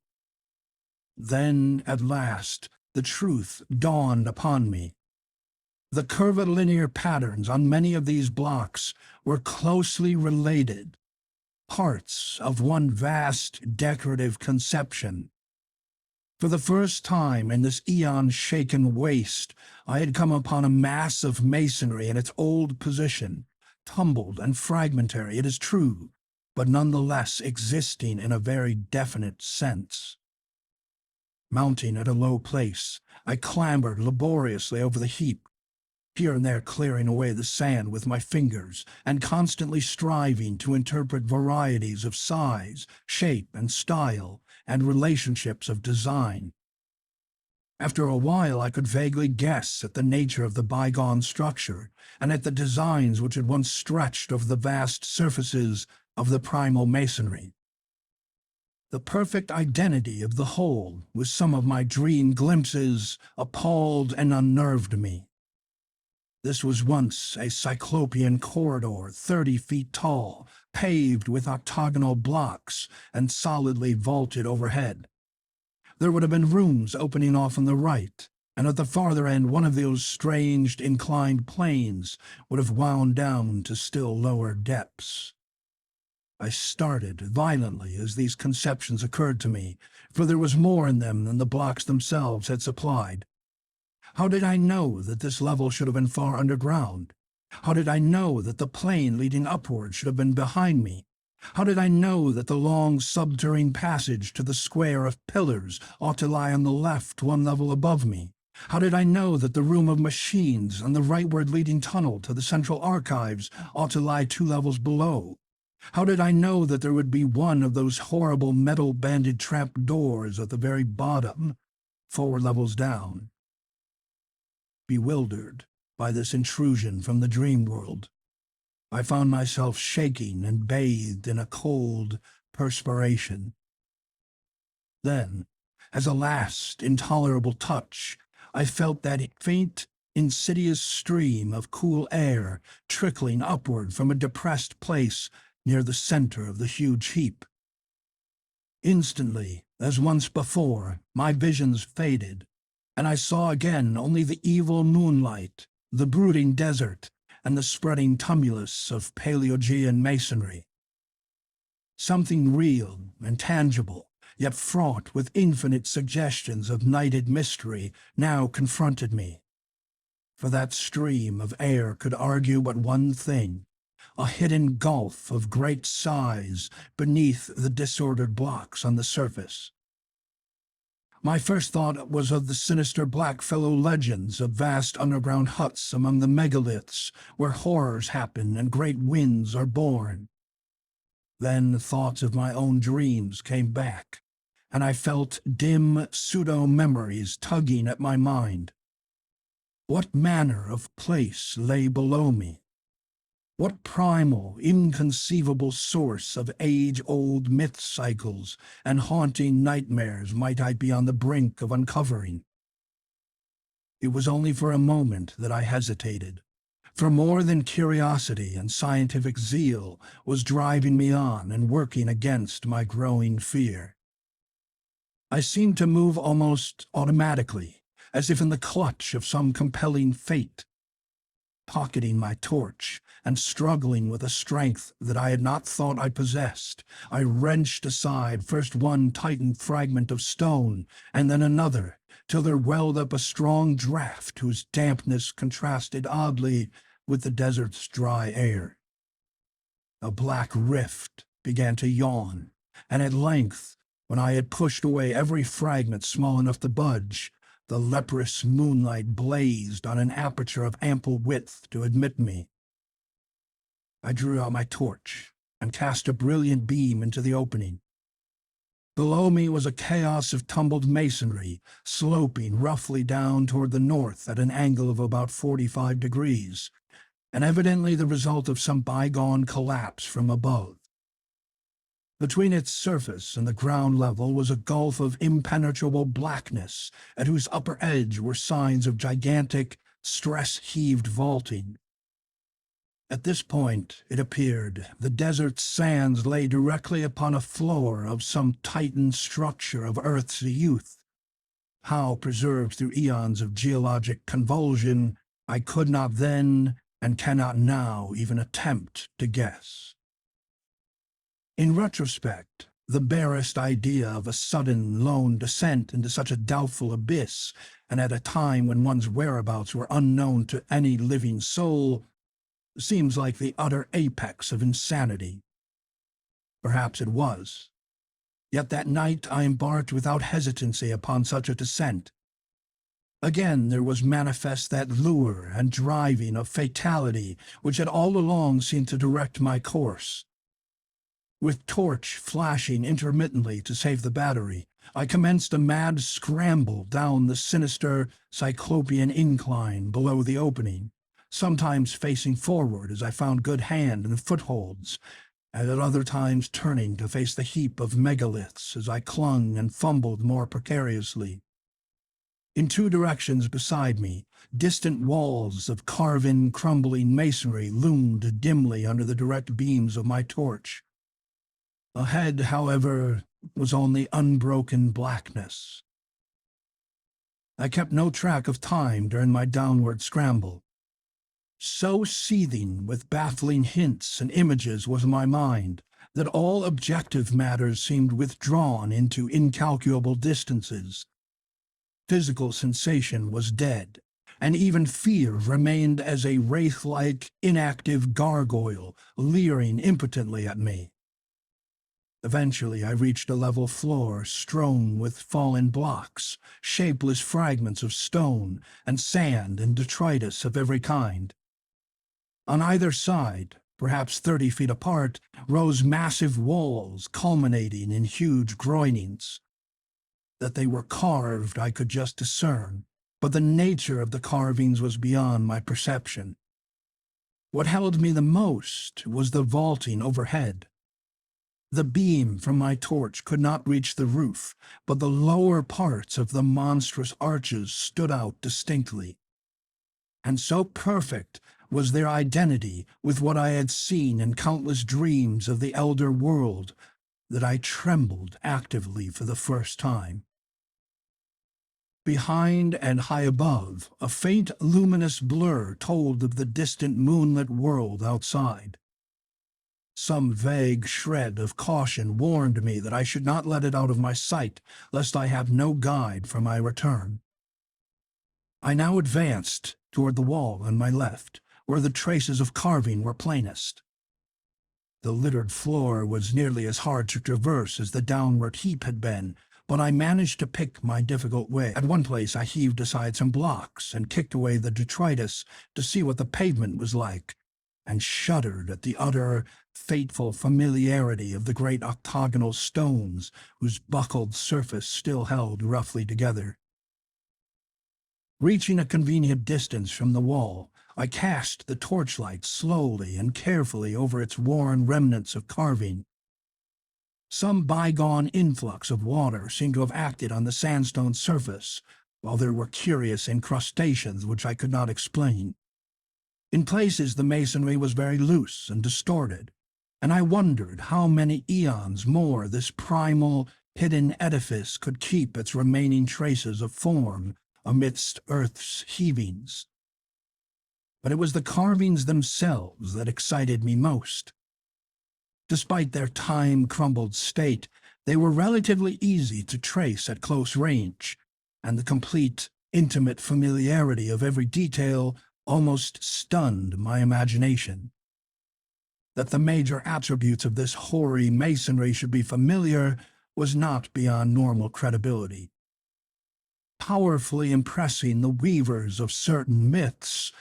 A: Then, at last, the truth dawned upon me. The curvilinear patterns on many of these blocks were closely related, parts of one vast decorative conception. For the first time in this eon-shaken waste, I had come upon a mass of masonry in its old position, tumbled and fragmentary, it is true, but nonetheless existing in a very definite sense. Mounting at a low place, I clambered laboriously over the heap, here and there clearing away the sand with my fingers, and constantly striving to interpret varieties of size, shape, and style, and relationships of design. After a while I could vaguely guess at the nature of the bygone structure, and at the designs which had once stretched over the vast surfaces of the primal masonry. The perfect identity of the whole, with some of my dream glimpses, appalled and unnerved me. This was once a cyclopean corridor 30 feet tall, paved with octagonal blocks and solidly vaulted overhead. There would have been rooms opening off on the right, and at the farther end one of those strange inclined planes would have wound down to still lower depths. I started violently as these conceptions occurred to me, for there was more in them than the blocks themselves had supplied. How did I know that this level should have been far underground? How did I know that the plane leading upward should have been behind me? How did I know that the long subterranean passage to the square of pillars ought to lie on the left, one level above me? How did I know that the room of machines and the rightward leading tunnel to the central archives ought to lie 2 levels below? How did I know that there would be one of those horrible metal-banded trap doors at the very bottom, 4 levels down? Bewildered by this intrusion from the dream world, I found myself shaking and bathed in a cold perspiration. Then, as a last intolerable touch, I felt that faint, insidious stream of cool air trickling upward from a depressed place near the center of the huge heap. Instantly, as once before, my visions faded, and I saw again only the evil moonlight, the brooding desert, and the spreading tumulus of Paleogean masonry. Something real and tangible, yet fraught with infinite suggestions of nighted mystery, now confronted me. For that stream of air could argue but one thing: a hidden gulf of great size beneath the disordered blocks on the surface. My first thought was of the sinister blackfellow legends of vast underground huts among the megaliths where horrors happen and great winds are born. Then thoughts of my own dreams came back, and I felt dim pseudo-memories tugging at my mind. What manner of place lay below me? What primal, inconceivable source of age-old myth cycles and haunting nightmares might I be on the brink of uncovering? It was only for a moment that I hesitated, for more than curiosity and scientific zeal was driving me on and working against my growing fear. I seemed to move almost automatically, as if in the clutch of some compelling fate. Pocketing my torch and struggling with a strength that I had not thought I possessed, I wrenched aside first one tightened fragment of stone and then another, till there welled up a strong draught whose dampness contrasted oddly with the desert's dry air. A black rift began to yawn, and at length, when I had pushed away every fragment small enough to budge, the leprous moonlight blazed on an aperture of ample width to admit me. I drew out my torch and cast a brilliant beam into the opening. Below me was a chaos of tumbled masonry, sloping roughly down toward the north at an angle of about 45 degrees, and evidently the result of some bygone collapse from above. Between its surface and the ground level was a gulf of impenetrable blackness, at whose upper edge were signs of gigantic, stress-heaved vaulting. At this point, it appeared, the desert's sands lay directly upon a floor of some titan structure of Earth's youth. How preserved through eons of geologic convulsion, I could not then, and cannot now even attempt to guess. In retrospect, the barest idea of a sudden, lone descent into such a doubtful abyss, and at a time when one's whereabouts were unknown to any living soul, seems like the utter apex of insanity. Perhaps it was. Yet that night I embarked without hesitancy upon such a descent. Again there was manifest that lure and driving of fatality which had all along seemed to direct my course. With torch flashing intermittently to save the battery, I commenced a mad scramble down the sinister cyclopean incline below the opening, sometimes facing forward as I found good hand and footholds, and at other times turning to face the heap of megaliths as I clung and fumbled more precariously. In two directions beside me, distant walls of carven, crumbling masonry loomed dimly under the direct beams of my torch. Ahead, however, was only unbroken blackness. I kept no track of time during my downward scramble. So seething with baffling hints and images was my mind that all objective matters seemed withdrawn into incalculable distances. Physical sensation was dead, and even fear remained as a wraith-like, inactive gargoyle leering impotently at me. Eventually I reached a level floor strewn with fallen blocks, shapeless fragments of stone, and sand and detritus of every kind. On either side, perhaps 30 feet apart, rose massive walls culminating in huge groinings. That they were carved I could just discern, but the nature of the carvings was beyond my perception. What held me the most was the vaulting overhead. The beam from my torch could not reach the roof, but the lower parts of the monstrous arches stood out distinctly. And so perfect was their identity with what I had seen in countless dreams of the elder world that I trembled actively for the first time. Behind and high above, a faint luminous blur told of the distant moonlit world outside. Some vague shred of caution warned me that I should not let it out of my sight, lest I have no guide for my return. I now advanced toward the wall on my left, where the traces of carving were plainest. The littered floor was nearly as hard to traverse as the downward heap had been, but I managed to pick my difficult way. At one place I heaved aside some blocks and kicked away the detritus to see what the pavement was like, and shuddered at the utter, fateful familiarity of the great octagonal stones whose buckled surface still held roughly together. Reaching a convenient distance from the wall, I cast the torchlight slowly and carefully over its worn remnants of carving. Some bygone influx of water seemed to have acted on the sandstone surface, while there were curious incrustations which I could not explain. In places the masonry was very loose and distorted, and I wondered how many eons more this primal, hidden edifice could keep its remaining traces of form amidst Earth's heavings. But it was the carvings themselves that excited me most. Despite their time-crumbled state, they were relatively easy to trace at close range, and the complete, intimate familiarity of every detail almost stunned my imagination. That the major attributes of this hoary masonry should be familiar was not beyond normal credibility. Powerfully impressing the weavers of certain myths,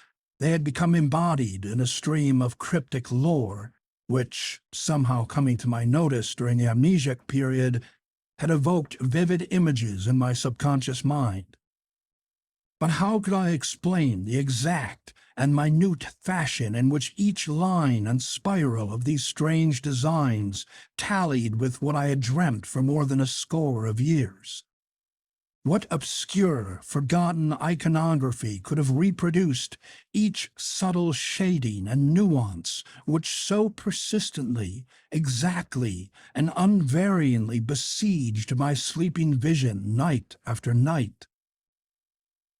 A: they had become embodied in a stream of cryptic lore, which, somehow coming to my notice during the amnesic period, had evoked vivid images in my subconscious mind. But how could I explain the exact and minute fashion in which each line and spiral of these strange designs tallied with what I had dreamt for more than a score of years? What obscure, forgotten iconography could have reproduced each subtle shading and nuance which so persistently, exactly, and unvaryingly besieged my sleeping vision night after night?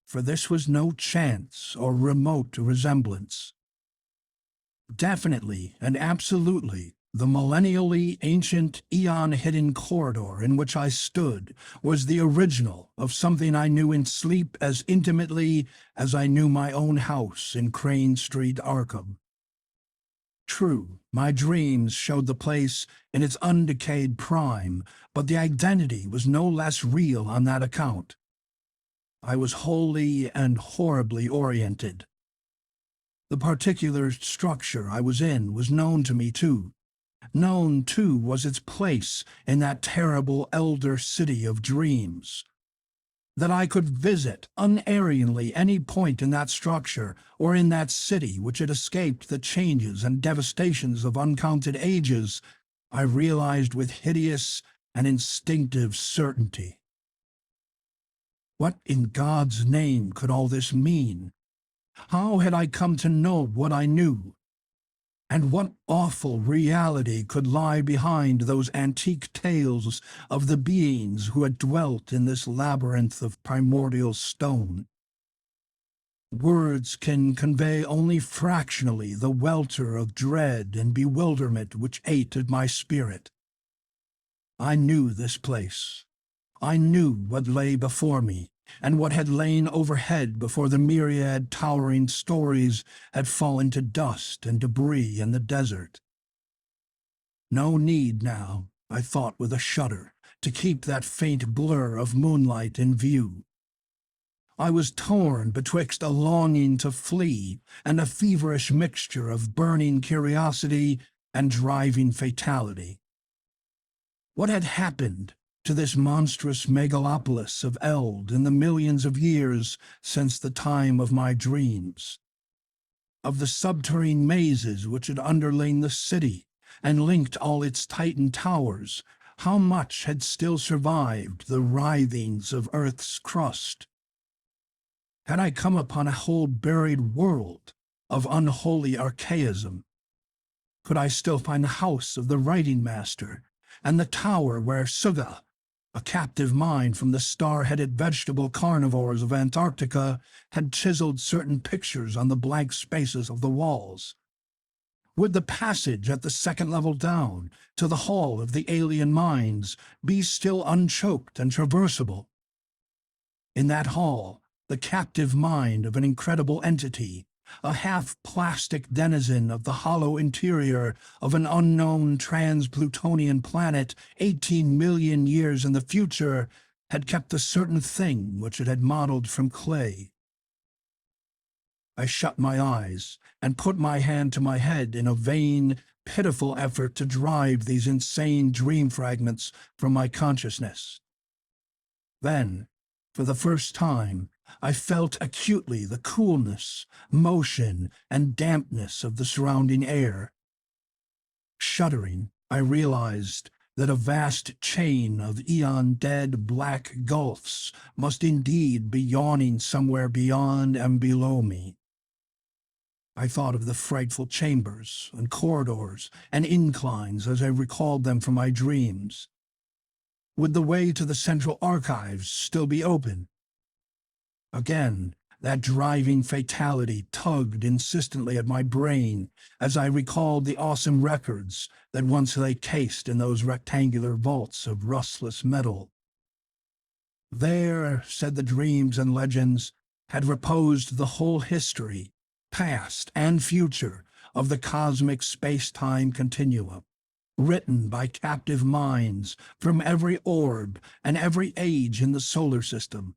A: For this was no chance or remote resemblance. Definitely and absolutely, the millennially ancient, eon-hidden corridor in which I stood was the original of something I knew in sleep as intimately as I knew my own house in Crane Street, Arkham. True, my dreams showed the place in its undecayed prime, but the identity was no less real on that account. I was wholly and horribly oriented. The particular structure I was in was known to me too. Known, too, was its place in that terrible elder city of dreams. That I could visit unerringly any point in that structure or in that city which had escaped the changes and devastations of uncounted ages, I realized with hideous and instinctive certainty. What in God's name could all this mean? How had I come to know what I knew? And what awful reality could lie behind those antique tales of the beings who had dwelt in this labyrinth of primordial stone? Words can convey only fractionally the welter of dread and bewilderment which ate at my spirit. I knew this place. I knew what lay before me, and what had lain overhead before the myriad towering stories had fallen to dust and debris in the desert. No need now, I thought with a shudder, to keep that faint blur of moonlight in view. I was torn betwixt a longing to flee and a feverish mixture of burning curiosity and driving fatality. What had happened to this monstrous megalopolis of Eld in the millions of years since the time of my dreams? Of the subterranean mazes which had underlain the city and linked all its Titan towers, how much had still survived the writhings of Earth's crust? Had I come upon a whole buried world of unholy archaism? Could I still find the house of the writing master and the tower where Suga, a captive mind from the star-headed vegetable carnivores of Antarctica, had chiseled certain pictures on the blank spaces of the walls? Would the passage at the second level down to the hall of the alien minds be still unchoked and traversable? In that hall, the captive mind of an incredible entity, a half-plastic denizen of the hollow interior of an unknown trans-Plutonian planet 18 million years in the future, had kept a certain thing which it had modeled from clay. I shut my eyes and put my hand to my head in a vain, pitiful effort to drive these insane dream fragments from my consciousness. Then, for the first time, I felt acutely the coolness, motion, and dampness of the surrounding air. Shuddering, I realized that a vast chain of eon-dead black gulfs must indeed be yawning somewhere beyond and below me. I thought of the frightful chambers and corridors and inclines as I recalled them from my dreams. Would the way to the central archives still be open? Again, that driving fatality tugged insistently at my brain as I recalled the awesome records that once lay cased in those rectangular vaults of rustless metal. There, said the dreams and legends, had reposed the whole history, past and future, of the cosmic space-time continuum, written by captive minds from every orb and every age in the solar system.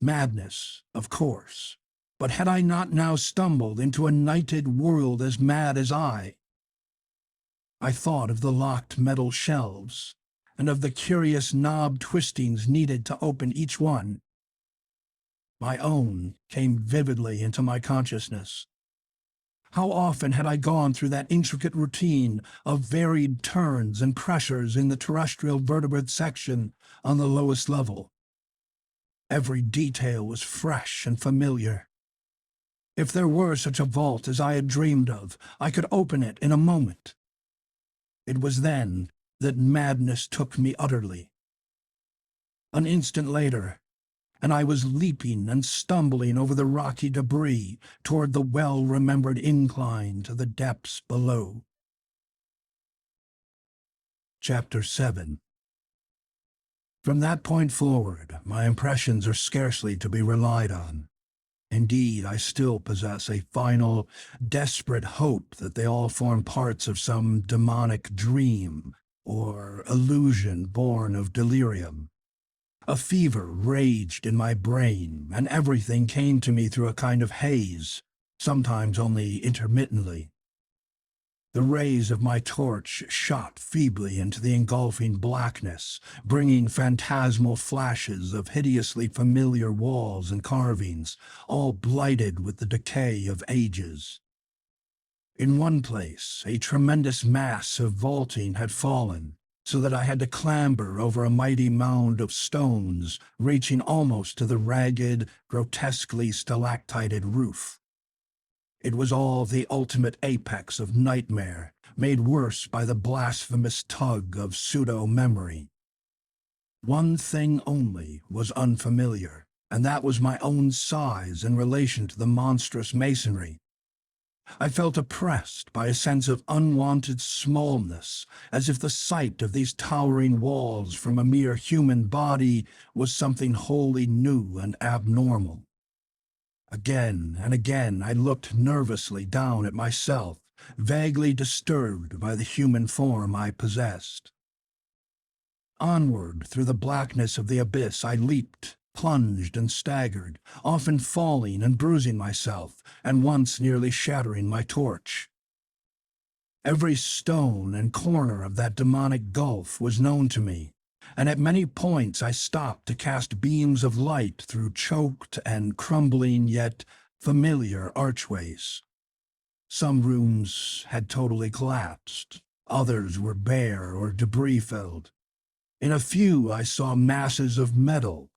A: Madness, of course, but had I not now stumbled into a nighted world as mad as I? I thought of the locked metal shelves, and of the curious knob twistings needed to open each one. My own came vividly into my consciousness. How often had I gone through that intricate routine of varied turns and pressures in the terrestrial vertebrate section on the lowest level? Every detail was fresh and familiar. If there were such a vault as I had dreamed of, I could open it in a moment. It was then that madness took me utterly. An instant later, and I was leaping and stumbling over the rocky debris toward the well-remembered incline to the depths below. Chapter 7. From that point forward, my impressions are scarcely to be relied on. Indeed, I still possess a final, desperate hope that they all form parts of some demonic dream or illusion born of delirium. A fever raged in my brain, and everything came to me through a kind of haze, sometimes only intermittently. The rays of my torch shot feebly into the engulfing blackness, bringing phantasmal flashes of hideously familiar walls and carvings, all blighted with the decay of ages. In one place, a tremendous mass of vaulting had fallen, so that I had to clamber over a mighty mound of stones, reaching almost to the ragged, grotesquely stalactited roof. It was all the ultimate apex of nightmare, made worse by the blasphemous tug of pseudo-memory. One thing only was unfamiliar, and that was my own size in relation to the monstrous masonry. I felt oppressed by a sense of unwanted smallness, as if the sight of these towering walls from a mere human body was something wholly new and abnormal. Again and again I looked nervously down at myself, vaguely disturbed by the human form I possessed. Onward through the blackness of the abyss I leaped, plunged and staggered, often falling and bruising myself, and once nearly shattering my torch. Every stone and corner of that demonic gulf was known to me, and at many points I stopped to cast beams of light through choked and crumbling yet familiar archways. Some rooms had totally collapsed, others were bare or debris-filled. In a few I saw masses of metal,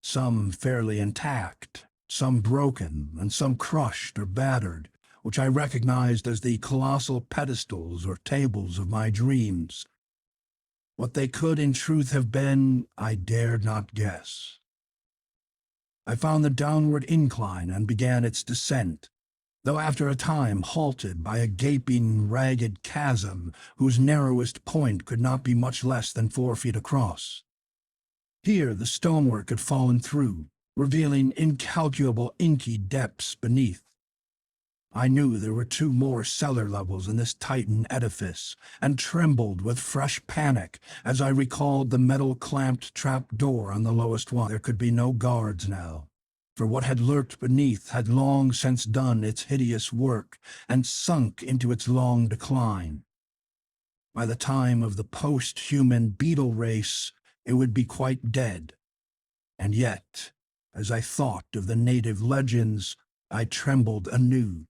A: some fairly intact, some broken, and some crushed or battered, which I recognized as the colossal pedestals or tables of my dreams. What they could in truth have been, I dared not guess. I found the downward incline and began its descent, though after a time halted by a gaping, ragged chasm whose narrowest point could not be much less than 4 feet across. Here the stonework had fallen through, revealing incalculable inky depths beneath. I knew there were 2 more cellar levels in this Titan edifice, and trembled with fresh panic as I recalled the metal-clamped trap-door on the lowest one. There could be no guards now, for what had lurked beneath had long since done its hideous work and sunk into its long decline. By the time of the post-human beetle race, it would be quite dead. And yet, as I thought of the native legends, I trembled anew.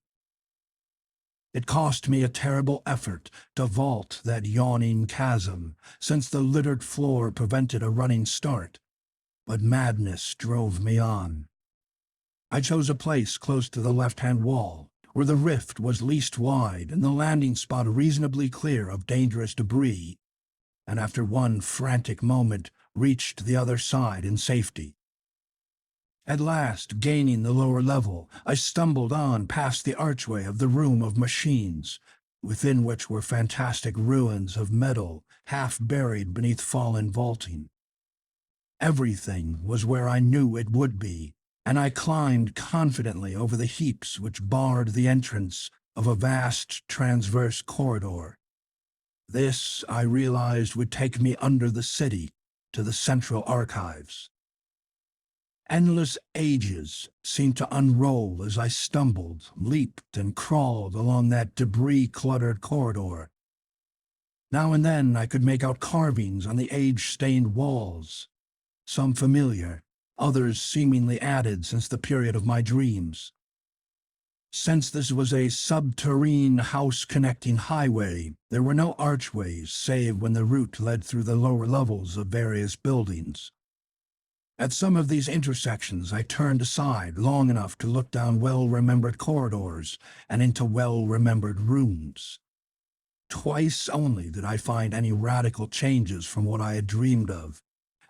A: It cost me a terrible effort to vault that yawning chasm, since the littered floor prevented a running start, but madness drove me on. I chose a place close to the left-hand wall, where the rift was least wide and the landing spot reasonably clear of dangerous debris, and after one frantic moment reached the other side in safety. At last, gaining the lower level, I stumbled on past the archway of the room of machines, within which were fantastic ruins of metal, half buried beneath fallen vaulting. Everything was where I knew it would be, and I climbed confidently over the heaps which barred the entrance of a vast transverse corridor. This, I realized, would take me under the city to the central archives. Endless ages seemed to unroll as I stumbled, leaped, and crawled along that debris-cluttered corridor. Now and then I could make out carvings on the age-stained walls, some familiar, others seemingly added since the period of my dreams. Since this was a subterrane house-connecting highway, there were no archways save when the route led through the lower levels of various buildings. At some of these intersections I turned aside long enough to look down well-remembered corridors and into well-remembered rooms. Twice only did I find any radical changes from what I had dreamed of,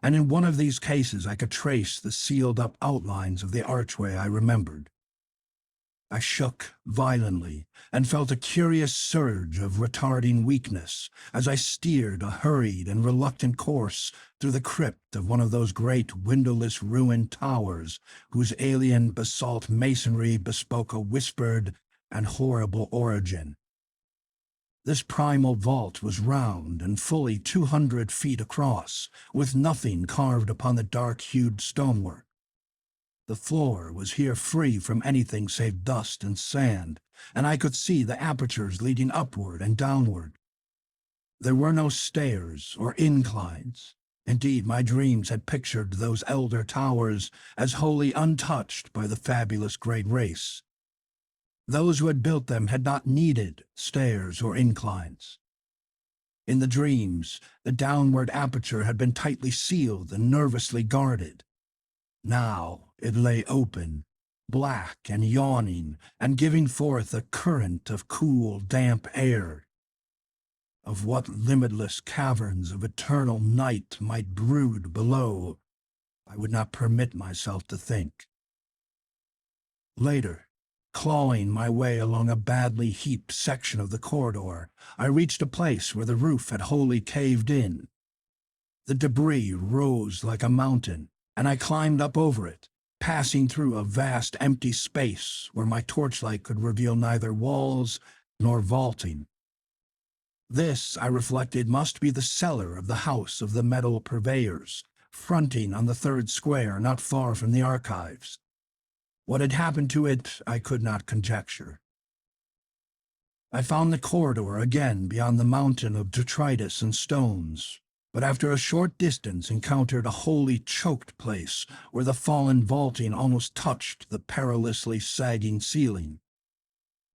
A: and in one of these cases I could trace the sealed-up outlines of the archway I remembered. I shook violently and felt a curious surge of retarding weakness as I steered a hurried and reluctant course through the crypt of one of those great windowless ruined towers whose alien basalt masonry bespoke a whispered and horrible origin. This primal vault was round and fully 200 feet across, with nothing carved upon the dark-hued stonework. The floor was here free from anything save dust and sand, and I could see the apertures leading upward and downward. There were no stairs or inclines. Indeed, my dreams had pictured those elder towers as wholly untouched by the fabulous Great Race. Those who had built them had not needed stairs or inclines. In the dreams, the downward aperture had been tightly sealed and nervously guarded. Now it lay open, black and yawning, and giving forth a current of cool, damp air. Of what limitless caverns of eternal night might brood below, I would not permit myself to think. Later, clawing my way along a badly heaped section of the corridor, I reached a place where the roof had wholly caved in. The debris rose like a mountain, and I climbed up over it, passing through a vast empty space where my torchlight could reveal neither walls nor vaulting. This, I reflected, must be the cellar of the house of the metal purveyors, fronting on the third square not far from the archives. What had happened to it, I could not conjecture. I found the corridor again beyond the mountain of detritus and stones, but after a short distance encountered a wholly choked place where the fallen vaulting almost touched the perilously sagging ceiling.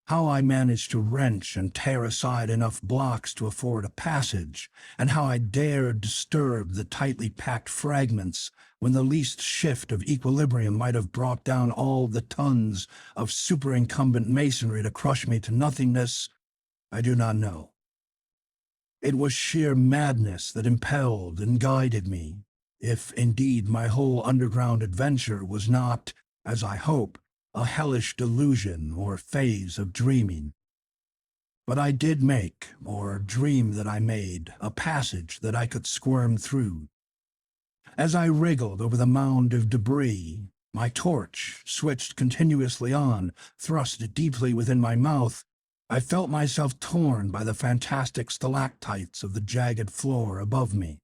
A: How I managed to wrench and tear aside enough blocks to afford a passage, and how I dared disturb the tightly packed fragments when the least shift of equilibrium might have brought down all the tons of superincumbent masonry to crush me to nothingness, I do not know. It was sheer madness that impelled and guided me, if indeed my whole underground adventure was not, as I hope, a hellish delusion or phase of dreaming. But I did make, or dream that I made, a passage that I could squirm through. As I wriggled over the mound of debris, my torch, switched continuously on, thrust deeply within my mouth, I felt myself torn by the fantastic stalactites of the jagged floor above me.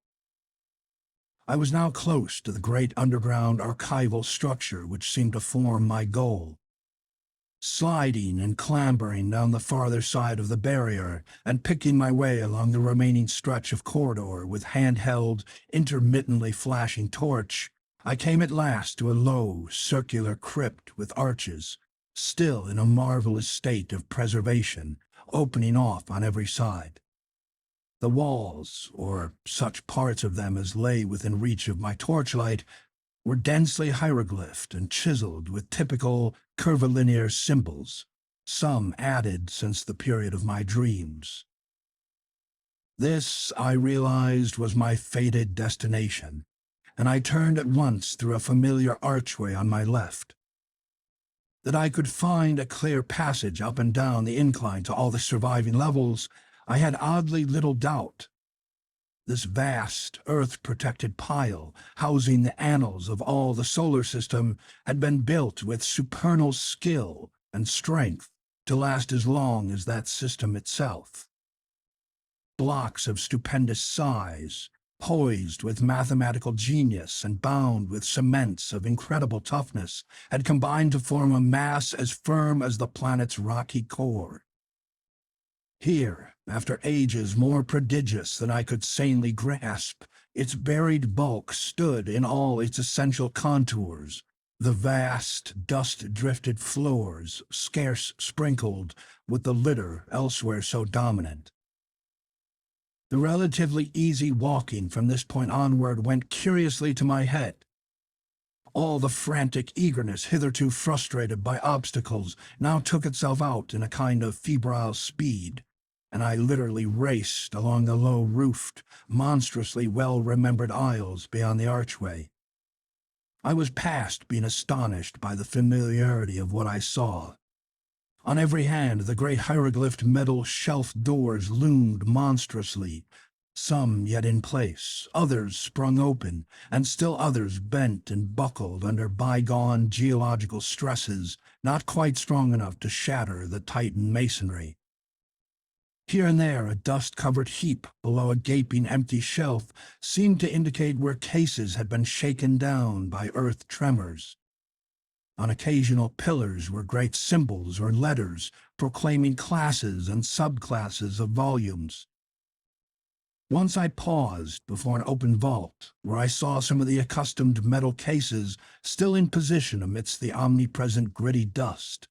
A: I was now close to the great underground archival structure which seemed to form my goal. Sliding and clambering down the farther side of the barrier and picking my way along the remaining stretch of corridor with handheld, intermittently flashing torch, I came at last to a low, circular crypt with arches, still in a marvelous state of preservation, opening off on every side. The walls, or such parts of them as lay within reach of my torchlight, were densely hieroglyphed and chiseled with typical curvilinear symbols, some added since the period of my dreams. This, I realized, was my fated destination, and I turned at once through a familiar archway on my left. That I could find a clear passage up and down the incline to all the surviving levels, I had oddly little doubt. This vast, earth-protected pile, housing the annals of all the solar system, had been built with supernal skill and strength to last as long as that system itself. Blocks of stupendous size, poised with mathematical genius and bound with cements of incredible toughness, had combined to form a mass as firm as the planet's rocky core. Here, after ages more prodigious than I could sanely grasp, its buried bulk stood in all its essential contours, the vast, dust-drifted floors scarce sprinkled with the litter elsewhere so dominant. The relatively easy walking from this point onward went curiously to my head. All the frantic eagerness hitherto frustrated by obstacles now took itself out in a kind of febrile speed, and I literally raced along the low-roofed, monstrously well-remembered aisles beyond the archway. I was past being astonished by the familiarity of what I saw. On every hand, the great hieroglyphed metal shelf doors loomed monstrously, some yet in place, others sprung open, and still others bent and buckled under bygone geological stresses, not quite strong enough to shatter the Titan masonry. Here and there, a dust-covered heap below a gaping empty shelf seemed to indicate where cases had been shaken down by earth tremors. On occasional pillars were great symbols or letters proclaiming classes and subclasses of volumes. Once I paused before an open vault, where I saw some of the accustomed metal cases still in position amidst the omnipresent gritty dust.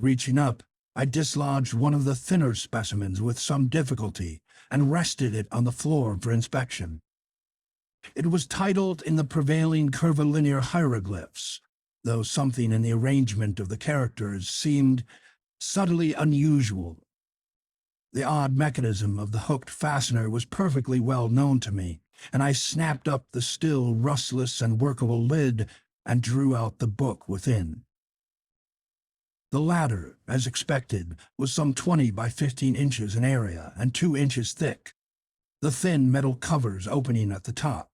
A: Reaching up, I dislodged one of the thinner specimens with some difficulty and rested it on the floor for inspection. It was titled in the prevailing curvilinear hieroglyphs, though something in the arrangement of the characters seemed subtly unusual. The odd mechanism of the hooked fastener was perfectly well known to me, and I snapped up the still rustless and workable lid and drew out the book within. The latter, as expected, was some 20 by 15 inches in area and 2 inches thick, the thin metal covers opening at the top.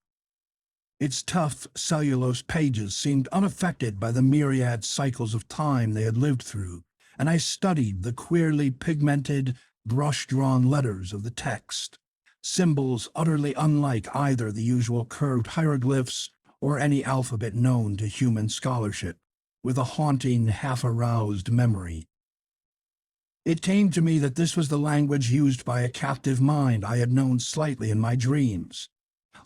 A: Its tough cellulose pages seemed unaffected by the myriad cycles of time they had lived through, and I studied the queerly pigmented, brush-drawn letters of the text, symbols utterly unlike either the usual curved hieroglyphs or any alphabet known to human scholarship, with a haunting, half-aroused memory. It came to me that this was the language used by a captive mind I had known slightly in my dreams,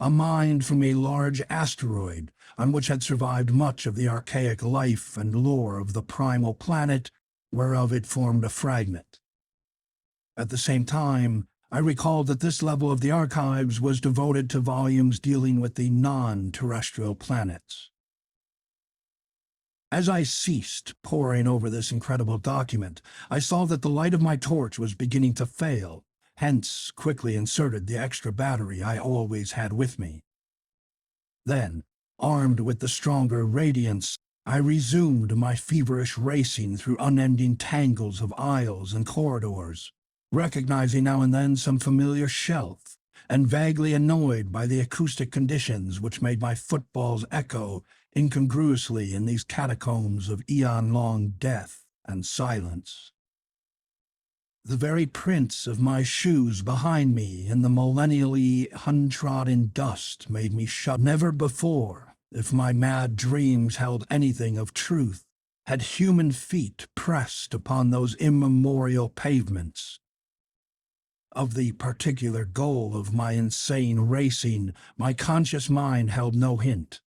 A: a mind from a large asteroid on which had survived much of the archaic life and lore of the primal planet whereof it formed a fragment. At the same time, I recalled that this level of the archives was devoted to volumes dealing with the non-terrestrial planets. As I ceased poring over this incredible document, I saw that the light of my torch was beginning to fail, hence quickly inserted the extra battery I always had with me. Then, armed with the stronger radiance, I resumed my feverish racing through unending tangles of aisles and corridors, recognizing now and then some familiar shelf, and vaguely annoyed by the acoustic conditions which made my footfalls echo incongruously in these catacombs of eon-long death and silence. The very prints of my shoes behind me in the millennially untrodden dust made me shudder. Never before, if my mad dreams held anything of truth, had human feet pressed upon those immemorial pavements. Of the particular goal of my insane racing, my conscious mind held no hint.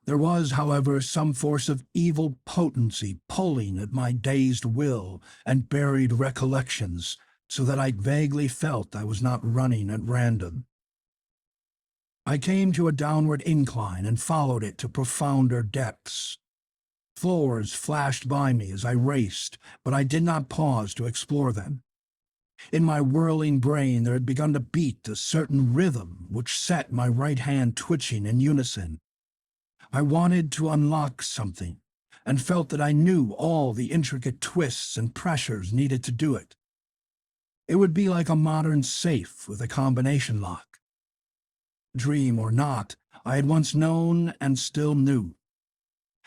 A: There was, however, some force of evil potency pulling at my dazed will and buried recollections, so that I vaguely felt I was not running at random. I came to a downward incline and followed it to profounder depths. Floors flashed by me as I raced, but I did not pause to explore them. In my whirling brain there had begun to beat a certain rhythm which set my right hand twitching in unison. I wanted to unlock something, and felt that I knew all the intricate twists and pressures needed to do it. It would be like a modern safe with a combination lock. Dream or not, I had once known and still knew.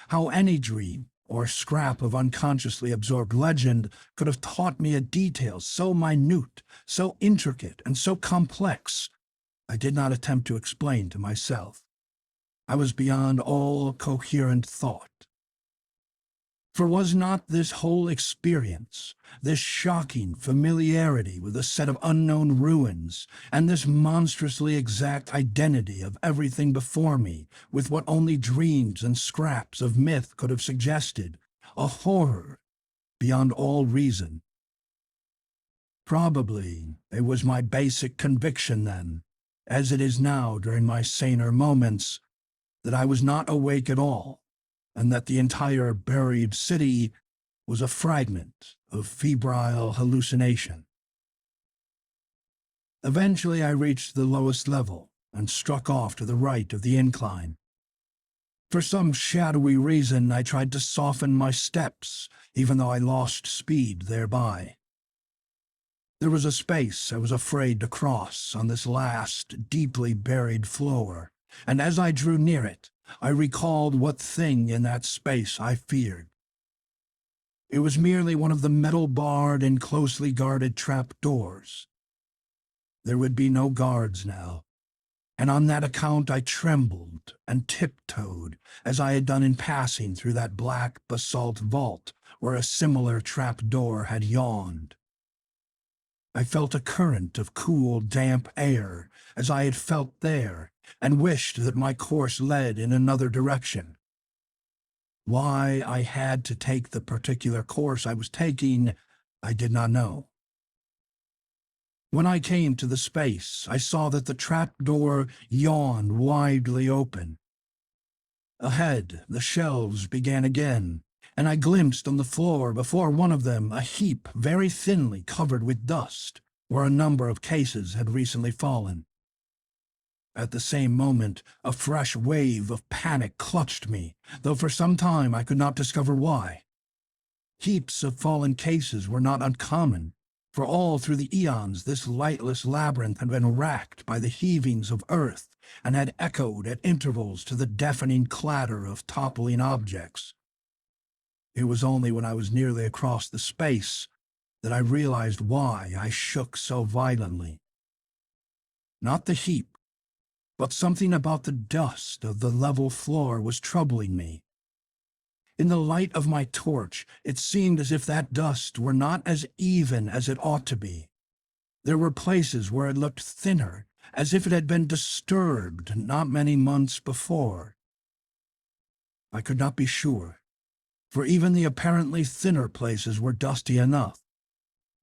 A: How any dream, or scrap of unconsciously absorbed legend, could have taught me a detail so minute, so intricate, and so complex, I did not attempt to explain to myself. I was beyond all coherent thought. For was not this whole experience, this shocking familiarity with a set of unknown ruins, and this monstrously exact identity of everything before me, with what only dreams and scraps of myth could have suggested, a horror beyond all reason? Probably it was my basic conviction then, as it is now during my saner moments, that I was not awake at all, and that the entire buried city was a fragment of febrile hallucination. Eventually I reached the lowest level and struck off to the right of the incline. For some shadowy reason, I tried to soften my steps, even though I lost speed thereby. There was a space I was afraid to cross on this last, deeply buried floor, and as I drew near it, I recalled what thing in that space I feared. It was merely one of the metal-barred and closely guarded trap-doors. There would be no guards now, and on that account I trembled and tiptoed as I had done in passing through that black basalt vault where a similar trap-door had yawned. I felt a current of cool, damp air as I had felt there, and wished that my course led in another direction. Why I had to take the particular course I was taking, I did not know. When I came to the space, I saw that the trapdoor yawned widely open. Ahead, the shelves began again, and I glimpsed on the floor before one of them a heap very thinly covered with dust, where a number of cases had recently fallen. At the same moment, a fresh wave of panic clutched me, though for some time I could not discover why. Heaps of fallen cases were not uncommon, for all through the eons this lightless labyrinth had been racked by the heavings of earth and had echoed at intervals to the deafening clatter of toppling objects. It was only when I was nearly across the space that I realized why I shook so violently. Not the heap, but something about the dust of the level floor was troubling me. In the light of my torch, it seemed as if that dust were not as even as it ought to be. There were places where it looked thinner, as if it had been disturbed not many months before. I could not be sure, for even the apparently thinner places were dusty enough.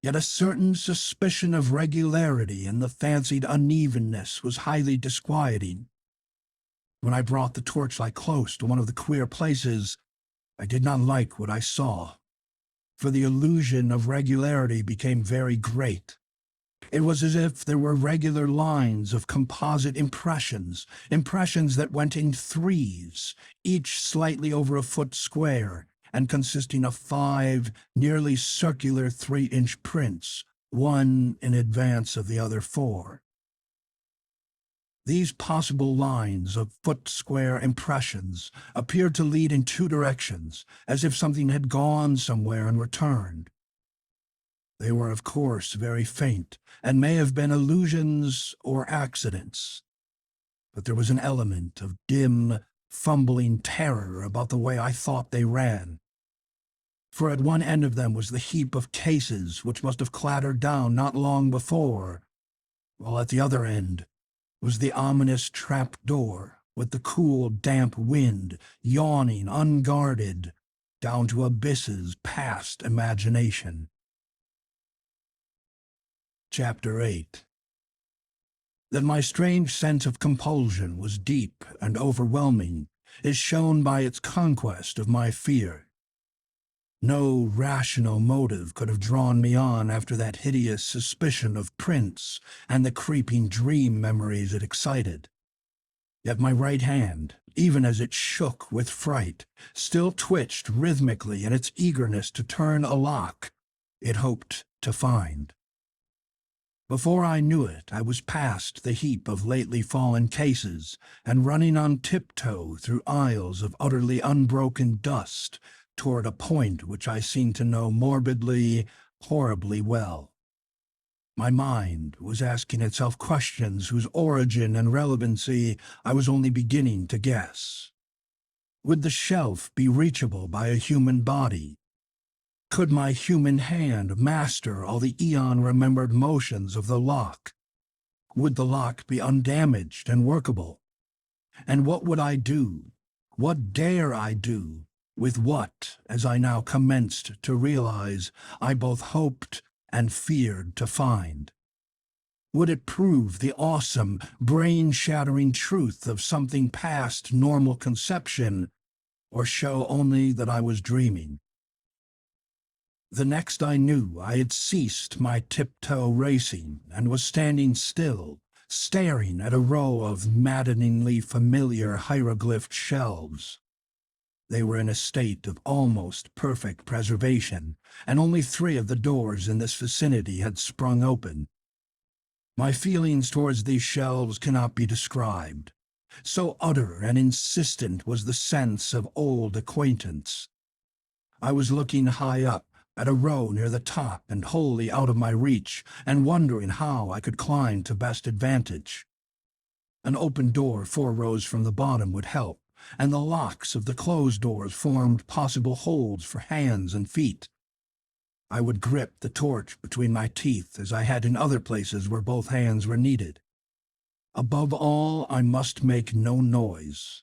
A: Yet a certain suspicion of regularity in the fancied unevenness was highly disquieting. When I brought the torchlight close to one of the queer places, I did not like what I saw, for the illusion of regularity became very great. It was as if there were regular lines of composite impressions that went in threes, each slightly over a foot square, and consisting of 5 nearly circular 3-inch prints, one in advance of the other 4. These possible lines of foot-square impressions appeared to lead in 2 directions, as if something had gone somewhere and returned. They were, of course, very faint, and may have been illusions or accidents. But there was an element of dim, fumbling terror about the way I thought they ran. For at one end of them was the heap of cases which must have clattered down not long before, while at the other end was the ominous trap-door with the cool, damp wind yawning unguarded down to abysses past imagination. Chapter 8. That my strange sense of compulsion was deep and overwhelming is shown by its conquest of my fear. No rational motive could have drawn me on after that hideous suspicion of prints and the creeping dream memories it excited. Yet my right hand, even as it shook with fright, still twitched rhythmically in its eagerness to turn a lock it hoped to find. Before I knew it, I was past the heap of lately fallen cases and running on tiptoe through aisles of utterly unbroken dust toward a point which I seemed to know morbidly, horribly well. My mind was asking itself questions whose origin and relevancy I was only beginning to guess. Would the shelf be reachable by a human body? Could my human hand master all the eon-remembered motions of the lock? Would the lock be undamaged and workable? And what would I do? What dare I do? With what, as I now commenced to realize, I both hoped and feared to find? Would it prove the awesome, brain-shattering truth of something past normal conception, or show only that I was dreaming? The next I knew, I had ceased my tiptoe racing and was standing still, staring at a row of maddeningly familiar hieroglyphed shelves. They were in a state of almost perfect preservation, and only 3 of the doors in this vicinity had sprung open. My feelings towards these shelves cannot be described. So utter and insistent was the sense of old acquaintance. I was looking high up, at a row near the top and wholly out of my reach, and wondering how I could climb to best advantage. An open door 4 rows from the bottom would help, and the locks of the closed doors formed possible holds for hands and feet. I would grip the torch between my teeth as I had in other places where both hands were needed. Above all, I must make no noise.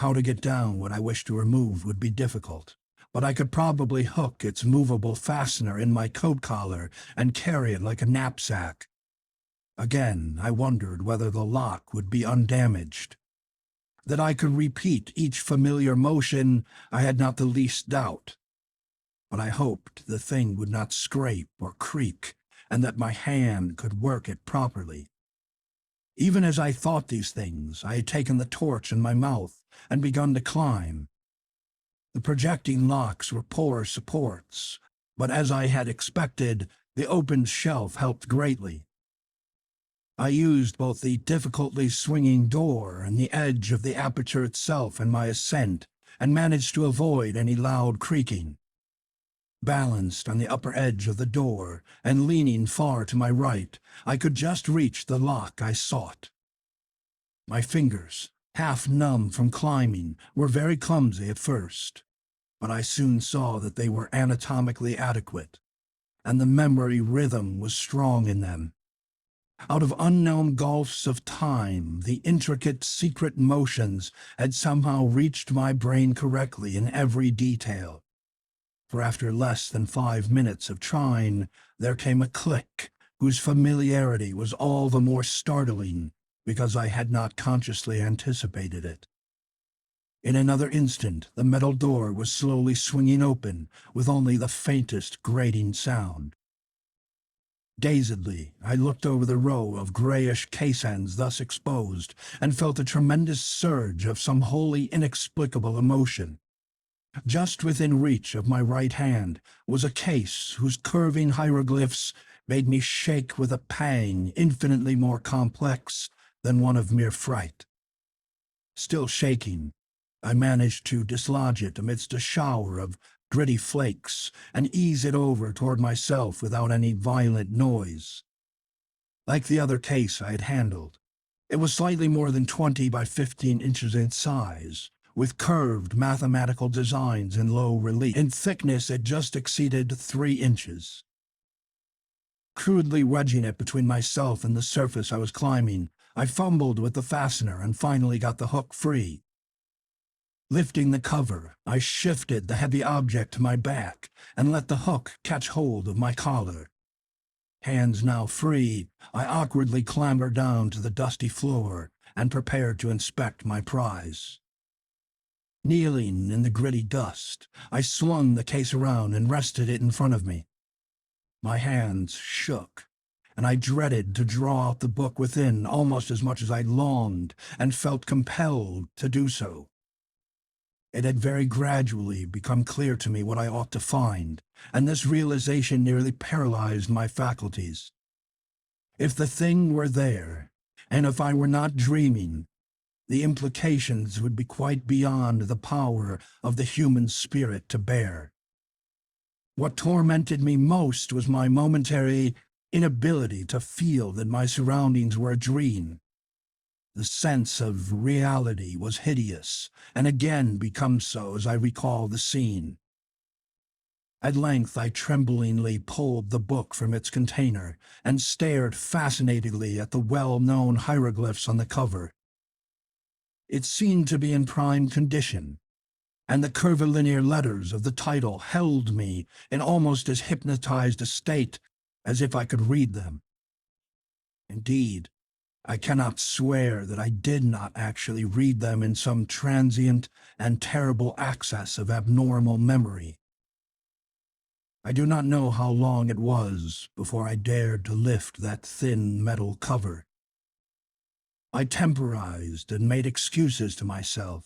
A: How to get down what I wished to remove would be difficult, but I could probably hook its movable fastener in my coat collar and carry it like a knapsack. Again, I wondered whether the lock would be undamaged. That I could repeat each familiar motion, I had not the least doubt. But I hoped the thing would not scrape or creak, and that my hand could work it properly. Even as I thought these things, I had taken the torch in my mouth and begun to climb. The projecting locks were poor supports, but as I had expected, the opened shelf helped greatly. I used both the difficultly swinging door and the edge of the aperture itself in my ascent, and managed to avoid any loud creaking. Balanced on the upper edge of the door, and leaning far to my right, I could just reach the lock I sought. My fingers, half numb from climbing, were very clumsy at first, but I soon saw that they were anatomically adequate, and the memory rhythm was strong in them. Out of unknown gulfs of time, the intricate secret motions had somehow reached my brain correctly in every detail. For after less than 5 minutes of trying, there came a click, whose familiarity was all the more startling because I had not consciously anticipated it. In another instant, the metal door was slowly swinging open, with only the faintest grating sound. Dazedly, I looked over the row of grayish caissons thus exposed, and felt a tremendous surge of some wholly inexplicable emotion. Just within reach of my right hand was a case whose curving hieroglyphs made me shake with a pang infinitely more complex than one of mere fright. Still shaking, I managed to dislodge it amidst a shower of gritty flakes and ease it over toward myself without any violent noise. Like the other case I had handled, it was slightly more than 20 by 15 inches in size, with curved mathematical designs in low relief. In thickness it just exceeded 3 inches. Crudely wedging it between myself and the surface I was climbing, I fumbled with the fastener and finally got the hook free. Lifting the cover, I shifted the heavy object to my back and let the hook catch hold of my collar. Hands now free, I awkwardly clambered down to the dusty floor and prepared to inspect my prize. Kneeling in the gritty dust, I swung the case around and rested it in front of me. My hands shook, and I dreaded to draw out the book within almost as much as I longed and felt compelled to do so. It had very gradually become clear to me what I ought to find, and this realization nearly paralyzed my faculties. If the thing were there, and if I were not dreaming, the implications would be quite beyond the power of the human spirit to bear. What tormented me most was my momentary inability to feel that my surroundings were a dream. The sense of reality was hideous, and again becomes so as I recall the scene. At length I tremblingly pulled the book from its container and stared fascinatedly at the well-known hieroglyphs on the cover. It seemed to be in prime condition, and the curvilinear letters of the title held me in almost as hypnotized a state as if I could read them. Indeed, I cannot swear that I did not actually read them in some transient and terrible access of abnormal memory. I do not know how long it was before I dared to lift that thin metal cover. I temporized and made excuses to myself.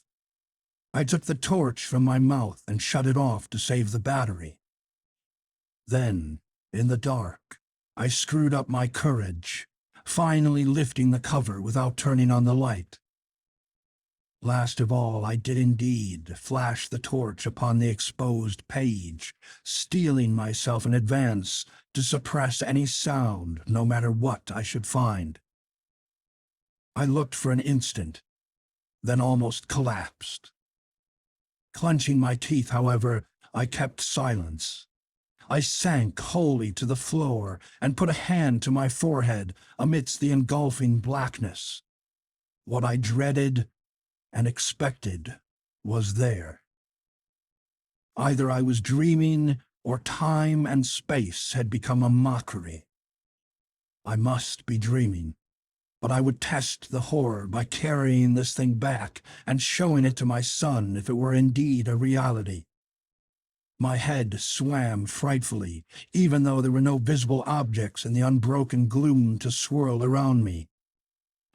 A: I took the torch from my mouth and shut it off to save the battery. Then, in the dark, I screwed up my courage, finally lifting the cover without turning on the light. Last of all, I did indeed flash the torch upon the exposed page, steeling myself in advance to suppress any sound, no matter what I should find. I looked for an instant, then almost collapsed. Clenching my teeth, however, I kept silence. I sank wholly to the floor and put a hand to my forehead amidst the engulfing blackness. What I dreaded and expected was there. Either I was dreaming, or time and space had become a mockery. I must be dreaming, but I would test the horror by carrying this thing back and showing it to my son if it were indeed a reality. My head swam frightfully, even though there were no visible objects in the unbroken gloom to swirl around me.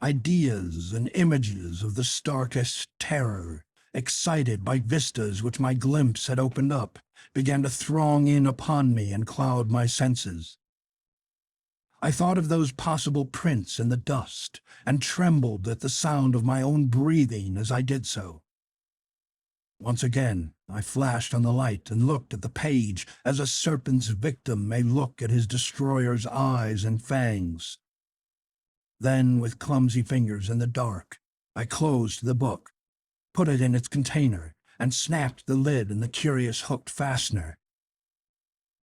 A: Ideas and images of the starkest terror, excited by vistas which my glimpse had opened up, began to throng in upon me and cloud my senses. I thought of those possible prints in the dust, and trembled at the sound of my own breathing as I did so. Once again, I flashed on the light and looked at the page as a serpent's victim may look at his destroyer's eyes and fangs. Then, with clumsy fingers in the dark, I closed the book, put it in its container, and snapped the lid and the curious hooked fastener.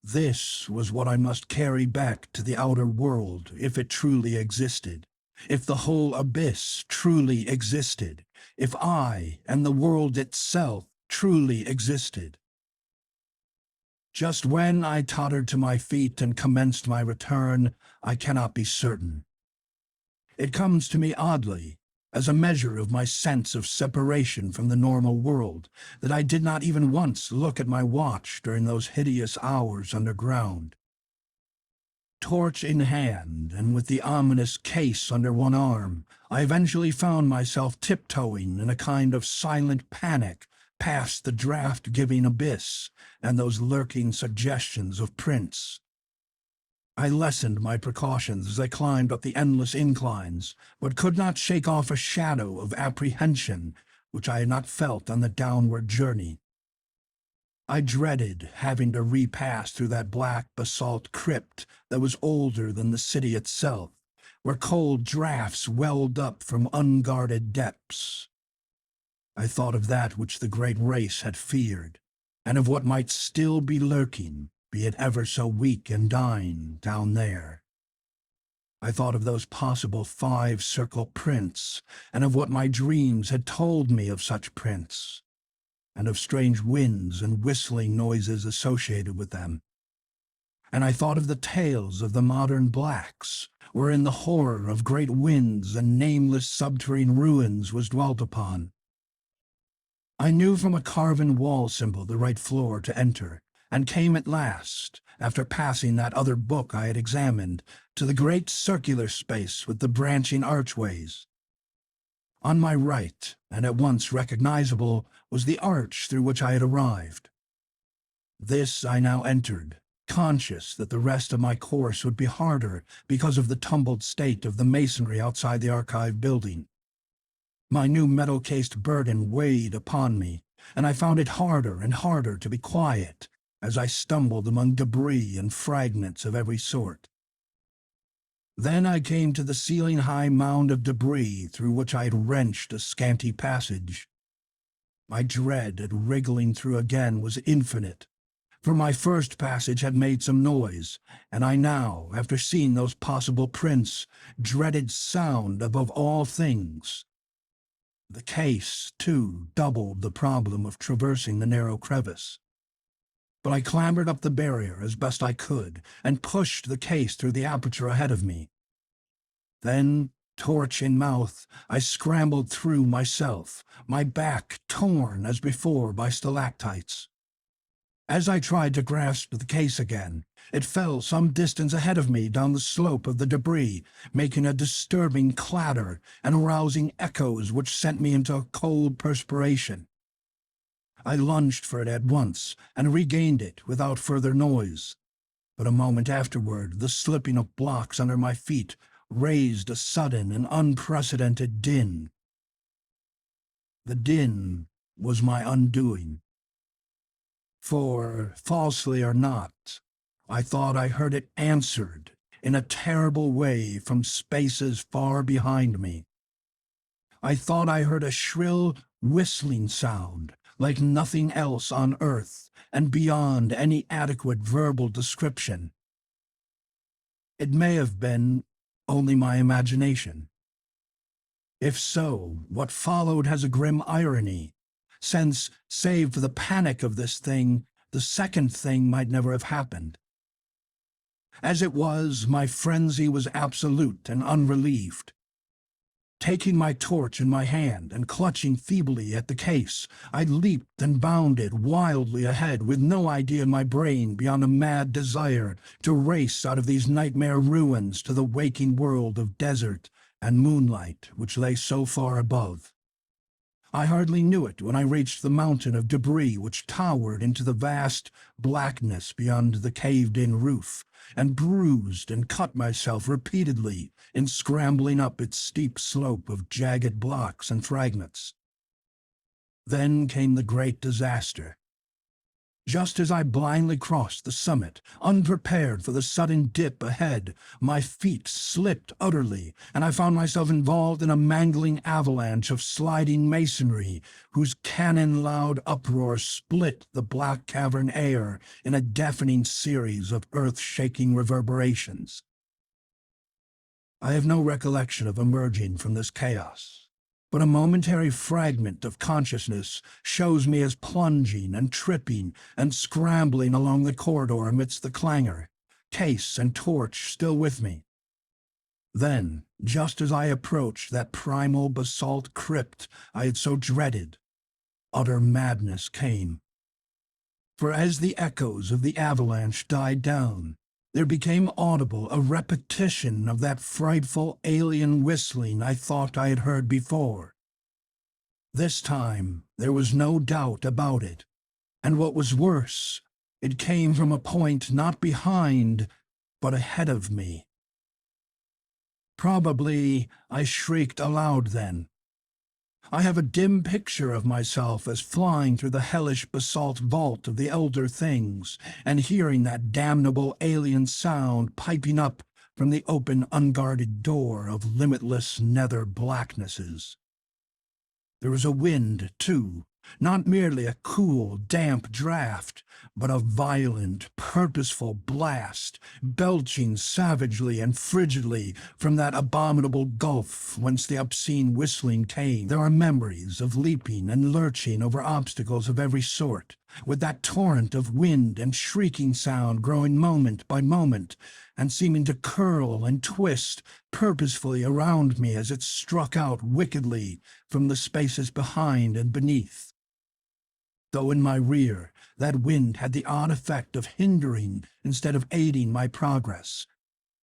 A: This was what I must carry back to the outer world if it truly existed, if the whole abyss truly existed, if I and the world itself truly existed. Just when I tottered to my feet and commenced my return, I cannot be certain. It comes to me oddly, as a measure of my sense of separation from the normal world, that I did not even once look at my watch during those hideous hours underground. Torch in hand, and with the ominous case under one arm, I eventually found myself tiptoeing in a kind of silent panic past the draft-giving abyss and those lurking suggestions of prints. I lessened my precautions as I climbed up the endless inclines, but could not shake off a shadow of apprehension which I had not felt on the downward journey. I dreaded having to repass through that black basalt crypt that was older than the city itself, where cold draughts welled up from unguarded depths. I thought of that which the great race had feared, and of what might still be lurking, be it ever so weak and dying, down there. I thought of those possible 5-circle prints, and of what my dreams had told me of such prints, and of strange winds and whistling noises associated with them. And I thought of the tales of the modern blacks, wherein the horror of great winds and nameless subterranean ruins was dwelt upon. I knew from a carven wall symbol the right floor to enter, and came at last, after passing that other book I had examined, to the great circular space with the branching archways. On my right, and at once recognizable, was the arch through which I had arrived. This I now entered, conscious that the rest of my course would be harder because of the tumbled state of the masonry outside the archive building. My new metal-cased burden weighed upon me, and I found it harder and harder to be quiet as I stumbled among debris and fragments of every sort. Then I came to the ceiling-high mound of debris through which I had wrenched a scanty passage. My dread at wriggling through again was infinite, for my first passage had made some noise, and I now, after seeing those possible prints, dreaded sound above all things. The case, too, doubled the problem of traversing the narrow crevice. But I clambered up the barrier as best I could, and pushed the case through the aperture ahead of me. Then, torch in mouth, I scrambled through myself, my back torn as before by stalactites. As I tried to grasp the case again, it fell some distance ahead of me down the slope of the debris, making a disturbing clatter and arousing echoes which sent me into a cold perspiration. I lunged for it at once and regained it without further noise. But a moment afterward, the slipping of blocks under my feet raised a sudden and unprecedented din. The din was my undoing. For, falsely or not, I thought I heard it answered in a terrible way from spaces far behind me. I thought I heard a shrill, whistling sound like nothing else on earth and beyond any adequate verbal description. It may have been only my imagination. If so, what followed has a grim irony, since, save for the panic of this thing, the second thing might never have happened. As it was, my frenzy was absolute and unrelieved. Taking my torch in my hand and clutching feebly at the case, I leaped and bounded wildly ahead with no idea in my brain beyond a mad desire to race out of these nightmare ruins to the waking world of desert and moonlight which lay so far above. I hardly knew it when I reached the mountain of debris which towered into the vast blackness beyond the caved-in roof, and bruised and cut myself repeatedly in scrambling up its steep slope of jagged blocks and fragments. Then came the great disaster. Just as I blindly crossed the summit, unprepared for the sudden dip ahead, my feet slipped utterly, and I found myself involved in a mangling avalanche of sliding masonry, whose cannon-loud uproar split the black cavern air in a deafening series of earth-shaking reverberations. I have no recollection of emerging from this chaos, but a momentary fragment of consciousness shows me as plunging and tripping and scrambling along the corridor amidst the clangor, case and torch still with me. Then, just as I approached that primal basalt crypt I had so dreaded, utter madness came. For as the echoes of the avalanche died down, there became audible a repetition of that frightful alien whistling I thought I had heard before. This time there was no doubt about it, and what was worse, it came from a point not behind, but ahead of me. Probably I shrieked aloud then. I have a dim picture of myself as flying through the hellish basalt vault of the elder things, and hearing that damnable alien sound piping up from the open, unguarded door of limitless nether blacknesses. There was a wind, too, not merely a cool, damp draught, but a violent, purposeful blast, belching savagely and frigidly from that abominable gulf whence the obscene whistling came. There are memories of leaping and lurching over obstacles of every sort, with that torrent of wind and shrieking sound growing moment by moment, and seeming to curl and twist purposefully around me as it struck out wickedly from the spaces behind and beneath. Though in my rear, that wind had the odd effect of hindering instead of aiding my progress,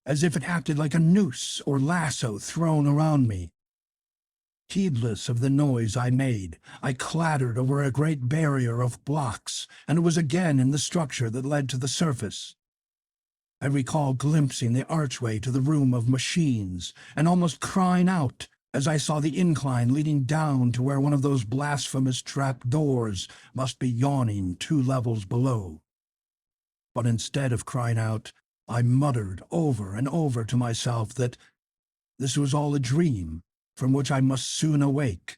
A: as if it acted like a noose or lasso thrown around me. Heedless of the noise I made, I clattered over a great barrier of blocks, and was again in the structure that led to the surface. I recall glimpsing the archway to the room of machines, and almost crying out as I saw the incline leading down to where one of those blasphemous trap doors must be yawning 2 levels below. But instead of crying out, I muttered over and over to myself that this was all a dream from which I must soon awake.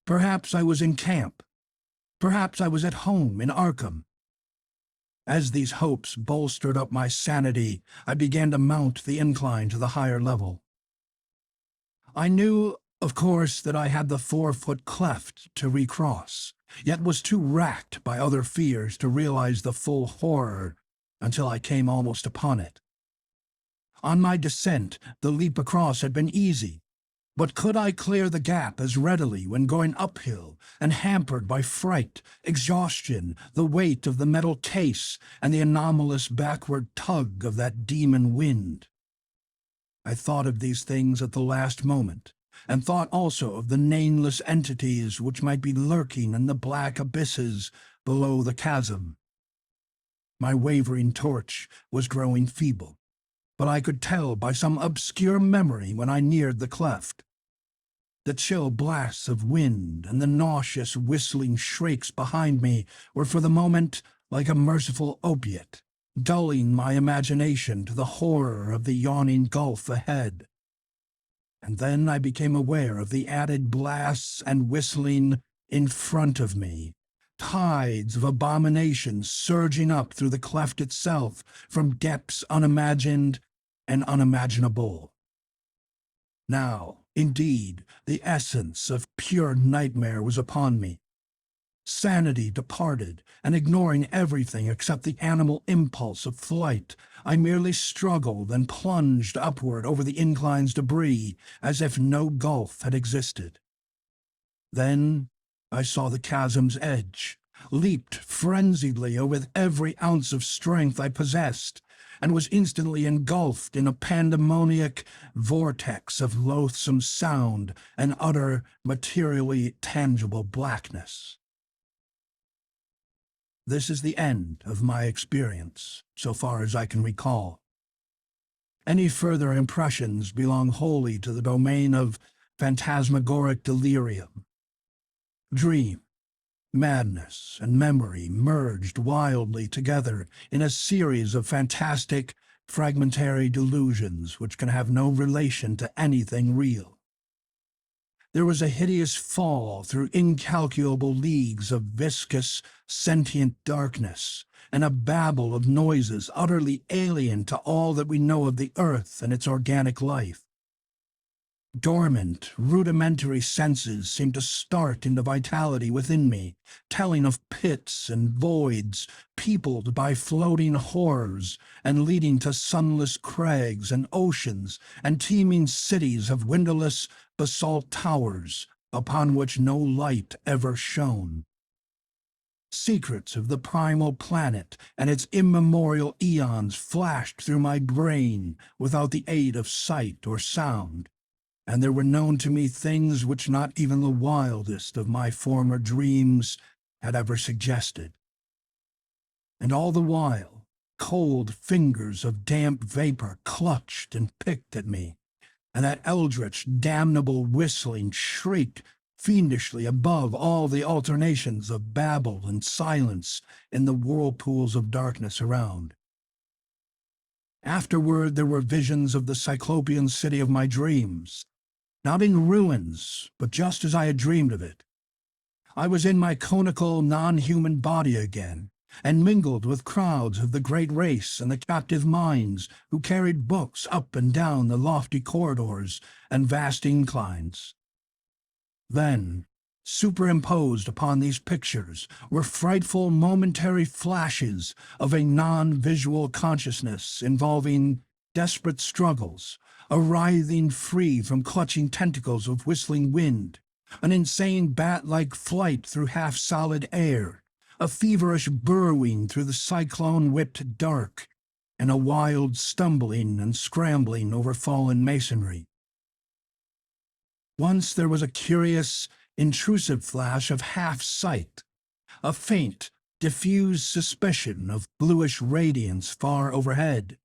A: Perhaps I was in camp. Perhaps I was at home in Arkham. As these hopes bolstered up my sanity, I began to mount the incline to the higher level. I knew, of course, that I had the 4-foot cleft to recross, yet was too racked by other fears to realize the full horror until I came almost upon it. On my descent, the leap across had been easy, But could I clear the gap as readily when going uphill and hampered by fright, exhaustion, the weight of the metal case, and the anomalous backward tug of that demon wind? I thought of these things at the last moment, and thought also of the nameless entities which might be lurking in the black abysses below the chasm. My wavering torch was growing feeble, but I could tell by some obscure memory when I neared the cleft. The chill blasts of wind and the nauseous whistling shrieks behind me were for the moment like a merciful opiate, dulling my imagination to the horror of the yawning gulf ahead. And then I became aware of the added blasts and whistling in front of me, tides of abomination surging up through the cleft itself from depths unimagined and unimaginable. Now, indeed, the essence of pure nightmare was upon me. Sanity departed, and ignoring everything except the animal impulse of flight, I merely struggled and plunged upward over the incline's debris as if no gulf had existed. Then I saw the chasm's edge, leaped frenziedly with every ounce of strength I possessed, and was instantly engulfed in a pandemoniac vortex of loathsome sound and utter, materially tangible blackness. This is the end of my experience, so far as I can recall. Any further impressions belong wholly to the domain of phantasmagoric delirium. Dream, madness, and memory merged wildly together in a series of fantastic, fragmentary delusions which can have no relation to anything real. There was a hideous fall through incalculable leagues of viscous, sentient darkness, and a babel of noises utterly alien to all that we know of the earth and its organic life. Dormant, rudimentary senses seemed to start into vitality within me, telling of pits and voids peopled by floating horrors and leading to sunless crags and oceans and teeming cities of windowless basalt towers upon which no light ever shone. Secrets of the primal planet and its immemorial eons flashed through my brain without the aid of sight or sound, and there were known to me things which not even the wildest of my former dreams had ever suggested. And all the while, cold fingers of damp vapor clutched and picked at me, and that eldritch, damnable whistling shrieked fiendishly above all the alternations of babble and silence in the whirlpools of darkness around. Afterward there were visions of the Cyclopean city of my dreams, not in ruins, but just as I had dreamed of it. I was in my conical, non-human body again, and mingled with crowds of the great race and the captive minds who carried books up and down the lofty corridors and vast inclines. Then, superimposed upon these pictures, were frightful momentary flashes of a non-visual consciousness involving desperate struggles, a writhing free from clutching tentacles of whistling wind, an insane bat-like flight through half-solid air, a feverish burrowing through the cyclone-whipped dark, and a wild stumbling and scrambling over fallen masonry. Once there was a curious, intrusive flash of half-sight, a faint, diffused suspicion of bluish radiance far overhead.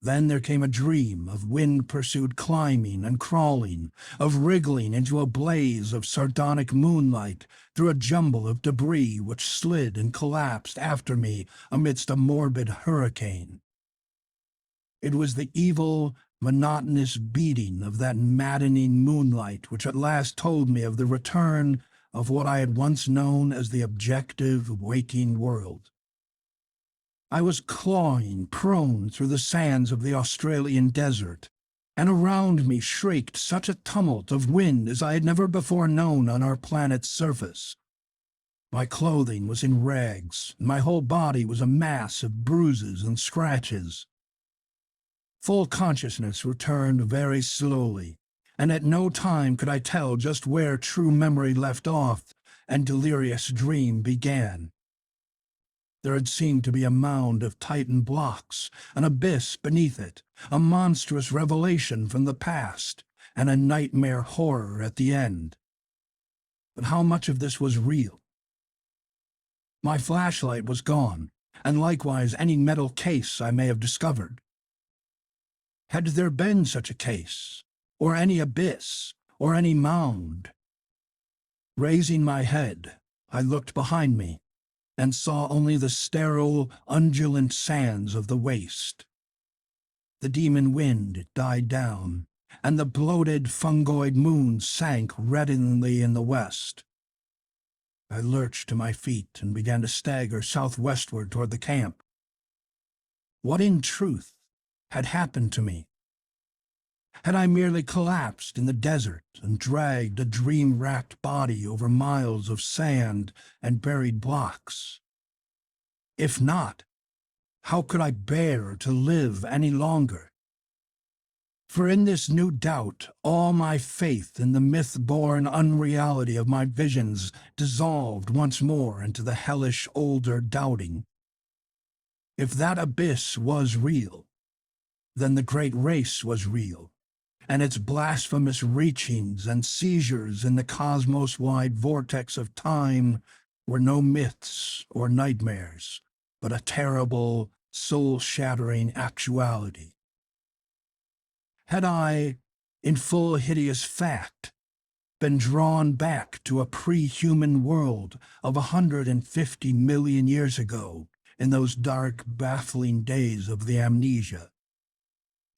A: Then there came a dream of wind-pursued climbing and crawling, of wriggling into a blaze of sardonic moonlight through a jumble of debris which slid and collapsed after me amidst a morbid hurricane. It was the evil, monotonous beating of that maddening moonlight which at last told me of the return of what I had once known as the objective, waking world. I was clawing prone through the sands of the Australian desert, and around me shrieked such a tumult of wind as I had never before known on our planet's surface. My clothing was in rags, and my whole body was a mass of bruises and scratches. Full consciousness returned very slowly, and at no time could I tell just where true memory left off and delirious dream began. There had seemed to be a mound of Titan blocks, an abyss beneath it, a monstrous revelation from the past, and a nightmare horror at the end. But how much of this was real? My flashlight was gone, and likewise any metal case I may have discovered. Had there been such a case, or any abyss, or any mound? Raising my head, I looked behind me, and saw only the sterile, undulant sands of the waste. The demon wind died down, and the bloated fungoid moon sank reddeningly in the west. I lurched to my feet and began to stagger southwestward toward the camp. What in truth had happened to me? Had I merely collapsed in the desert and dragged a dream-racked body over miles of sand and buried blocks? If not, how could I bear to live any longer? For in this new doubt, all my faith in the myth-born unreality of my visions dissolved once more into the hellish older doubting. If that abyss was real, then the great race was real, and its blasphemous reachings and seizures in the cosmos-wide vortex of time were no myths or nightmares, but a terrible, soul-shattering actuality. Had I, in full hideous fact, been drawn back to a pre-human world of 150 million years ago in those dark, baffling days of the amnesia?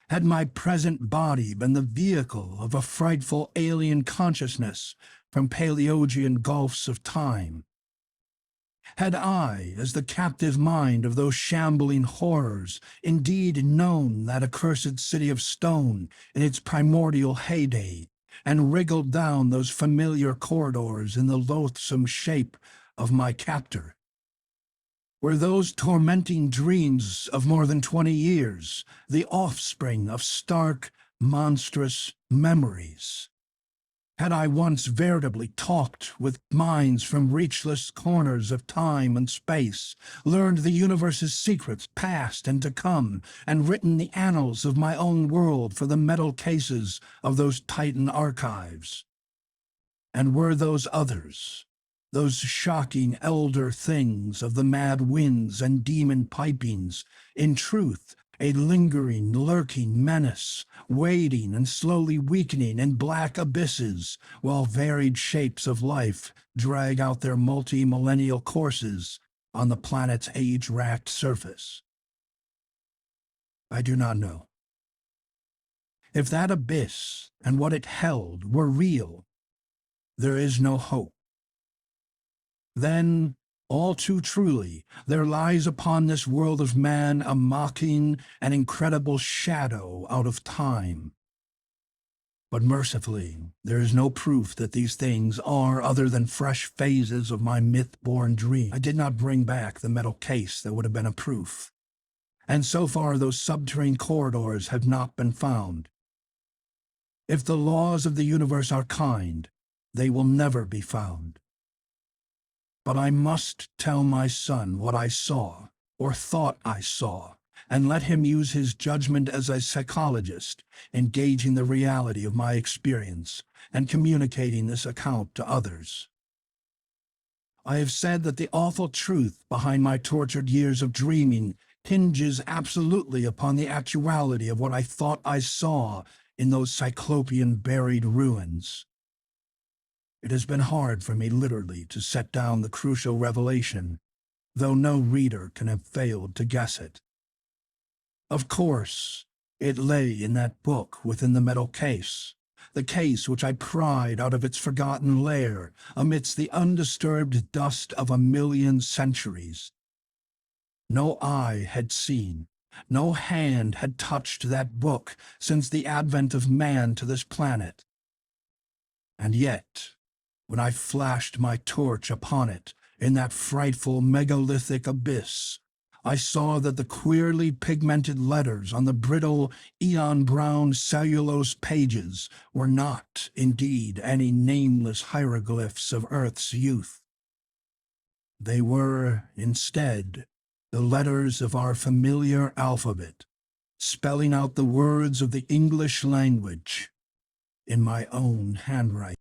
A: Had my present body been the vehicle of a frightful alien consciousness from Paleogean gulfs of time? Had I, as the captive mind of those shambling horrors, indeed known that accursed city of stone in its primordial heyday, and wriggled down those familiar corridors in the loathsome shape of my captor? Were those tormenting dreams of more than 20 years the offspring of stark, monstrous memories? Had I once veritably talked with minds from reachless corners of time and space, learned the universe's secrets past and to come, and written the annals of my own world for the metal cases of those Titan archives? And were those others, those shocking elder things of the mad winds and demon pipings, in truth a lingering, lurking menace, waiting and slowly weakening in black abysses, while varied shapes of life drag out their multi-millennial courses on the planet's age-racked surface? I do not know. If that abyss and what it held were real, there is no hope. Then, all too truly, there lies upon this world of man a mocking and incredible shadow out of time. But mercifully, there is no proof that these things are other than fresh phases of my myth-born dream. I did not bring back the metal case that would have been a proof, and so far those subterranean corridors have not been found. If the laws of the universe are kind, they will never be found. But I must tell my son what I saw, or thought I saw, and let him use his judgment as a psychologist, engaging the reality of my experience and communicating this account to others. I have said that the awful truth behind my tortured years of dreaming hinges absolutely upon the actuality of what I thought I saw in those cyclopean buried ruins. It has been hard for me literally to set down the crucial revelation, though no reader can have failed to guess it. Of course, it lay in that book within the metal case, the case which I pried out of its forgotten lair amidst the undisturbed dust of 1,000,000 centuries. No eye had seen, no hand had touched that book since the advent of man to this planet. And yet, when I flashed my torch upon it in that frightful megalithic abyss, I saw that the queerly pigmented letters on the brittle, eon-brown cellulose pages were not, indeed, any nameless hieroglyphs of Earth's youth. They were, instead, the letters of our familiar alphabet, spelling out the words of the English language in my own handwriting.